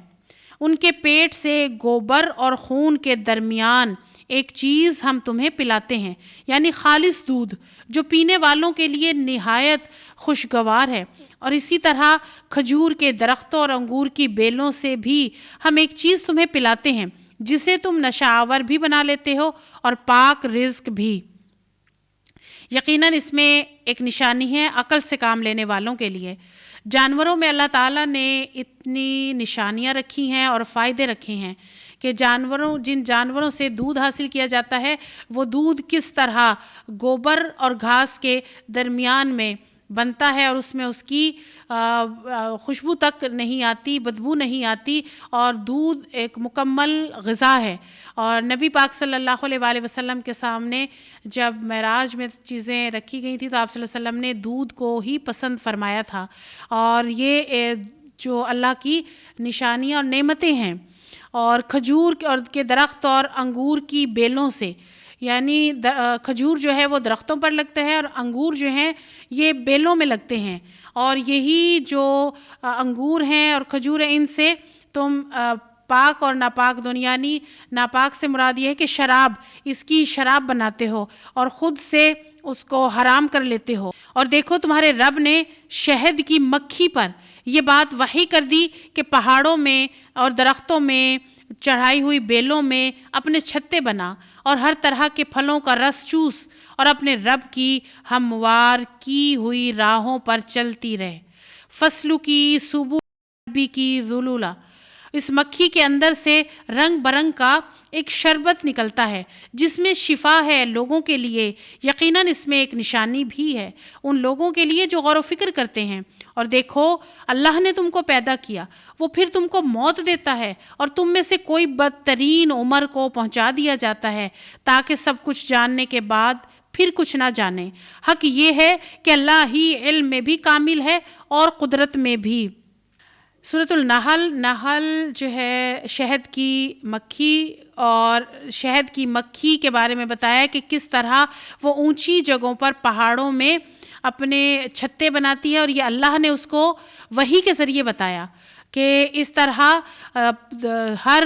ان کے پیٹ سے گوبر اور خون کے درمیان ایک چیز ہم تمہیں پلاتے ہیں، یعنی خالص دودھ جو پینے والوں کے لیے نہایت خوشگوار ہے، اور اسی طرح کھجور کے درختوں اور انگور کی بیلوں سے بھی ہم ایک چیز تمہیں پلاتے ہیں جسے تم نشہ آور بھی بنا لیتے ہو اور پاک رزق بھی۔ یقیناً اس میں ایک نشانی ہے عقل سے کام لینے والوں کے لیے۔ جانوروں میں اللہ تعالیٰ نے اتنی نشانیاں رکھی ہیں اور فائدے رکھے ہیں کہ جن جانوروں سے دودھ حاصل کیا جاتا ہے وہ دودھ کس طرح گوبر اور گھاس کے درمیان میں بنتا ہے، اور اس میں اس کی خوشبو تک نہیں آتی، بدبو نہیں آتی، اور دودھ ایک مکمل غذا ہے۔ اور نبی پاک صلی اللہ علیہ وآلہ وسلم کے سامنے جب معراج میں چیزیں رکھی گئی تھیں تو آپ صلی اللہ علیہ وسلم نے دودھ کو ہی پسند فرمایا تھا، اور یہ جو اللہ کی نشانیاں اور نعمتیں ہیں۔ اور کھجور کے درخت اور انگور کی بیلوں سے، یعنی کھجور جو ہے وہ درختوں پر لگتا ہے اور انگور جو ہیں یہ بیلوں میں لگتے ہیں، اور یہی جو انگور ہیں اور کھجور ہیں ان سے تم پاک اور ناپاک دونوں، یعنی ناپاک سے مراد یہ ہے کہ اس کی شراب بناتے ہو اور خود سے اس کو حرام کر لیتے ہو۔ اور دیکھو تمہارے رب نے شہد کی مکھی پر یہ بات وحی کر دی کہ پہاڑوں میں اور درختوں میں چڑھائی ہوئی بیلوں میں اپنے چھتے بنا اور ہر طرح کے پھلوں کا رس چوس اور اپنے رب کی ہموار کی ہوئی راہوں پر چلتی رہے۔ فصلوں کی صبح ربی کی ذلولہ، اس مکھی کے اندر سے رنگ برنگ کا ایک شربت نکلتا ہے جس میں شفا ہے لوگوں کے لیے۔ یقیناً اس میں ایک نشانی بھی ہے ان لوگوں کے لیے جو غور و فکر کرتے ہیں۔ اور دیکھو اللہ نے تم کو پیدا کیا، وہ پھر تم کو موت دیتا ہے، اور تم میں سے کوئی بدترین عمر کو پہنچا دیا جاتا ہے تاکہ سب کچھ جاننے کے بعد پھر کچھ نہ جانے۔ حق یہ ہے کہ اللہ ہی علم میں بھی کامل ہے اور قدرت میں بھی۔ سورۃ النحل، نحل جو ہے شہد کی مکھی، اور شہد کی مکھی کے بارے میں بتایا کہ کس طرح وہ اونچی جگہوں پر پہاڑوں میں اپنے چھتے بناتی ہے، اور یہ اللہ نے اس کو وحی کے ذریعے بتایا کہ اس طرح ہر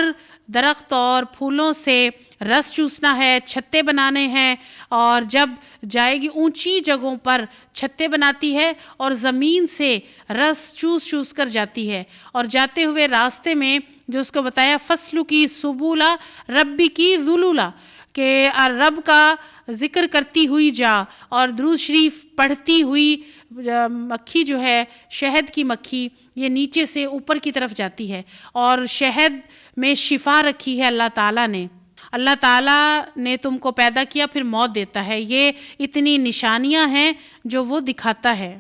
درخت اور پھولوں سے رس چوسنا ہے، چھتے بنانے ہیں، اور جب جائے گی اونچی جگہوں پر چھتے بناتی ہے اور زمین سے رس چوس چوس کر جاتی ہے، اور جاتے ہوئے راستے میں جو اس کو بتایا فصلو کی سبولا ربی کی ذلولا، کہ رب کا ذکر کرتی ہوئی جا، اور درود شریف پڑھتی ہوئی مکھی جو ہے شہد کی مکھی یہ نیچے سے اوپر کی طرف جاتی ہے، اور شہد میں شفا رکھی ہے اللہ تعالیٰ نے۔ اللہ تعالیٰ نے تم کو پیدا کیا پھر موت دیتا ہے، یہ اتنی نشانیاں ہیں جو وہ دکھاتا ہے۔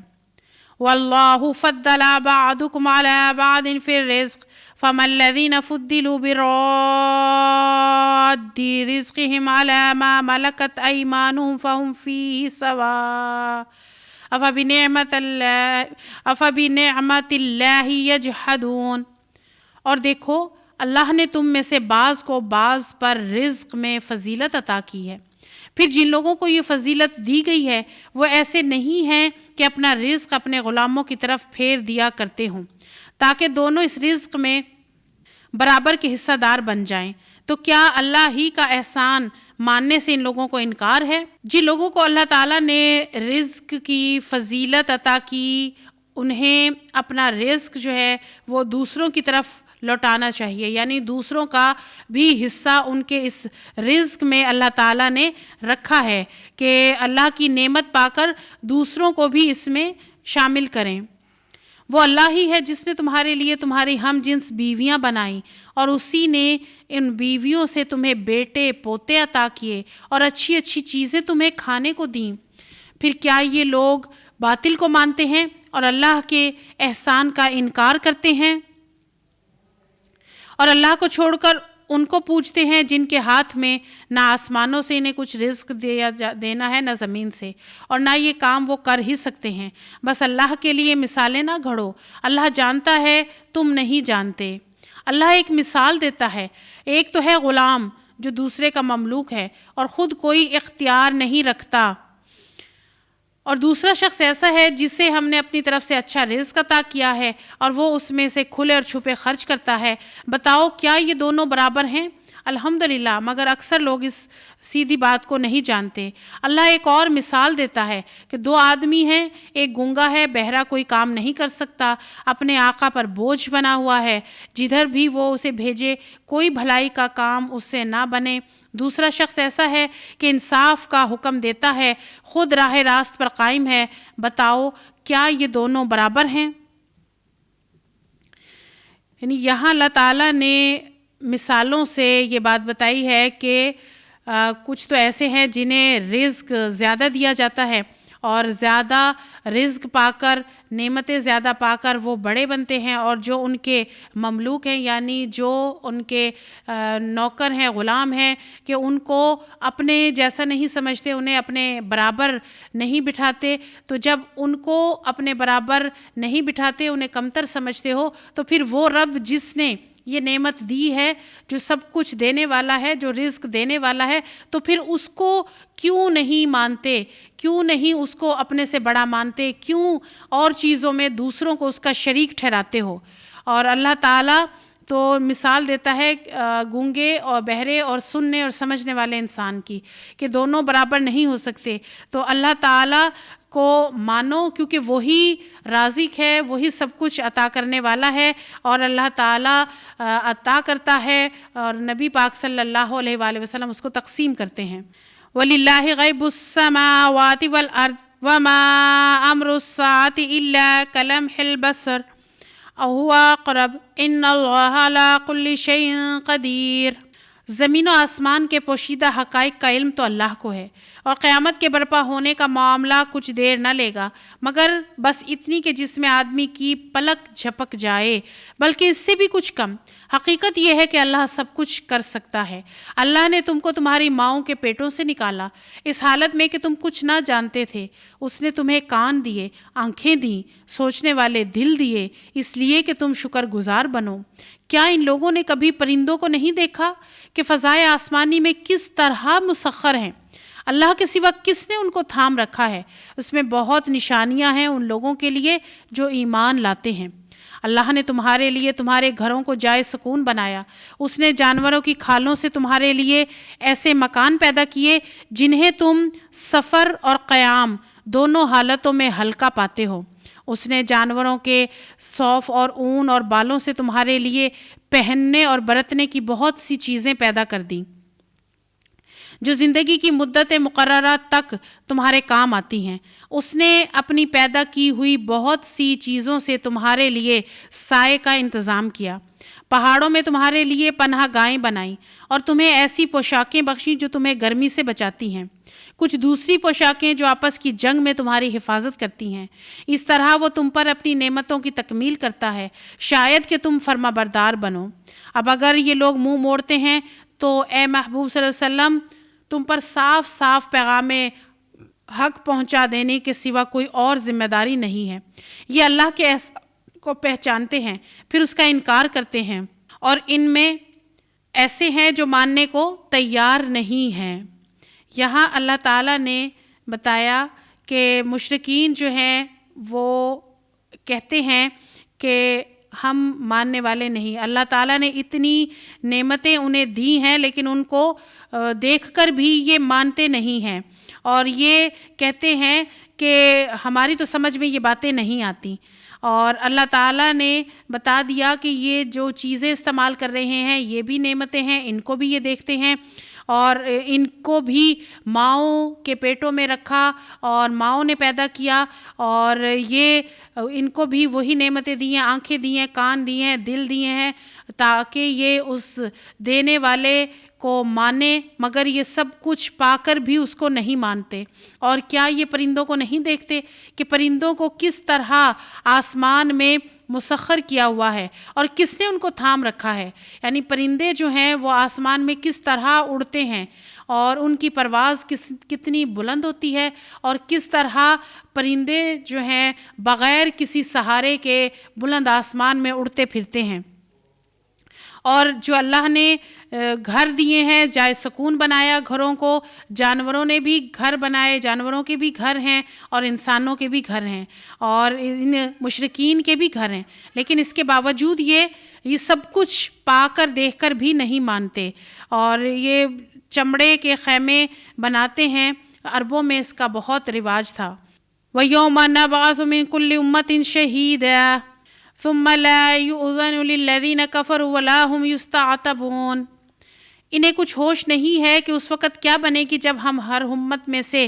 وَاللَّهُ فَضَّلَ بَعْضَكُمْ عَلَى بَعْضٍ فِي الرِّزْقِ فَمَا الَّذِينَ فُضِّلُوا بِرَادِّ رِزْقِهِمْ عَلَى مَا مَلَكَتْ أَيْمَانُهُمْ فَهُمْ فِيهِ سَوَاءٌ أَفَبِنِعْمَةِ اللَّهِ يَجْحَدُونَ۔ اور دیکھو اللہ نے تم میں سے بعض کو بعض پر رزق میں فضیلت عطا کی ہے، پھر جن لوگوں کو یہ فضیلت دی گئی ہے وہ ایسے نہیں ہیں کہ اپنا رزق اپنے غلاموں کی طرف پھیر دیا کرتے ہوں تاکہ دونوں اس رزق میں برابر کے حصہ دار بن جائیں۔ تو کیا اللہ ہی کا احسان ماننے سے ان لوگوں کو انکار ہے؟ جن لوگوں کو اللہ تعالیٰ نے رزق کی فضیلت عطا کی انہیں اپنا رزق جو ہے وہ دوسروں کی طرف لوٹانا چاہیے، یعنی دوسروں کا بھی حصہ ان کے اس رزق میں اللہ تعالیٰ نے رکھا ہے کہ اللہ کی نعمت پا کر دوسروں کو بھی اس میں شامل کریں۔ وہ اللہ ہی ہے جس نے تمہارے لیے تمہاری ہم جنس بیویاں بنائیں، اور اسی نے ان بیویوں سے تمہیں بیٹے پوتے عطا کیے اور اچھی اچھی چیزیں تمہیں کھانے کو دیں۔ پھر کیا یہ لوگ باطل کو مانتے ہیں اور اللہ کے احسان کا انکار کرتے ہیں، اور اللہ کو چھوڑ کر ان کو پوچھتے ہیں جن کے ہاتھ میں نہ آسمانوں سے انہیں کچھ رزق دینا ہے نہ زمین سے، اور نہ یہ کام وہ کر ہی سکتے ہیں۔ بس اللہ کے لیے مثالیں نہ گھڑو، اللہ جانتا ہے تم نہیں جانتے۔ اللہ ایک مثال دیتا ہے، ایک تو ہے غلام جو دوسرے کا مملوک ہے اور خود کوئی اختیار نہیں رکھتا، اور دوسرا شخص ایسا ہے جسے ہم نے اپنی طرف سے اچھا رزق عطا کیا ہے اور وہ اس میں سے کھلے اور چھپے خرچ کرتا ہے۔ بتاؤ کیا یہ دونوں برابر ہیں؟ الحمدللہ، مگر اکثر لوگ اس سیدھی بات کو نہیں جانتے۔ اللہ ایک اور مثال دیتا ہے کہ دو آدمی ہیں، ایک گونگا ہے، بہرا کوئی کام نہیں کر سکتا، اپنے آقا پر بوجھ بنا ہوا ہے، جدھر بھی وہ اسے بھیجے کوئی بھلائی کا کام اس سے نہ بنے۔ دوسرا شخص ایسا ہے کہ انصاف کا حکم دیتا ہے، خود راہ راست پر قائم ہے۔ بتاؤ کیا یہ دونوں برابر ہیں؟ یعنی یہاں اللہ تعالیٰ نے مثالوں سے یہ بات بتائی ہے کہ کچھ تو ایسے ہیں جنہیں رزق زیادہ دیا جاتا ہے، اور زیادہ رزق پا کر، نعمتیں زیادہ پا کر وہ بڑے بنتے ہیں، اور جو ان کے مملوک ہیں یعنی جو ان کے نوکر ہیں، غلام ہیں، کہ ان کو اپنے جیسا نہیں سمجھتے، انہیں اپنے برابر نہیں بٹھاتے۔ تو جب ان کو اپنے برابر نہیں بٹھاتے، انہیں کمتر سمجھتے ہو، تو پھر وہ رب جس نے یہ نعمت دی ہے، جو سب کچھ دینے والا ہے، جو رزق دینے والا ہے، تو پھر اس کو کیوں نہیں مانتے، کیوں نہیں اس کو اپنے سے بڑا مانتے، کیوں اور چیزوں میں دوسروں کو اس کا شریک ٹھہراتے ہو؟ اور اللہ تعالیٰ تو مثال دیتا ہے گونگے اور بہرے اور سننے اور سمجھنے والے انسان کی، کہ دونوں برابر نہیں ہو سکتے۔ تو اللہ تعالیٰ کو مانو، کیونکہ وہی رازق ہے، وہی سب کچھ عطا کرنے والا ہے، اور اللہ تعالیٰ عطا کرتا ہے، اور نبی پاک صلی اللہ علیہ وآلہ وسلم اس کو تقسیم کرتے ہیں۔ وَلِلَّهِ غَيْبُ السَّمَاوَاتِ وَالْأَرْضِ وَمَا أَمْرُ السَّاعَةِ إِلَّا كَلَمْحِ الْبَصَرِ أَوْ هُوَ أَقْرَبُ إِنَّ اللَّهَ عَلَىٰ كُلِّ شَيْءٍ قَدِيرٌ۔ زمین و آسمان کے پوشیدہ حقائق کا علم تو اللہ کو ہے، اور قیامت کے برپا ہونے کا معاملہ کچھ دیر نہ لے گا، مگر بس اتنی کہ جس میں آدمی کی پلک جھپک جائے، بلکہ اس سے بھی کچھ کم۔ حقیقت یہ ہے کہ اللہ سب کچھ کر سکتا ہے۔ اللہ نے تم کو تمہاری ماؤں کے پیٹوں سے نکالا اس حالت میں کہ تم کچھ نہ جانتے تھے۔ اس نے تمہیں کان دیے، آنکھیں دیں، سوچنے والے دل دیے، اس لیے کہ تم شکر گزار بنو۔ کیا ان لوگوں نے کبھی پرندوں کو نہیں دیکھا کہ فضائے آسمانی میں کس طرح مسخر ہیں؟ اللہ کے سوا کس نے ان کو تھام رکھا ہے؟ اس میں بہت نشانیاں ہیں ان لوگوں کے لیے جو ایمان لاتے ہیں۔ اللہ نے تمہارے لیے تمہارے گھروں کو جائے سکون بنایا۔ اس نے جانوروں کی کھالوں سے تمہارے لیے ایسے مکان پیدا کیے جنہیں تم سفر اور قیام دونوں حالتوں میں ہلکا پاتے ہو۔ اس نے جانوروں کے صوف اور اون اور بالوں سے تمہارے لیے پہننے اور برتنے کی بہت سی چیزیں پیدا کر دیں جو زندگی کی مدت مقررہ تک تمہارے کام آتی ہیں۔ اس نے اپنی پیدا کی ہوئی بہت سی چیزوں سے تمہارے لیے سائے کا انتظام کیا۔ پہاڑوں میں تمہارے لیے پناہ گاہیں بنائیں اور تمہیں ایسی پوشاکیں بخشیں جو تمہیں گرمی سے بچاتی ہیں، کچھ دوسری پوشاکیں جو آپس کی جنگ میں تمہاری حفاظت کرتی ہیں۔ اس طرح وہ تم پر اپنی نعمتوں کی تکمیل کرتا ہے، شاید کہ تم فرما بردار بنو۔ اب اگر یہ لوگ منہ موڑتے ہیں تو اے محبوب صلی اللہ علیہ وسلم تم پر صاف صاف پیغام حق پہنچا دینے کے سوا کوئی اور ذمہ داری نہیں ہے۔ یہ اللہ کے احسان کو پہچانتے ہیں پھر اس کا انکار کرتے ہیں، اور ان میں ایسے ہیں جو ماننے کو تیار نہیں ہیں۔ یہاں اللہ تعالیٰ نے بتایا کہ مشرکین جو ہیں وہ کہتے ہیں کہ ہم ماننے والے نہیں۔ اللہ تعالیٰ نے اتنی نعمتیں انہیں دی ہیں لیکن ان کو دیکھ کر بھی یہ مانتے نہیں ہیں، اور یہ کہتے ہیں کہ ہماری تو سمجھ میں یہ باتیں نہیں آتی۔ اور اللہ تعالیٰ نے بتا دیا کہ یہ جو چیزیں استعمال کر رہے ہیں یہ بھی نعمتیں ہیں، ان کو بھی یہ دیکھتے ہیں، اور ان کو بھی ماؤں کے پیٹوں میں رکھا اور ماؤں نے پیدا کیا، اور یہ ان کو بھی وہی نعمتیں دی ہیں، آنکھیں دی ہیں، کان دیے ہیں، دل دیے ہیں، تاکہ یہ اس دینے والے کو مانے، مگر یہ سب کچھ پا کر بھی اس کو نہیں مانتے۔ اور کیا یہ پرندوں کو نہیں دیکھتے کہ پرندوں کو کس طرح آسمان میں مسخر کیا ہوا ہے اور کس نے ان کو تھام رکھا ہے؟ یعنی پرندے جو ہیں وہ آسمان میں کس طرح اڑتے ہیں اور ان کی پرواز کتنی بلند ہوتی ہے، اور کس طرح پرندے جو ہیں بغیر کسی سہارے کے بلند آسمان میں اڑتے پھرتے ہیں۔ اور جو اللہ نے گھر دیے ہیں، جائے سکون بنایا گھروں کو، جانوروں نے بھی گھر بنائے، جانوروں کے بھی گھر ہیں اور انسانوں کے بھی گھر ہیں اور ان مشرکین کے بھی گھر ہیں، لیکن اس کے باوجود یہ سب کچھ پا کر دیکھ کر بھی نہیں مانتے، اور یہ چمڑے کے خیمے بناتے ہیں۔ عربوں میں اس کا بہت رواج تھا۔ وَيَوْمَ نَبْعَثُ مِن كُلِّ أُمَّةٍ شَهِيدًا ثم لا يؤذن للذين كفروا ولا هم يستعتبون۔ انہیں کچھ ہوش نہیں ہے کہ اس وقت کیا بنے گی جب ہم ہر امت میں سے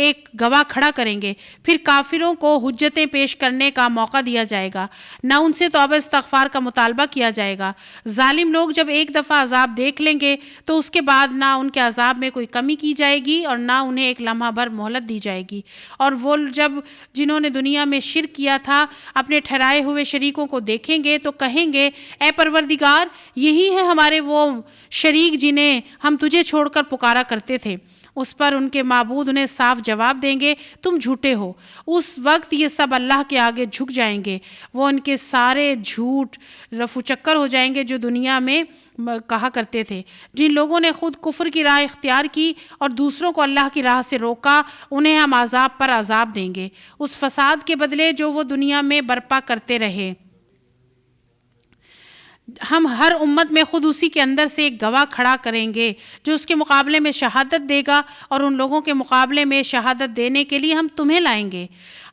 ایک گواہ کھڑا کریں گے، پھر کافروں کو حجتیں پیش کرنے کا موقع دیا جائے گا، نہ ان سے توبہ استغفار کا مطالبہ کیا جائے گا۔ ظالم لوگ جب ایک دفعہ عذاب دیکھ لیں گے تو اس کے بعد نہ ان کے عذاب میں کوئی کمی کی جائے گی اور نہ انہیں ایک لمحہ بھر مہلت دی جائے گی۔ اور وہ جنہوں نے دنیا میں شرک کیا تھا اپنے ٹھہرائے ہوئے شریکوں کو دیکھیں گے تو کہیں گے اے پروردگار، یہی ہے ہمارے وہ شریک جنہیں ہم تجھے چھوڑ کر پکارا کرتے تھے۔ اس پر ان کے معبود انہیں صاف جواب دیں گے تم جھوٹے ہو۔ اس وقت یہ سب اللہ کے آگے جھک جائیں گے، وہ ان کے سارے جھوٹ رفو چکر ہو جائیں گے جو دنیا میں کہا کرتے تھے۔ جن لوگوں نے خود کفر کی راہ اختیار کی اور دوسروں کو اللہ کی راہ سے روکا، انہیں ہم عذاب پر عذاب دیں گے، اس فساد کے بدلے جو وہ دنیا میں برپا کرتے رہے۔ ہم ہر امت میں خود اسی کے اندر سے ایک گواہ کھڑا کریں گے جو اس کے مقابلے میں شہادت دے گا، اور ان لوگوں کے مقابلے میں شہادت دینے کے لیے ہم تمہیں لائیں گے۔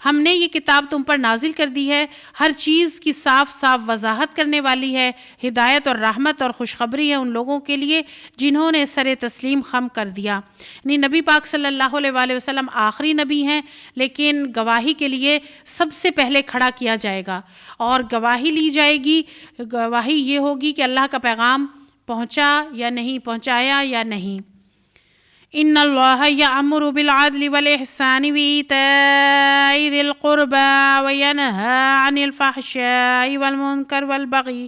ہم نے یہ کتاب تم پر نازل کر دی ہے، ہر چیز کی صاف صاف وضاحت کرنے والی ہے، ہدایت اور رحمت اور خوشخبری ہے ان لوگوں کے لیے جنہوں نے سر تسلیم خم کر دیا۔ یعنی نبی پاک صلی اللہ علیہ وآلہ وسلم آخری نبی ہیں، لیکن گواہی کے لیے سب سے پہلے کھڑا کیا جائے گا اور گواہی لی جائے گی۔ گواہی یہ ہوگی کہ اللہ کا پیغام پہنچا یا نہیں، پہنچایا یا نہیں۔ ان اللہ یأمر بالعدل والاحسان وایتاء ذی القربى وینہی عن الفحشاء والمنکر والبغی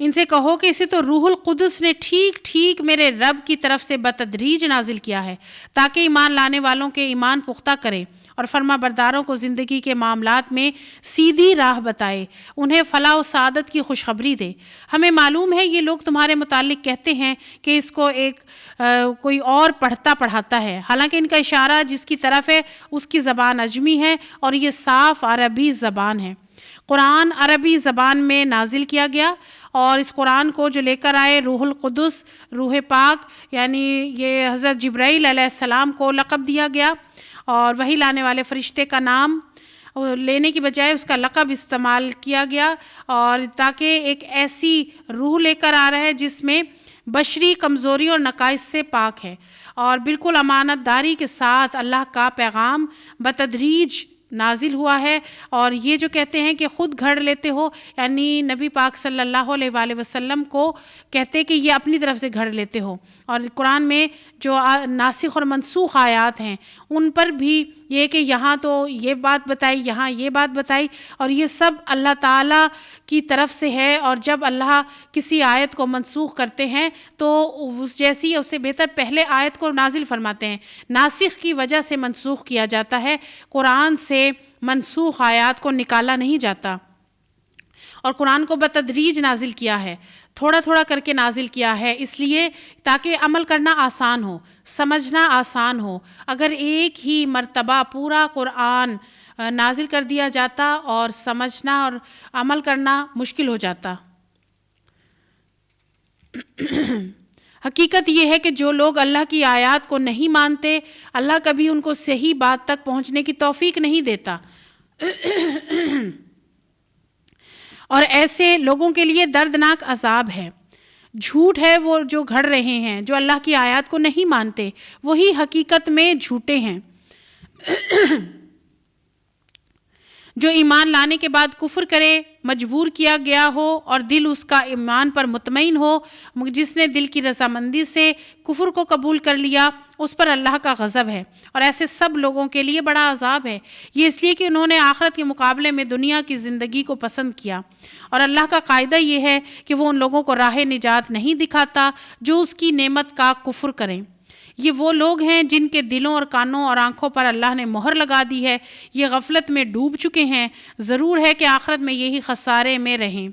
ان سے کہو کہ اسے تو روح القدس نے ٹھیک ٹھیک میرے رب کی طرف سے بتدریج نازل کیا ہے تاکہ ایمان لانے والوں کے ایمان پختہ کرے اور فرما برداروں کو زندگی کے معاملات میں سیدھی راہ بتائے، انہیں فلاح و سعادت کی خوشخبری دے۔ ہمیں معلوم ہے یہ لوگ تمہارے متعلق کہتے ہیں کہ اس کو کوئی اور پڑھاتا ہے، حالانکہ ان کا اشارہ جس کی طرف ہے اس کی زبان عجمی ہے اور یہ صاف عربی زبان ہے۔ قرآن عربی زبان میں نازل کیا گیا اور اس قرآن کو جو لے کر آئے روح القدس، روح پاک، یعنی یہ حضرت جبرائیل علیہ السلام کو لقب دیا گیا، اور وہی لانے والے فرشتے کا نام لینے کی بجائے اس کا لقب استعمال کیا گیا، اور تاکہ ایک ایسی روح لے کر آ رہا ہے جس میں بشری کمزوری اور نقائص سے پاک ہے، اور بالکل امانت داری کے ساتھ اللہ کا پیغام بتدریج نازل ہوا ہے۔ اور یہ جو کہتے ہیں کہ خود گھڑ لیتے ہو، یعنی نبی پاک صلی اللہ علیہ وآلہ وسلم کو کہتے کہ یہ اپنی طرف سے گھڑ لیتے ہو، اور قرآن میں جو ناسخ اور منسوخ آیات ہیں ان پر بھی یہ کہ یہاں تو یہ بات بتائی، یہاں یہ بات بتائی، اور یہ سب اللہ تعالیٰ کی طرف سے ہے، اور جب اللہ کسی آیت کو منسوخ کرتے ہیں تو اس جیسی اس سے بہتر پہلے آیت کو نازل فرماتے ہیں۔ ناسخ کی وجہ سے منسوخ کیا جاتا ہے، قرآن سے منسوخ آیات کو نکالا نہیں جاتا، اور قرآن کو بتدریج نازل کیا ہے، تھوڑا تھوڑا کر کے نازل کیا ہے، اس لیے تاکہ عمل کرنا آسان ہو، سمجھنا آسان ہو۔ اگر ایک ہی مرتبہ پورا قرآن نازل کر دیا جاتا اور سمجھنا اور عمل کرنا مشکل ہو جاتا۔ حقیقت یہ ہے کہ جو لوگ اللہ کی آیات کو نہیں مانتے، اللہ کبھی ان کو صحیح بات تک پہنچنے کی توفیق نہیں دیتا، اور ایسے لوگوں کے لیے دردناک عذاب ہے۔ جھوٹ ہے وہ جو گھڑ رہے ہیں، جو اللہ کی آیات کو نہیں مانتے، وہی حقیقت میں جھوٹے ہیں۔ جو ایمان لانے کے بعد کفر کرے، مجبور کیا گیا ہو اور دل اس کا ایمان پر مطمئن ہو، جس نے دل کی رضامندی سے کفر کو قبول کر لیا، اس پر اللہ کا غضب ہے، اور ایسے سب لوگوں کے لیے بڑا عذاب ہے۔ یہ اس لیے کہ انہوں نے آخرت کے مقابلے میں دنیا کی زندگی کو پسند کیا، اور اللہ کا قاعدہ یہ ہے کہ وہ ان لوگوں کو راہ نجات نہیں دکھاتا جو اس کی نعمت کا کفر کریں۔ یہ وہ لوگ ہیں جن کے دلوں اور کانوں اور آنکھوں پر اللہ نے مہر لگا دی ہے، یہ غفلت میں ڈوب چکے ہیں، ضرور ہے کہ آخرت میں یہی خسارے میں رہیں۔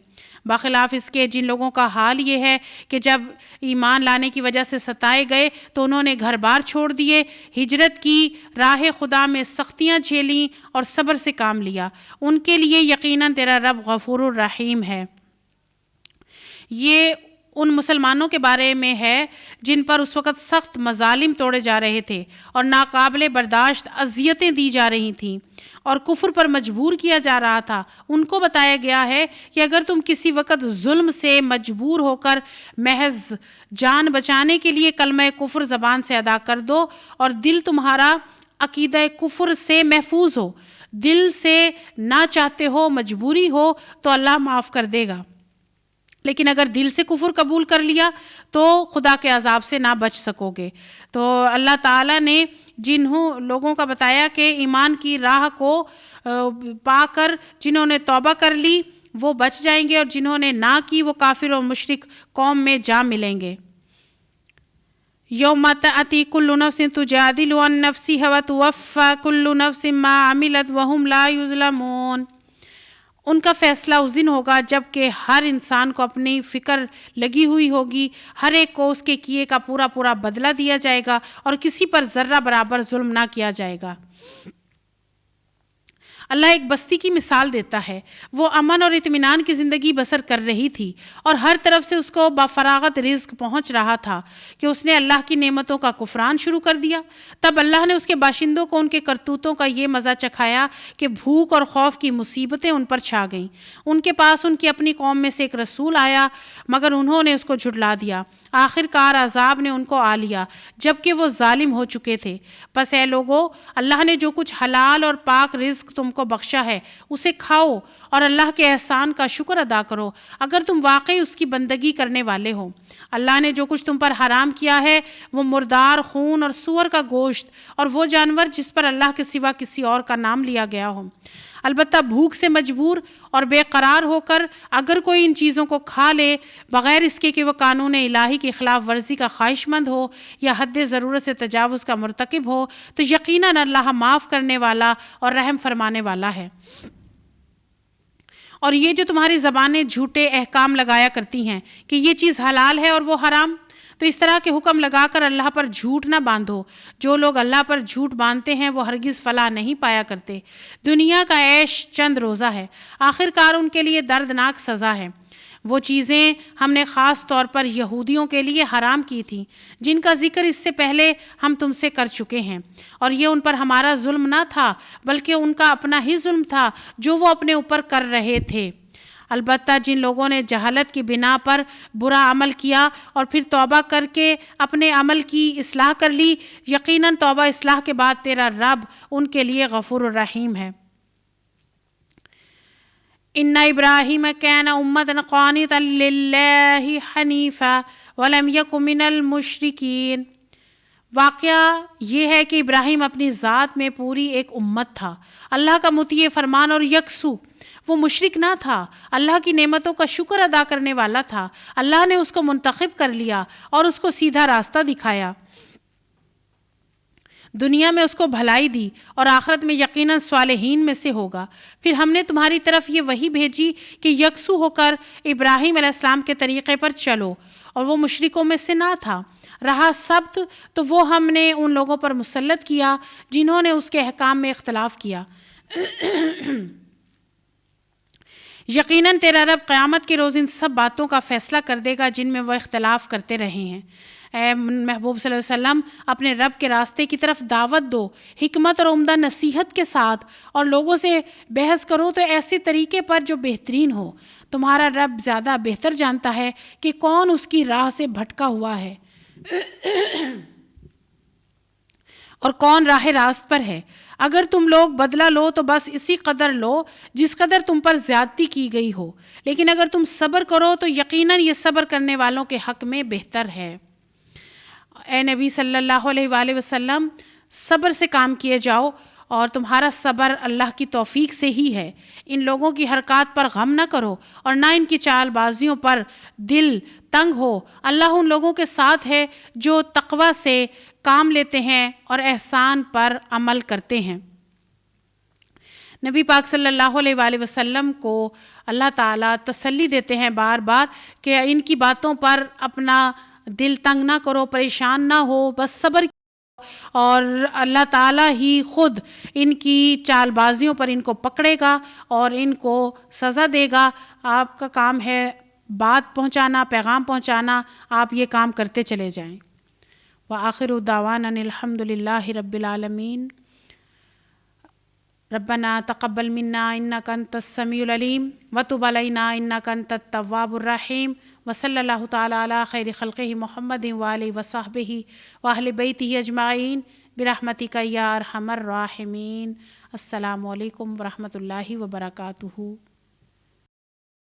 بخلاف اس کے جن لوگوں کا حال یہ ہے کہ جب ایمان لانے کی وجہ سے ستائے گئے تو انہوں نے گھر بار چھوڑ دیے، ہجرت کی، راہ خدا میں سختیاں جھیلیں اور صبر سے کام لیا، ان کے لیے یقیناً تیرا رب غفور الرحیم ہے۔ یہ ان مسلمانوں کے بارے میں ہے جن پر اس وقت سخت مظالم توڑے جا رہے تھے اور ناقابل برداشت اذیتیں دی جا رہی تھیں اور کفر پر مجبور کیا جا رہا تھا۔ ان کو بتایا گیا ہے کہ اگر تم کسی وقت ظلم سے مجبور ہو کر محض جان بچانے کے لیے کلمہ کفر زبان سے ادا کر دو اور دل تمہارا عقیدہ کفر سے محفوظ ہو، دل سے نہ چاہتے ہو، مجبوری ہو، تو اللہ معاف کر دے گا، لیکن اگر دل سے کفر قبول کر لیا تو خدا کے عذاب سے نہ بچ سکو گے۔ تو اللہ تعالیٰ نے جنہوں لوگوں کا بتایا کہ ایمان کی راہ کو پا کر جنہوں نے توبہ کر لی وہ بچ جائیں گے، اور جنہوں نے نہ کی وہ کافر اور مشرک قوم میں جا ملیں گے۔ یوم تأتی کل نفس تجادل عن نفسها وتوفی کل نفس ما عملت وهم لا یظلمون۔ ان کا فیصلہ اس دن ہوگا جب کہ ہر انسان کو اپنی فکر لگی ہوئی ہوگی، ہر ایک کو اس کے کیے کا پورا پورا بدلہ دیا جائے گا اور کسی پر ذرہ برابر ظلم نہ کیا جائے گا۔ اللہ ایک بستی کی مثال دیتا ہے، وہ امن اور اطمینان کی زندگی بسر کر رہی تھی اور ہر طرف سے اس کو بفراغت رزق پہنچ رہا تھا کہ اس نے اللہ کی نعمتوں کا کفران شروع کر دیا۔ تب اللہ نے اس کے باشندوں کو ان کے کرتوتوں کا یہ مزہ چکھایا کہ بھوک اور خوف کی مصیبتیں ان پر چھا گئیں۔ ان کے پاس ان کی اپنی قوم میں سے ایک رسول آیا مگر انہوں نے اس کو جھٹلا دیا۔ آخر کار عذاب نے ان کو آ لیا جبکہ وہ ظالم ہو چکے تھے۔ پس اے لوگو، اللہ نے جو کچھ حلال اور پاک رزق تم کو بخشا ہے اسے کھاؤ اور اللہ کے احسان کا شکر ادا کرو اگر تم واقعی اس کی بندگی کرنے والے ہو۔ اللہ نے جو کچھ تم پر حرام کیا ہے وہ مردار خون اور سور کا گوشت اور وہ جانور جس پر اللہ کے سوا کسی اور کا نام لیا گیا ہو۔ البتہ بھوک سے مجبور اور بے قرار ہو کر اگر کوئی ان چیزوں کو کھا لے بغیر اس کے کہ وہ قانون الہی کی خلاف ورزی کا خواہش مند ہو یا حد ضرورت سے تجاوز کا مرتکب ہو تو یقیناً اللہ معاف کرنے والا اور رحم فرمانے والا ہے۔ اور یہ جو تمہاری زبانیں جھوٹے احکام لگایا کرتی ہیں کہ یہ چیز حلال ہے اور وہ حرام، تو اس طرح کے حکم لگا کر اللہ پر جھوٹ نہ باندھو۔ جو لوگ اللہ پر جھوٹ باندھتے ہیں وہ ہرگز فلاح نہیں پایا کرتے۔ دنیا کا عیش چند روزہ ہے، آخر کار ان کے لیے دردناک سزا ہے۔ وہ چیزیں ہم نے خاص طور پر یہودیوں کے لیے حرام کی تھیں جن کا ذکر اس سے پہلے ہم تم سے کر چکے ہیں، اور یہ ان پر ہمارا ظلم نہ تھا بلکہ ان کا اپنا ہی ظلم تھا جو وہ اپنے اوپر کر رہے تھے۔ البتہ جن لوگوں نے جہالت کی بنا پر برا عمل کیا اور پھر توبہ کر کے اپنے عمل کی اصلاح کر لی، یقیناً توبہ اصلاح کے بعد تیرا رب ان کے لیے غفور الرحیم ہے۔ ان ابراہیم کان امۃ قانتا للہ حنیفا ولم یک من المشرکین۔ واقعہ یہ ہے کہ ابراہیم اپنی ذات میں پوری ایک امت تھا، اللہ کا مطیع فرمان اور یکسو۔ وہ مشرک نہ تھا، اللہ کی نعمتوں کا شکر ادا کرنے والا تھا۔ اللہ نے اس کو منتخب کر لیا اور اس کو سیدھا راستہ دکھایا، دنیا میں اس کو بھلائی دی اور آخرت میں یقیناً صالحین میں سے ہوگا۔ پھر ہم نے تمہاری طرف یہ وحی بھیجی کہ یکسو ہو کر ابراہیم علیہ السلام کے طریقے پر چلو، اور وہ مشرکوں میں سے نہ تھا۔ رہا سبت تو وہ ہم نے ان لوگوں پر مسلط کیا جنہوں نے اس کے احکام میں اختلاف کیا۔ یقیناً تیرا رب قیامت کے روز ان سب باتوں کا فیصلہ کر دے گا جن میں وہ اختلاف کرتے رہے ہیں۔ اے محبوب صلی اللہ علیہ وسلم، اپنے رب کے راستے کی طرف دعوت دو حکمت اور عمدہ نصیحت کے ساتھ، اور لوگوں سے بحث کرو تو ایسے طریقے پر جو بہترین ہو۔ تمہارا رب زیادہ بہتر جانتا ہے کہ کون اس کی راہ سے بھٹکا ہوا ہے اور کون راہ راست پر ہے۔ اگر تم لوگ بدلہ لو تو بس اسی قدر لو جس قدر تم پر زیادتی کی گئی ہو، لیکن اگر تم صبر کرو تو یقیناً یہ صبر کرنے والوں کے حق میں بہتر ہے۔ اے نبی صلی اللہ علیہ وآلہ وسلم، صبر سے کام کیے جاؤ، اور تمہارا صبر اللہ کی توفیق سے ہی ہے۔ ان لوگوں کی حرکات پر غم نہ کرو اور نہ ان کی چال بازیوں پر دل تنگ ہو۔ اللہ ان لوگوں کے ساتھ ہے جو تقوی سے کام لیتے ہیں اور احسان پر عمل کرتے ہیں۔ نبی پاک صلی اللہ علیہ وآلہ وسلم کو اللہ تعالیٰ تسلی دیتے ہیں بار بار کہ ان کی باتوں پر اپنا دل تنگ نہ کرو، پریشان نہ ہو، بس صبر کرو، اور اللہ تعالیٰ ہی خود ان کی چال بازیوں پر ان کو پکڑے گا اور ان کو سزا دے گا۔ آپ کا کام ہے بات پہنچانا، پیغام پہنچانا، آپ یہ کام کرتے چلے جائیں۔ وآخر دعوانا الحمد للہ رب العالمین۔ ربنا تقبل منا انک انت السمیع العلیم وتب علینا انک انت التواب الرحیم، وصلی اللہ تعالیٰ علی خیر خلقہ محمد وآلہ وصحبہ واہل بیتہ اجمعین برحمتک یا ارحم الراحمین۔ السلام علیکم ورحمۃ اللہ وبرکاتہ۔